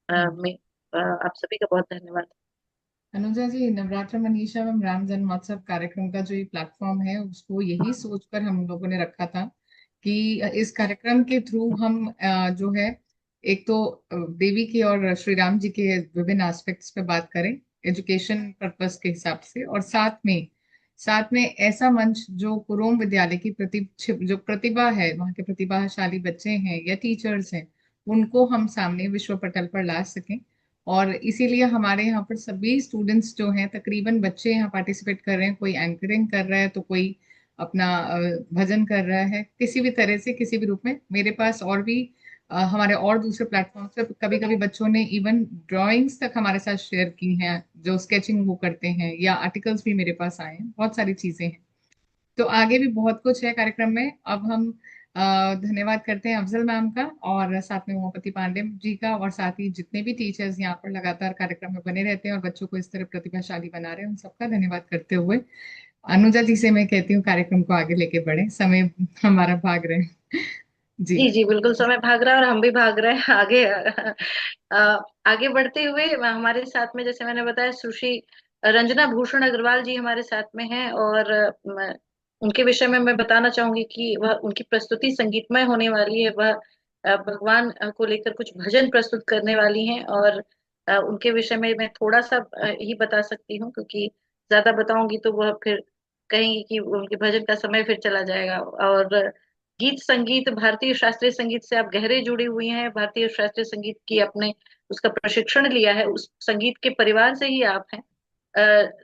में, आप सभी का बहुत धन्यवाद। अनुजा जी, नवरात्र मनीषा एवं राम जन्मोत्सव कार्यक्रम का जो ये प्लेटफॉर्म है उसको यही सोचकर हम लोगों ने रखा था कि इस कार्यक्रम के थ्रू हम जो है एक तो देवी के और श्री राम जी के विभिन्न एस्पेक्ट्स पे बात करें एजुकेशन पर्पस के हिसाब से, और साथ में ऐसा मंच जो कुरोम विद्यालय की जो प्रतिभा है, वहाँ के प्रतिभाशाली बच्चे हैं या टीचर्स हैं, उनको हम सामने विश्व पटल पर ला सकें। और इसीलिए हमारे यहाँ पर सभी स्टूडेंट्स जो हैं, तकरीबन बच्चे यहाँ पार्टिसिपेट कर रहे हैं, कोई एंकरिंग कर रहा है तो कोई अपना भजन कर रहा है, किसी भी तरह से किसी भी रूप में। मेरे पास और भी हमारे और दूसरे प्लेटफॉर्म्स पे कभी कभी बच्चों ने इवन ड्राइंग्स तक हमारे साथ शेयर की हैं, जो स्केचिंग वो करते हैं, या आर्टिकल्स भी मेरे पास आए हैं, बहुत सारी चीजें हैं। तो आगे भी बहुत कुछ है कार्यक्रम में। अब हम धन्यवाद करते हैं अफजल मैम का और साथ में उमापति पांडे जी का, और साथ ही जितने भी टीचर्स यहाँ पर लगातार कार्यक्रम में बने रहते हैं और बच्चों को इस तरह प्रतिभाशाली बना रहे हैं, उन सबका धन्यवाद करते हुए अनुजा जी से मैं कहती हूँ कार्यक्रम को आगे लेके बढ़े, समय हमारा भाग रहे हैं। जी जी जी बिल्कुल, समय भाग रहा है और हम भी भाग रहे हैं आगे। आगे बढ़ते हुए हमारे साथ में, जैसे मैंने बताया, सुश्री रंजना भूषण अग्रवाल जी हमारे साथ में हैं और उनके विषय में मैं बताना चाहूंगी कि वह, उनकी प्रस्तुति संगीतमय होने वाली है। वह भगवान को लेकर कुछ भजन प्रस्तुत करने वाली हैं और उनके विषय में मैं थोड़ा सा ही बता सकती हूँ, क्योंकि ज्यादा बताऊंगी तो वह फिर कहेंगी कि उनके भजन का समय फिर चला जाएगा। और गीत संगीत, भारतीय शास्त्रीय संगीत से आप गहरे जुड़ी हुई हैं। भारतीय शास्त्रीय संगीत की आपने उसका प्रशिक्षण लिया है, उस संगीत के परिवार से ही आप हैं।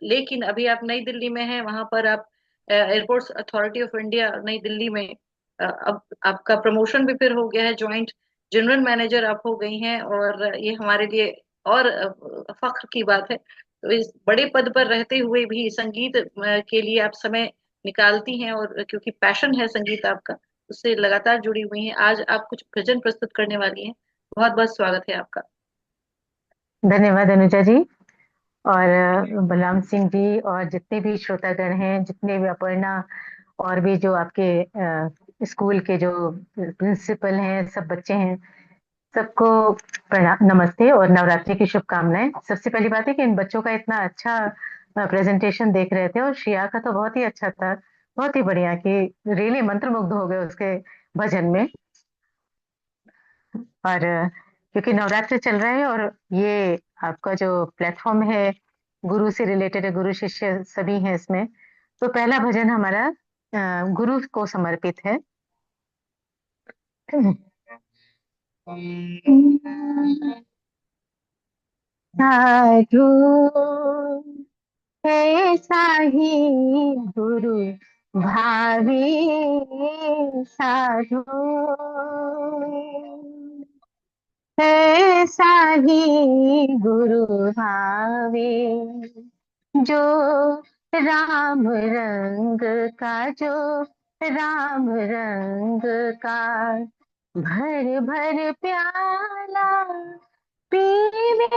लेकिन अभी आप नई दिल्ली में हैं, वहां पर आप एयरपोर्ट्स अथॉरिटी ऑफ इंडिया नई दिल्ली में अब आपका प्रमोशन भी फिर हो गया है, ज्वाइंट जनरल मैनेजर आप हो गई हैं। और ये हमारे लिए और फख्र की बात है। तो इस बड़े पद पर रहते हुए भी संगीत के लिए आप समय निकालती हैं, और क्योंकि पैशन है संगीत आपका, उससे लगातार जुड़ी हुई हैं। आज आप कुछ भजन प्रस्तुत करने वाली हैं। बहुत बहुत स्वागत है आपका। धन्यवाद अनुजा जी और बलराम सिंह जी और जितने भी श्रोतागण हैं, जितने भी अपर्णा और भी जो आपके स्कूल के जो प्रिंसिपल हैं, सब बच्चे हैं, सबको प्रणाम, नमस्ते और नवरात्रि की शुभकामनाएं। सबसे पहली बात है कि इन बच्चों का इतना अच्छा प्रेजेंटेशन देख रहे थे और श्रेया का तो बहुत ही अच्छा था, बहुत ही बढ़िया, कि रियली मंत्रमुग्ध हो गए उसके भजन में। और क्योंकि नवरात्र चल रहा है और ये आपका जो प्लेटफॉर्म है गुरु से रिलेटेड है, गुरु शिष्य सभी हैं इसमें, तो पहला भजन हमारा गुरु को समर्पित है। साधु ऐसा ही गुरु भावी, साधु ऐसा ही गुरु भावे, जो राम रंग का, जो राम रंग का भर भर प्याला पीवे,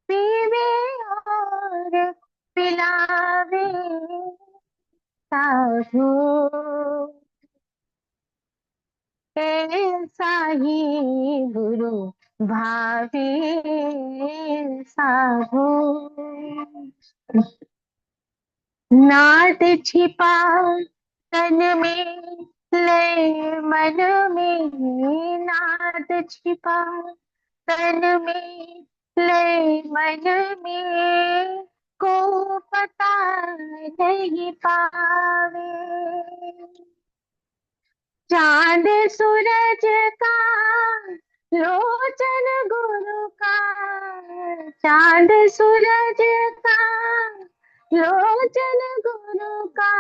पीवे और पिलावे, साधु ऐसा ही गुरु भावे, साधु नाद छिपा तन में, ले मन में, नाद छिपा तन में, ले मन में, को पता नहीं पावे, चांद सूरज का लोचन गुरु का, चांद सूरज का लोचन गुरु का,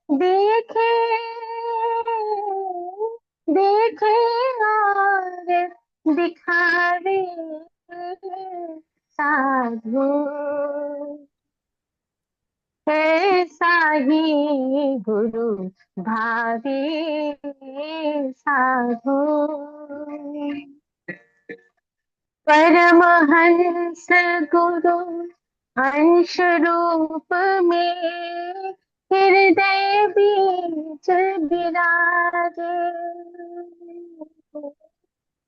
देखे देखे और दिखावे, साधु ऐसा ही गुरु भावे, साधु परमहंस गुरु अंश रूप में, हृदय बीच विराजे,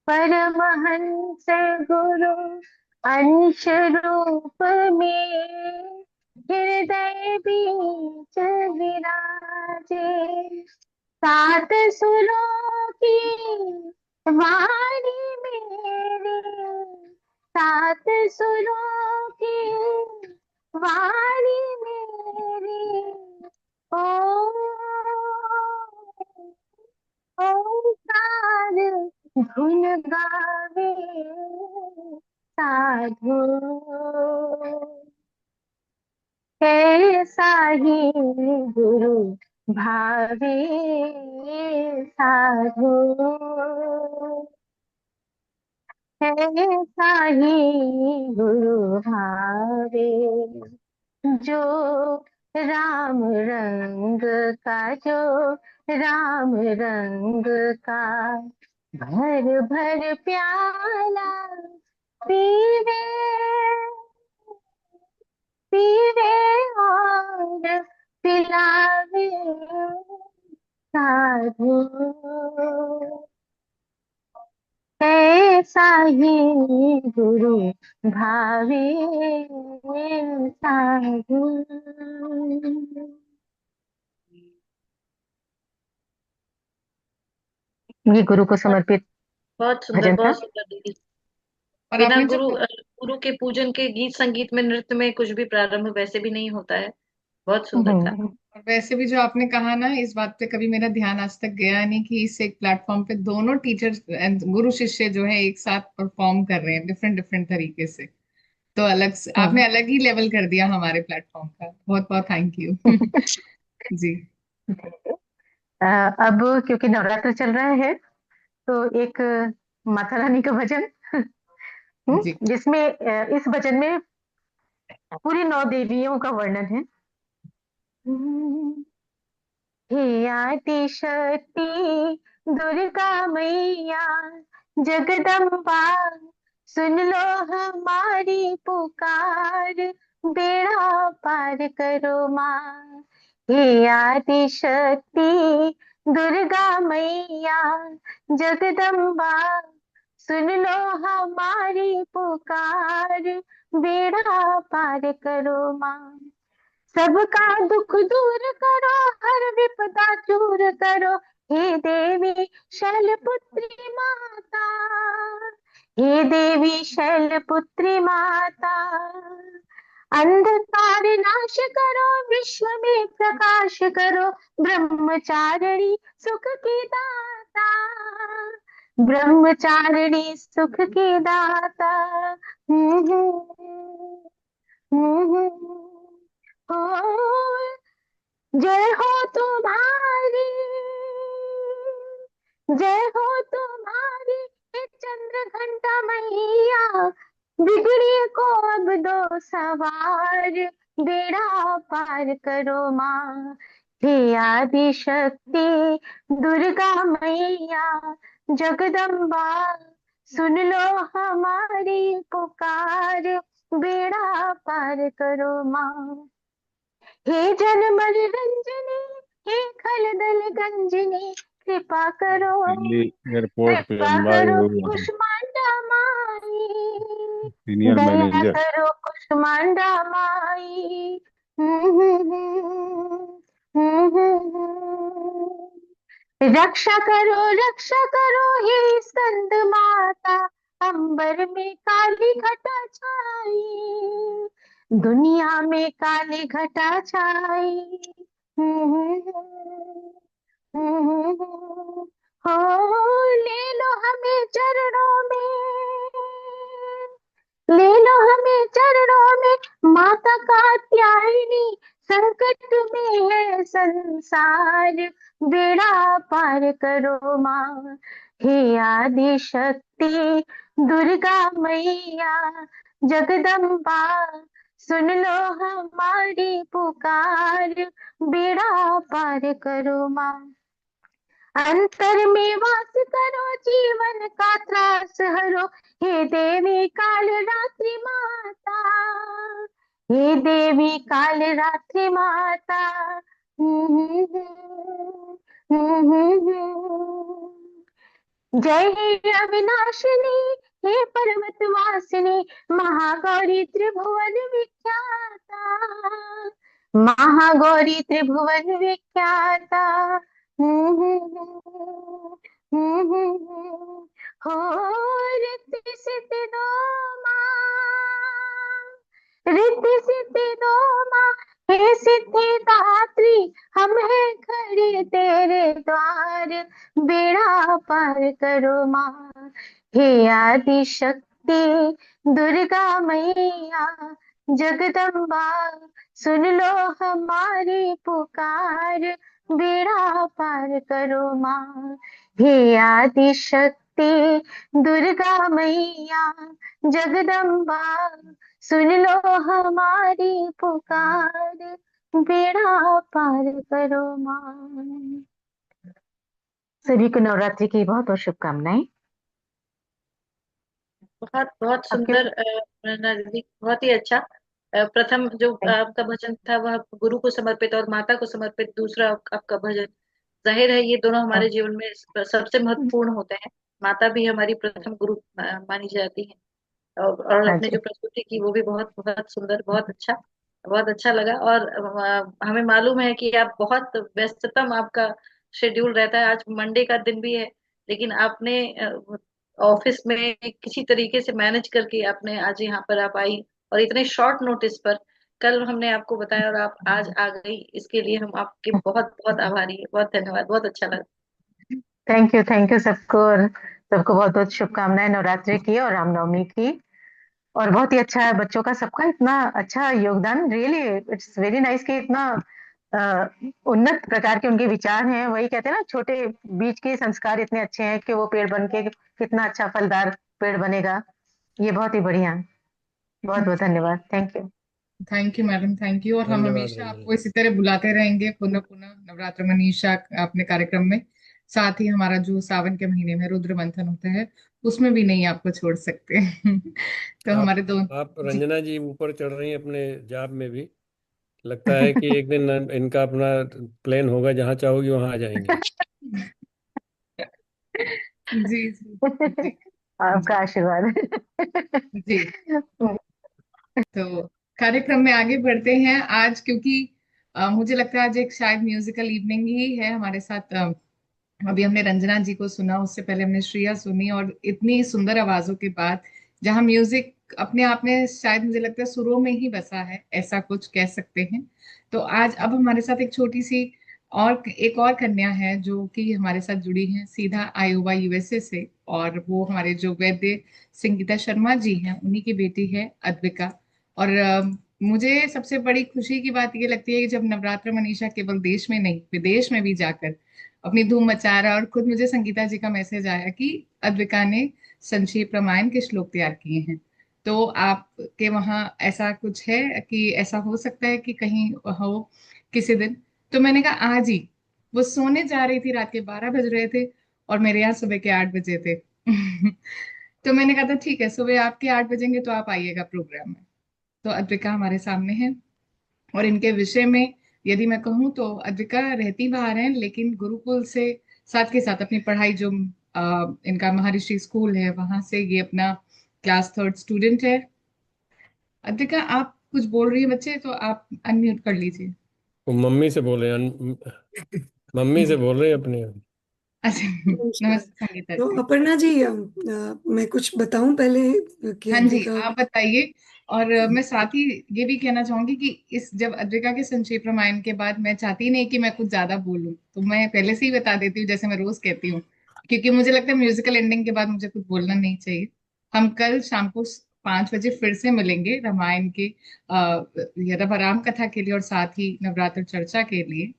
परमहंस गुरु अंश रूप में, हृदय बीच विराजे, सात सुरों की वाणी मेरी, सात सुरों की वाणी मेरी, ओ ओंकार धुन गावे, साधु ऐसा ही गुरु भावे, साधु ऐसा ही गुरु भावे, जो राम रंग का, जो राम रंग का भर भर प्याला पीवे, पीवे और पिलावे, साधु ऐसा ही गुरु भावे, साधु। ये गुरु को समर्पित बहुत सुंदर, भजन था। बहुत सुंदर दीदी। और बिना आपने जो गुरु के पूजन के गीत संगीत में, नृत्य में कुछ भी प्रारंभ वैसे भी नहीं होता है। बहुत सुंदर था। और वैसे भी जो आपने कहा ना, इस बात पे कभी मेरा ध्यान आज तक गया नहीं कि इस एक प्लेटफॉर्म पे दोनों टीचर्स गुरु शिष्य जो है एक साथ परफॉर्म कर रहे हैं डिफरेंट डिफरेंट तरीके से। तो अलग से आपने अलग ही लेवल कर दिया हमारे प्लेटफॉर्म का। बहुत बहुत थैंक यू। जी। अब क्योंकि नवरात्र चल रहा है तो एक माता रानी का भजन जी। जिसमें इस भजन में पूरी 9 देवियों का वर्णन है। हे आदि शक्ति दुर्गा मैया जगदम्बा, सुन लो हमारी पुकार, बेड़ा पार करो माँ। हे आदि शक्ति दुर्गा मैया जगदम्बा, सुन लो हमारी पुकार, बेड़ा पार करो माँ। सबका दुख दूर करो, हर विपदा दूर करो, हे देवी शैलपुत्री माता, हे देवी शैलपुत्री माता। अंधकार नाश करो, विश्व में प्रकाश करो, ब्रह्मचारिणी सुख की दाता, ब्रह्मचारिणी सुख की दाता। हो जय हो तुम्हारी, जय हो तुम्हारी, हे चंद्र घंटा मैया, बिगड़ी को अब दो सवार, बेड़ा पार करो माँ। हे आदि शक्ति दुर्गा मैया जगदम्बा, सुन लो हमारी पुकार, बेड़ा पार करो माँ। हे जनमल रंजनी, हे खलदल गंजनी, कृपा करो, एयरपोर्ट पे कृपा एम्बाई करो हुई है कुष्मांडा माई, सीनियर दया मैनेजर। करो कुष्मांडा माई। रक्षा करो हे स्कंद माता, अंबर में काली घटा छाई, दुनिया में काली घटा छाई। हो ले लो हमें चरणों में, ले लो हमें चरणों में, माता कात्यायनी, संकट में है संसार, बेड़ा पार करो माँ। हे आदि शक्ति दुर्गा मैया जगदम्बा, सुन लो हमारी पुकार, बेड़ा पार करो माँ। अंतर में वास करो, जीवन का त्रास हरो, हे देवी काल रात्रि माता, हे देवी काल रात्रि माता। जय हे अविनाशिनी, हे पर्वत वासिनी, महागौरी त्रिभुवन विख्याता, महागौरी त्रिभुवन विख्याता। हो रिद्धि सिद्धि दो माँ, रिद्धि सिद्धि दो माँ, हे सिद्धि दात्री, हम है खड़े तेरे द्वार, बेड़ा पार करो माँ। हे आदि शक्ति दुर्गा मैया जगदम्बा, सुन लो हमारी पुकार, बेड़ा पार करो माँ। हे आदि शक्ति दुर्गा मैया जगदम्बा, सुन लो हमारी पुकार, बेड़ा पार करो माँ। सभी को नवरात्रि की बहुत बहुत शुभकामनाएं। बहुत बहुत आपके सुंदर प्रेरणा दीदी, बहुत ही अच्छा। प्रथम जो आपका भजन था वह गुरु को समर्पित और माता को समर्पित, दूसरा आपका भजन, जाहिर है ये दोनों हमारे जीवन में सबसे महत्वपूर्ण होते हैं। माता भी हमारी प्रथम गुरु मानी जाती है। और हाँ आपने जी। जो प्रस्तुति की वो भी बहुत बहुत सुंदर, बहुत अच्छा लगा। और हमें मालूम है कि आप बहुत व्यस्ततम आपका शेड्यूल रहता है, आज मंडे का दिन भी है, लेकिन आपने ऑफिस में किसी तरीके से मैनेज करके आपने आज यहाँ पर आप आई, और इतने शॉर्ट नोटिस पर। कल हमने आपको बताया और आप आज आ गई, इसके लिए हम आपके बहुत बहुत आभारी है। बहुत धन्यवाद, बहुत अच्छा लगा। थैंक यू सबको, और सबको बहुत बहुत शुभकामनाएं नवरात्रि की और रामनवमी की। और बहुत ही अच्छा है बच्चों का सबका इतना अच्छा योगदान, रियली इट्स वेरी नाइस कि इतना अ, उन्नत प्रकार के उनके विचार हैं। वही कहते हैं ना, छोटे बीज के संस्कार इतने अच्छे हैं कि वो पेड़ बन के कितना अच्छा फलदार पेड़ बनेगा। ये बहुत ही बढ़िया है। बहुत बहुत धन्यवाद। Thank you madam, thank you. और हम धन्यवाद हमेशा रंजना आपको इसी तरह बुलाते रहेंगे पुनः पुनः नवरात्र मनीषा अपने कार्यक्रम में। साथ ही हमारा जो सावन के महीने में रुद्र मंथन होता है उसमें भी नहीं आपको छोड़ सकते। तो आप हमारे दो आप जी रंजना जी ऊपर चढ़ रही हैं अपने जाप में भी। लगता है कि एक दिन इनका अपना प्लेन होगा, जहाँ चाहोगी वहां आ जाएंगी। जी जी थैंक जी यू आपका आशीर्वाद। जी। तो कार्यक्रम में आगे बढ़ते हैं आज, क्योंकि मुझे लगता है आज एक शायद म्यूजिकल इवनिंग ही है हमारे साथ। अभी हमने रंजना जी को सुना, उससे पहले हमने श्रेया सुनी, और इतनी सुंदर आवाजों के बाद जहाँ म्यूजिक अपने आप में शायद मुझे लगता है सुरों में ही बसा है, ऐसा कुछ कह सकते हैं। तो आज अब हमारे साथ एक छोटी सी और एक और कन्या है जो कि हमारे साथ जुड़ी है सीधा आयोवा यूएसए से, और वो हमारे जो वैद्य संगीता शर्मा जी हैं उन्हीं की बेटी है अद्विका। और मुझे सबसे बड़ी खुशी की बात ये लगती है कि जब नवरात्र मनीषा केवल देश में नहीं विदेश में भी जाकर अपनी धूम मचा रहा है। और खुद मुझे संगीता जी का मैसेज आया कि अद्विका ने संक्षेप रामायण के श्लोक तैयार किए हैं। तो आपके वहाँ ऐसा कुछ है कि ऐसा हो सकता है कि कहीं हो किसी दिन? तो मैंने कहा आज ही। वो सोने जा रही थी, रात के 12 बज रहे थे और मेरे यहाँ सुबह के 8 बजे थे। तो मैंने कहा था ठीक है, सुबह आपके 8 बजेंगे तो आप आइएगा प्रोग्राम में। तो अद्विका हमारे सामने है। और इनके विषय में यदि मैं कहूँ तो अद्विका रहती बाहर हैं, लेकिन गुरुकुल से साथ के साथ अपनी पढ़ाई जो इनका महर्षि स्कूल है वहां से ये अपना क्लास 3rd स्टूडेंट है। अद्विका आप कुछ बोल रही है बच्चे, तो आप अनम्यूट कर लीजिए। वो मम्मी से बोले मम्मी से जी बोल रहे हैं अपने। अच्छा। नमस्कार। नमस्ते संगीता तो जी। अपर्णा जी, मैं कुछ बताऊं पहले कि हाँ जी, अद्विका। आप बताइए। और मैं साथ ही ये भी कहना चाहूंगी कि इस जब अद्विका के संक्षेप रामायण के बाद मैं चाहती नहीं कि मैं कुछ ज्यादा बोलूं, तो मैं पहले से ही बता देती हूँ जैसे मैं रोज कहती हूँ, क्योंकि मुझे लगता है म्यूजिकल एंडिंग के बाद मुझे कुछ बोलना नहीं चाहिए। हम कल शाम को 5 बजे फिर से मिलेंगे रामायण के राम कथा के लिए और साथ ही नवरात्र चर्चा के लिए,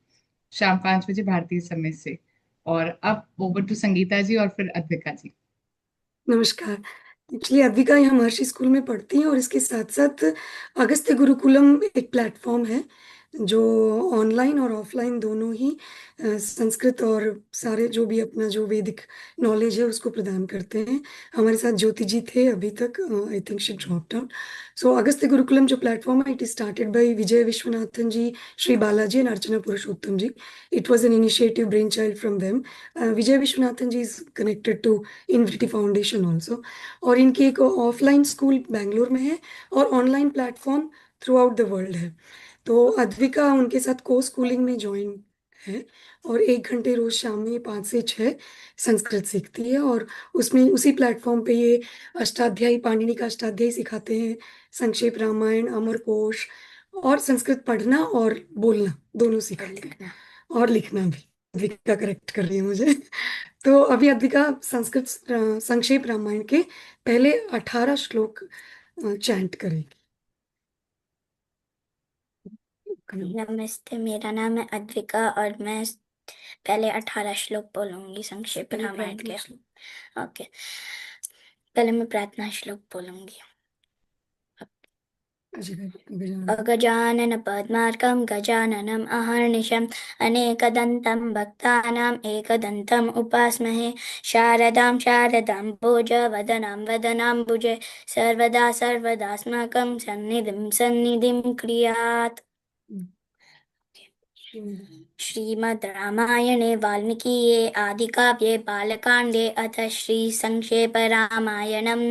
शाम 5 बजे भारतीय समय से। और अब ओवर टू संगीता जी और फिर अद्विका जी। नमस्कार। एक्चुअली अद्विका यहाँ महर्षि स्कूल में पढ़ती हैं, और इसके साथ साथ अगस्त्य गुरुकुलम एक प्लेटफॉर्म है जो ऑनलाइन और ऑफलाइन दोनों ही संस्कृत और सारे जो भी अपना जो वैदिक नॉलेज है उसको प्रदान करते हैं। हमारे साथ ज्योति जी थे अभी तक, I think she dropped out. So Agastya Gurukulam जो प्लेटफॉर्म है, it is started by Vijay Vishwanathan ji, Shri Balaji and Archana Purushottam ji. It was an initiative brainchild from them. Vijay Vishwanathan ji is connected to Infinity Foundation also. और इनकी एक ऑफलाइन स्कूल बैंगलोर में है और online platform through out the world है। तो अद्विका उनके साथ को स्कूलिंग में ज्वाइन है, और 1 घंटे रोज शाम में 5 से 6 संस्कृत सीखती है। और उसमें उसी प्लेटफॉर्म पे ये अष्टाध्यायी, पाणिनि का अष्टाध्यायी सिखाते हैं, संक्षेप रामायण, अमरकोश, और संस्कृत पढ़ना और बोलना दोनों सिखाते हैं, और लिखना भी। अद्विका करेक्ट कर रही है मुझे। तो अभी अद्विका संस्कृत संक्षेप रामायण के पहले 18 श्लोक चैंट करेगी। नमस्ते, मेरा नाम है अद्विका और मैं पहले 18 श्लोक बोलूंगी संक्षेप पहले रामायण प्रार्थना के। श्लोक। ओके, पहले मैं प्रार्थना श्लोक बोलूंगी। गजानन पद्मार्कं गजाननम् अहर्निशम् अनेकदन्तं भक्तानाम् एकदन्तम् उपास्महे। शारदां शारदां भोजवदनां वदनाम्बुजे सर्वदा सर्वदास्माकं सन्निधिं सन्निधिं क्रियात्। श्रीमद् रामायणे वाल्मीकिये आदिकाव्ये बालकाण्डे अथ श्रीसंक्षेप रामायणं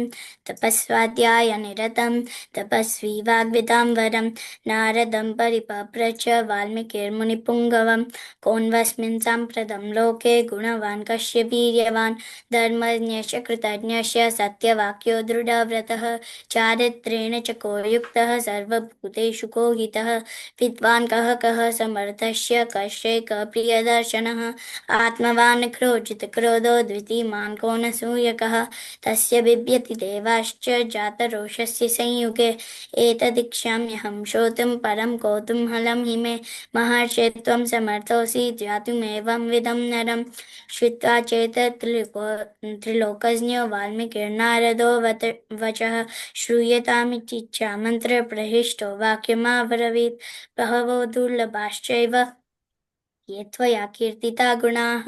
तपस्वाध्याय निरतं तपस्वी वाग्विदाम्बरं नारदं परिपप्रच्छ वाल्मीकिर्मुनिपुङ्गवं कोन्वस्मिन् साम्प्रतं लोके गुणवान् कस्य वीर्यवान् धर्मज्ञस्य कृतज्ञस्य सत्यवाक्यो दृढव्रतः चारित्र्येण च को युक्तः सर्वभूतेषु को हितः विद्वान् कः समर्थस्य कश्चैक प्रियदर्शनः आत्मवान् क्रोचित क्रोधो द्वितीमान् को न सूयकः तस्य बिभ्यति देवाश्च जातरोषस्य संयुगे एतदिच्छाम्यहं श्रोतुं परं कौतूहलं हि मे महर्षे त्वं समर्थोऽसि ज्ञातुमेवं विधं नरं श्रुत्वा चेत् त्रिलोकज्ञो वाल्मीकिर्नारदो वचः श्रूयतामिच्छा मन्त्रप्रहिष्टो वाक्यमाब्रवीत् बहवो दुर्लभाश्चैव ये त्वया कीर्तिता गुणाः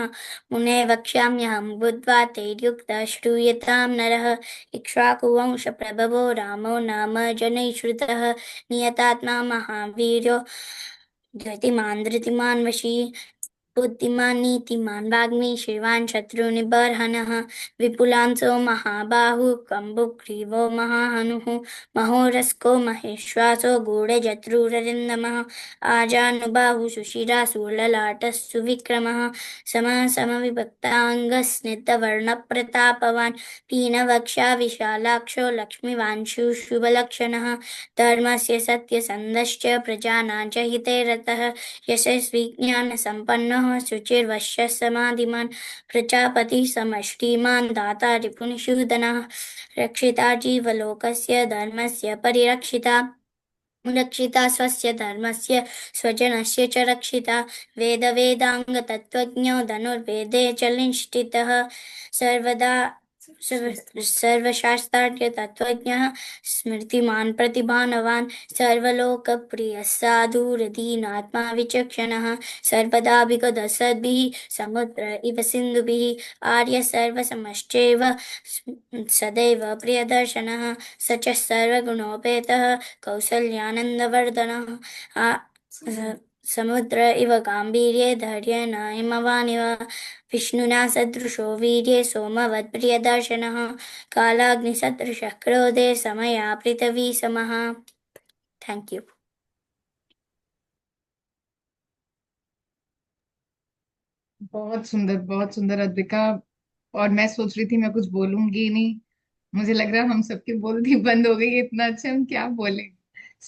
मुने वक्ष्याम्यहं बुद्ध्वा तैर्युक्तः श्रूयतां नरः इक्ष्वाकुवंशप्रभवो रामो नाम जनैः श्रुतः नियतात्मा महावीर्यो धृतिमान् वशी बुद्धिमान् नीतिमान् वाग्मी श्रीवान् शत्रुनिबर्हणः विपुलांसो महाबाहु कम्बुग्रीवो महाहनुः महोरस्को महेश्वासो गूढजत्रुररिन्दमः आजानुबाहु सुशिरासुललाटः सुविक्रमः समविभक्ताङ्गस्निग्धवर्णप्रतापवान् पीनवक्षा विशालाक्षो लक्ष्मीवांशु शुभलक्षणः धर्मस्य सत्यसन्धश्च प्रजानां च हिते रतः यशस्वी ज्ञानसम्पन्नः शुचिर्वश्यः समाधिमान् प्रजापतिः समष्टिमान् दाता रिपुनिषूदनः रक्षिता जीवलोकस्य धर्मस्य परिरक्षिता रक्षिता स्वस्य धर्मस्य स्वजनस्य च रक्षिता वेदाङ्गतत्त्वज्ञो धनुर्वेदे च निष्ठितः सर्वदा सर्वशास्त्रार्थ तत्त्वज्ञः स्मृतिमान् प्रतिभानवान् सर्वलोकप्रियः साधुरदीनात्मा विचक्षणः सर्वदाभिगतः सद्भिः समुद्र इव सिन्धुभिः आर्य सर्वसमश्चैव सदैव प्रियदर्शनः स च सर्वगुणोपेतः कौसल्यानन्दवर्धनः समुद्र इव गाम्भीर्ये धैर्येण हिमवानिव विष्णुना सदृशो वीर्ये सोमवत् प्रियदर्शनः कालाग्निसदृशः क्रोधे समया पृथिवी समः। Thank you. बहुत सुंदर अद्विका। और मैं सोच रही थी मैं कुछ बोलूंगी ही नहीं, मुझे लग रहा है हम सबके बोलती बंद हो गई, इतना अच्छा हम क्या बोले।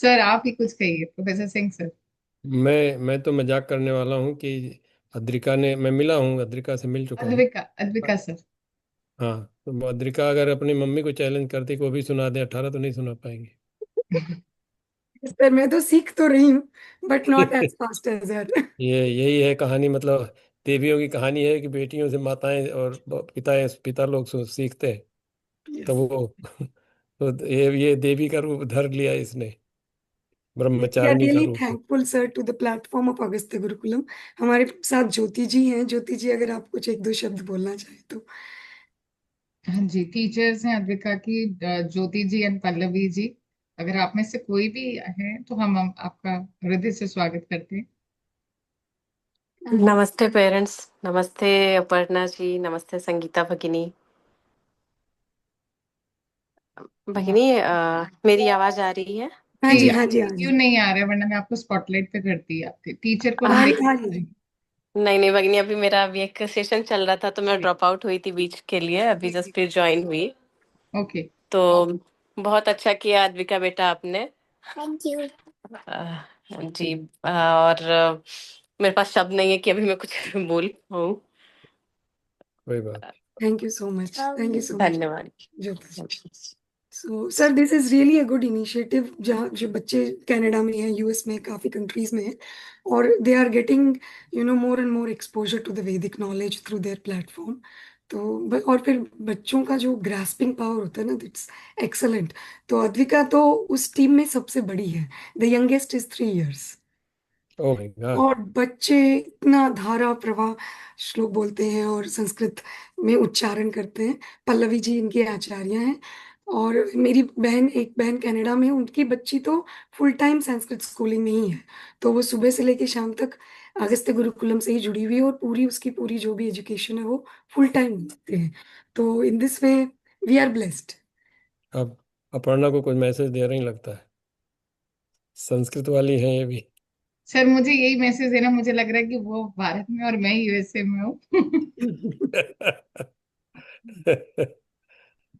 सर आप ही कुछ कहिए, प्रोफेसर सिंह सर। मैं तो मजाक करने वाला हूँ कि अद्रिका ने, मैं मिला हूँ, अद्रिका से मिल चुका हूँ। अद्विका सर। हाँ, तो अद्रिका अगर अपनी मम्मी को चैलेंज करती को भी सुना दे, 18 तो नहीं सुना पाएंगे। सर मैं तो सीख तो रही हूँ but not as fast as her. ये यही है कहानी, मतलब देवियों की कहानी है कि बेटियों से माताएं और पिता लोग सीखते हैं। तो वो तो ये देवी का रूप धर लिया इसने, We are ब्रह्मचारिणी का really रूप। thankful sir to the platform of Agastya Gurukulam. हमारे साथ ज्योति जी हैं। ज्योति जी अगर आप कुछ एक दो शब्द बोलना चाहे तो। हाँ जी, टीचर्स हैं अद्विका की, ज्योति जी एंड पल्लवी जी। अगर आप में से कोई भी है तो हम आपका हृदय से स्वागत करते हैं। नमस्ते पेरेंट्स, नमस्ते अपर्णा जी, नमस्ते संगीता भगिनी। भगिनी मेरी आवाज आ रही है? हाँ जी हाँ जी। क्यों नहीं आ रहा है, वरना मैं आपको स्पॉटलाइट पे करती आपके टीचर को। नहीं भगिनी, अभी मेरा अभी एक सेशन चल रहा था तो मैं ड्रॉप आउट हुई थी बीच के लिए, अभी जस्ट फिर ज्वाइन हुई। ओके, तो बहुत अच्छा किया अद्विका बेटा आपने। थैंक यू जी। और मेरे पास शब्द नहीं है कि अभी मैं कुछ बोल पाऊँ। कोई बात। Thank you so much, thank you so much. धन्यवाद। So sir this is really a good initiative, जहाँ जो बच्चे कनाडा में हैं, यूएस में, काफी कंट्रीज में हैं, और they are getting more and more exposure to the Vedic knowledge through their platform. तो और फिर बच्चों का जो ग्रास्पिंग पावर होता है ना, दैट्स एक्सलेंट। तो अद्विका तो उस टीम में सबसे बड़ी है, the youngest is 3 years। Oh my God. और बच्चे इतना धारा प्रवाह श्लोक बोलते हैं और संस्कृत में उच्चारण करते हैं। पल्लवी जी इनके आचार्य हैं। और मेरी एक बहन कनाडा में, उनकी बच्ची तो फुल टाइम संस्कृत स्कूलिंग में ही है। तो वो सुबह से लेके शाम तक अगस्त्य गुरुकुलम से ही जुड़ी हुई है और पूरी उसकी पूरी जो भी एजुकेशन है वो फुल टाइम देते हैं। तो in this way we are blessed. अब अपर्णा को कुछ मैसेज दे रही लगता है, संस्कृत वाली है ये भी। सर मुझे यही मैसेज देना, मुझे लग रहा है कि वो भारत में और मैं यूएसए में हूँ।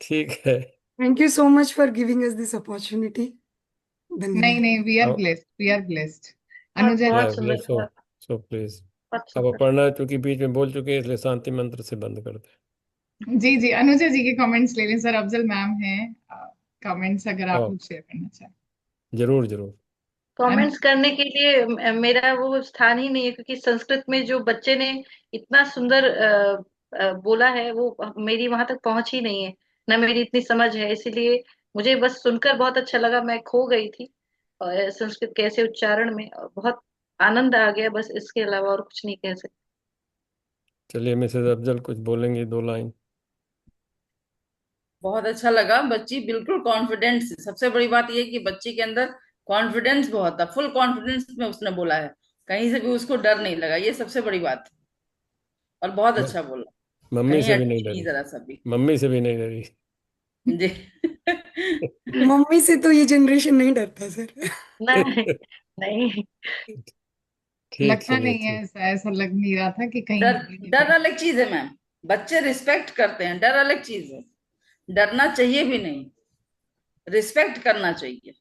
ठीक है। Thank you so much for giving us this opportunity. नहीं धन्यवाद। नहीं, वी आर अब blessed, we are blessed. Anuja बहुत या सुंदर सो बहुत सो प्लीज। बहुत अब सुंदर। अपर्णा चूंकि बीच में बोल चुके हैं इसलिए शांति मंत्र से बंद कर दे। जी जी, अनुजा जी के कमेंट्स ले लें सर, अफजल मैम हैं, कमेंट्स अगर आप ओ लोग शेयर करना चाहें। जरूर जरूर। कमेंट्स करने के लिए मेरा वो स्थान ही नहीं है, क्योंकि संस्कृत में जो बच्चे ने इतना सुंदर बोला है वो मेरी वहां तक पहुंच ही नहीं है, ना मेरी इतनी समझ है। इसीलिए मुझे बस सुनकर बहुत अच्छा लगा, मैं खो गई थी संस्कृत कैसे उच्चारण में, और बहुत आनंद आ गया, बस इसके अलावा और कुछ नहीं कह सकते। चलिए मिसेज अफजल कुछ बोलेंगे 2 लाइन। बहुत अच्छा लगा, बच्ची बिल्कुल कॉन्फिडेंस, सबसे बड़ी बात यह है कि बच्ची के अंदर कॉन्फिडेंस बहुत था, फुल कॉन्फिडेंस में उसने बोला है, कहीं से भी उसको डर नहीं लगा, ये सबसे बड़ी बात है। और बहुत अच्छा बोला, मम्मी कहीं से भी नहीं अटकी नहीं डरी, जरा सा भी। मम्मी से भी नहीं डरी। जी। मम्मी से तो ये जनरेशन नहीं डरता सर। नहीं नहीं। ठीक, लगता चलिए नहीं है, ठीक। ऐसा ऐसा लग नहीं रहा था कि कहीं डर, डर अलग चीज है मैम, बच्चे रिस्पेक्ट करते हैं, डर अलग चीज है। डरना चाहिए भी नहीं, रिस्पेक्ट करना चाहिए। ठीक है।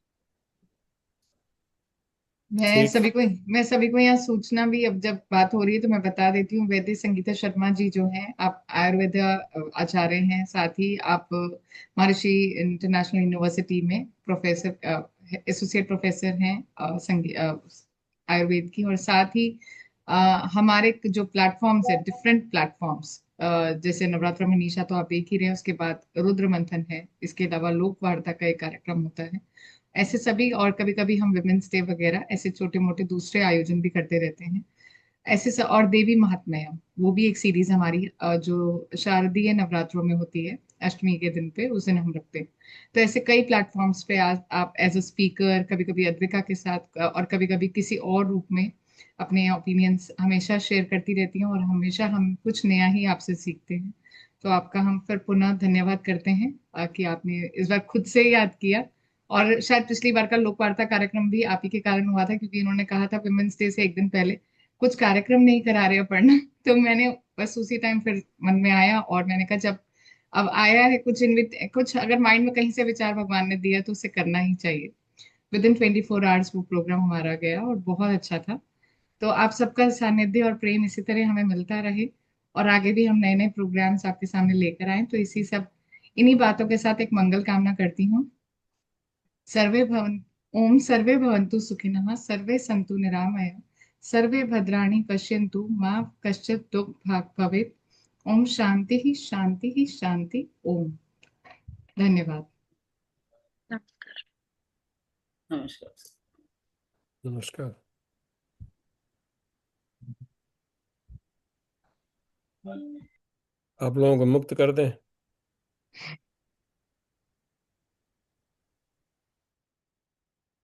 मैं सभी को यहाँ सूचना भी, अब जब बात हो रही है तो मैं बता देती हूँ, वैद्य संगीता शर्मा जी जो हैं, आप आयुर्वेद आचार्य हैं, साथ ही आप महर्षि इंटरनेशनल यूनिवर्सिटी में प्रोफेसर, एसोसिएट प्रोफेसर हैं आयुर्वेद की। और साथ ही हमारे जो प्लेटफॉर्म्स है, डिफरेंट प्लेटफॉर्म्स, जैसे नवरात्र में निशा तो आप देख ही रहे हैं, उसके बाद रुद्र मंथन है, इसके अलावा लोक वार्ता का एक कार्यक्रम होता है, ऐसे सभी। और कभी कभी हम विमेंस डे वगैरह ऐसे छोटे मोटे दूसरे आयोजन भी करते रहते हैं। और देवी महात्म्य, वो भी एक सीरीज हमारी जो शारदीय नवरात्रों में होती है, अष्टमी के दिन पे उस दिन हम रखते हैं। तो ऐसे कई प्लेटफॉर्म्स पे आज आप एज अ स्पीकर, कभी कभी अद्विका के साथ और कभी कभी किसी और रूप में अपने ओपिनियंस हमेशा शेयर करती रहती हैं, और हमेशा हम कुछ नया ही आपसे सीखते हैं। तो आपका हम फिर पुनः धन्यवाद करते हैं कि आपने इस बार खुद से याद किया। और शायद पिछली बार का लोक वार्ता कार्यक्रम भी आप ही के कारण हुआ था, क्योंकि इन्होंने कहा था वुमेन्स डे से एक दिन पहले कुछ कार्यक्रम नहीं करा रहे पढ़ना। तो मैंने बस उसी टाइम फिर मन में आया, और मैंने कहा जब अब आया है कुछ अगर माइंड में कहीं से विचार भगवान ने दिया तो उसे करना ही चाहिए। विद इन 24 आवर्स वो प्रोग्राम हमारा गया और बहुत अच्छा था। तो आप सबका सानिध्य और प्रेम इसी तरह हमें मिलता रहे, और आगे भी हम नए नए प्रोग्राम्स आपके सामने लेकर आए। तो इन्हीं बातों के साथ एक मंगल कामना करती हूँ। सर्वे भवन ओम सर्वे भवन्तु सुखिनः, सर्वे सन्तु निरामया, सर्वे भद्राणि पश्यन्तु मा कश्चित् दुःख भाग् भवेत्। ओम शांति ही शांति ही शांति। ओम। धन्यवाद। नमस्कार। नमस्कार। आप लोगों को मुक्त कर दें।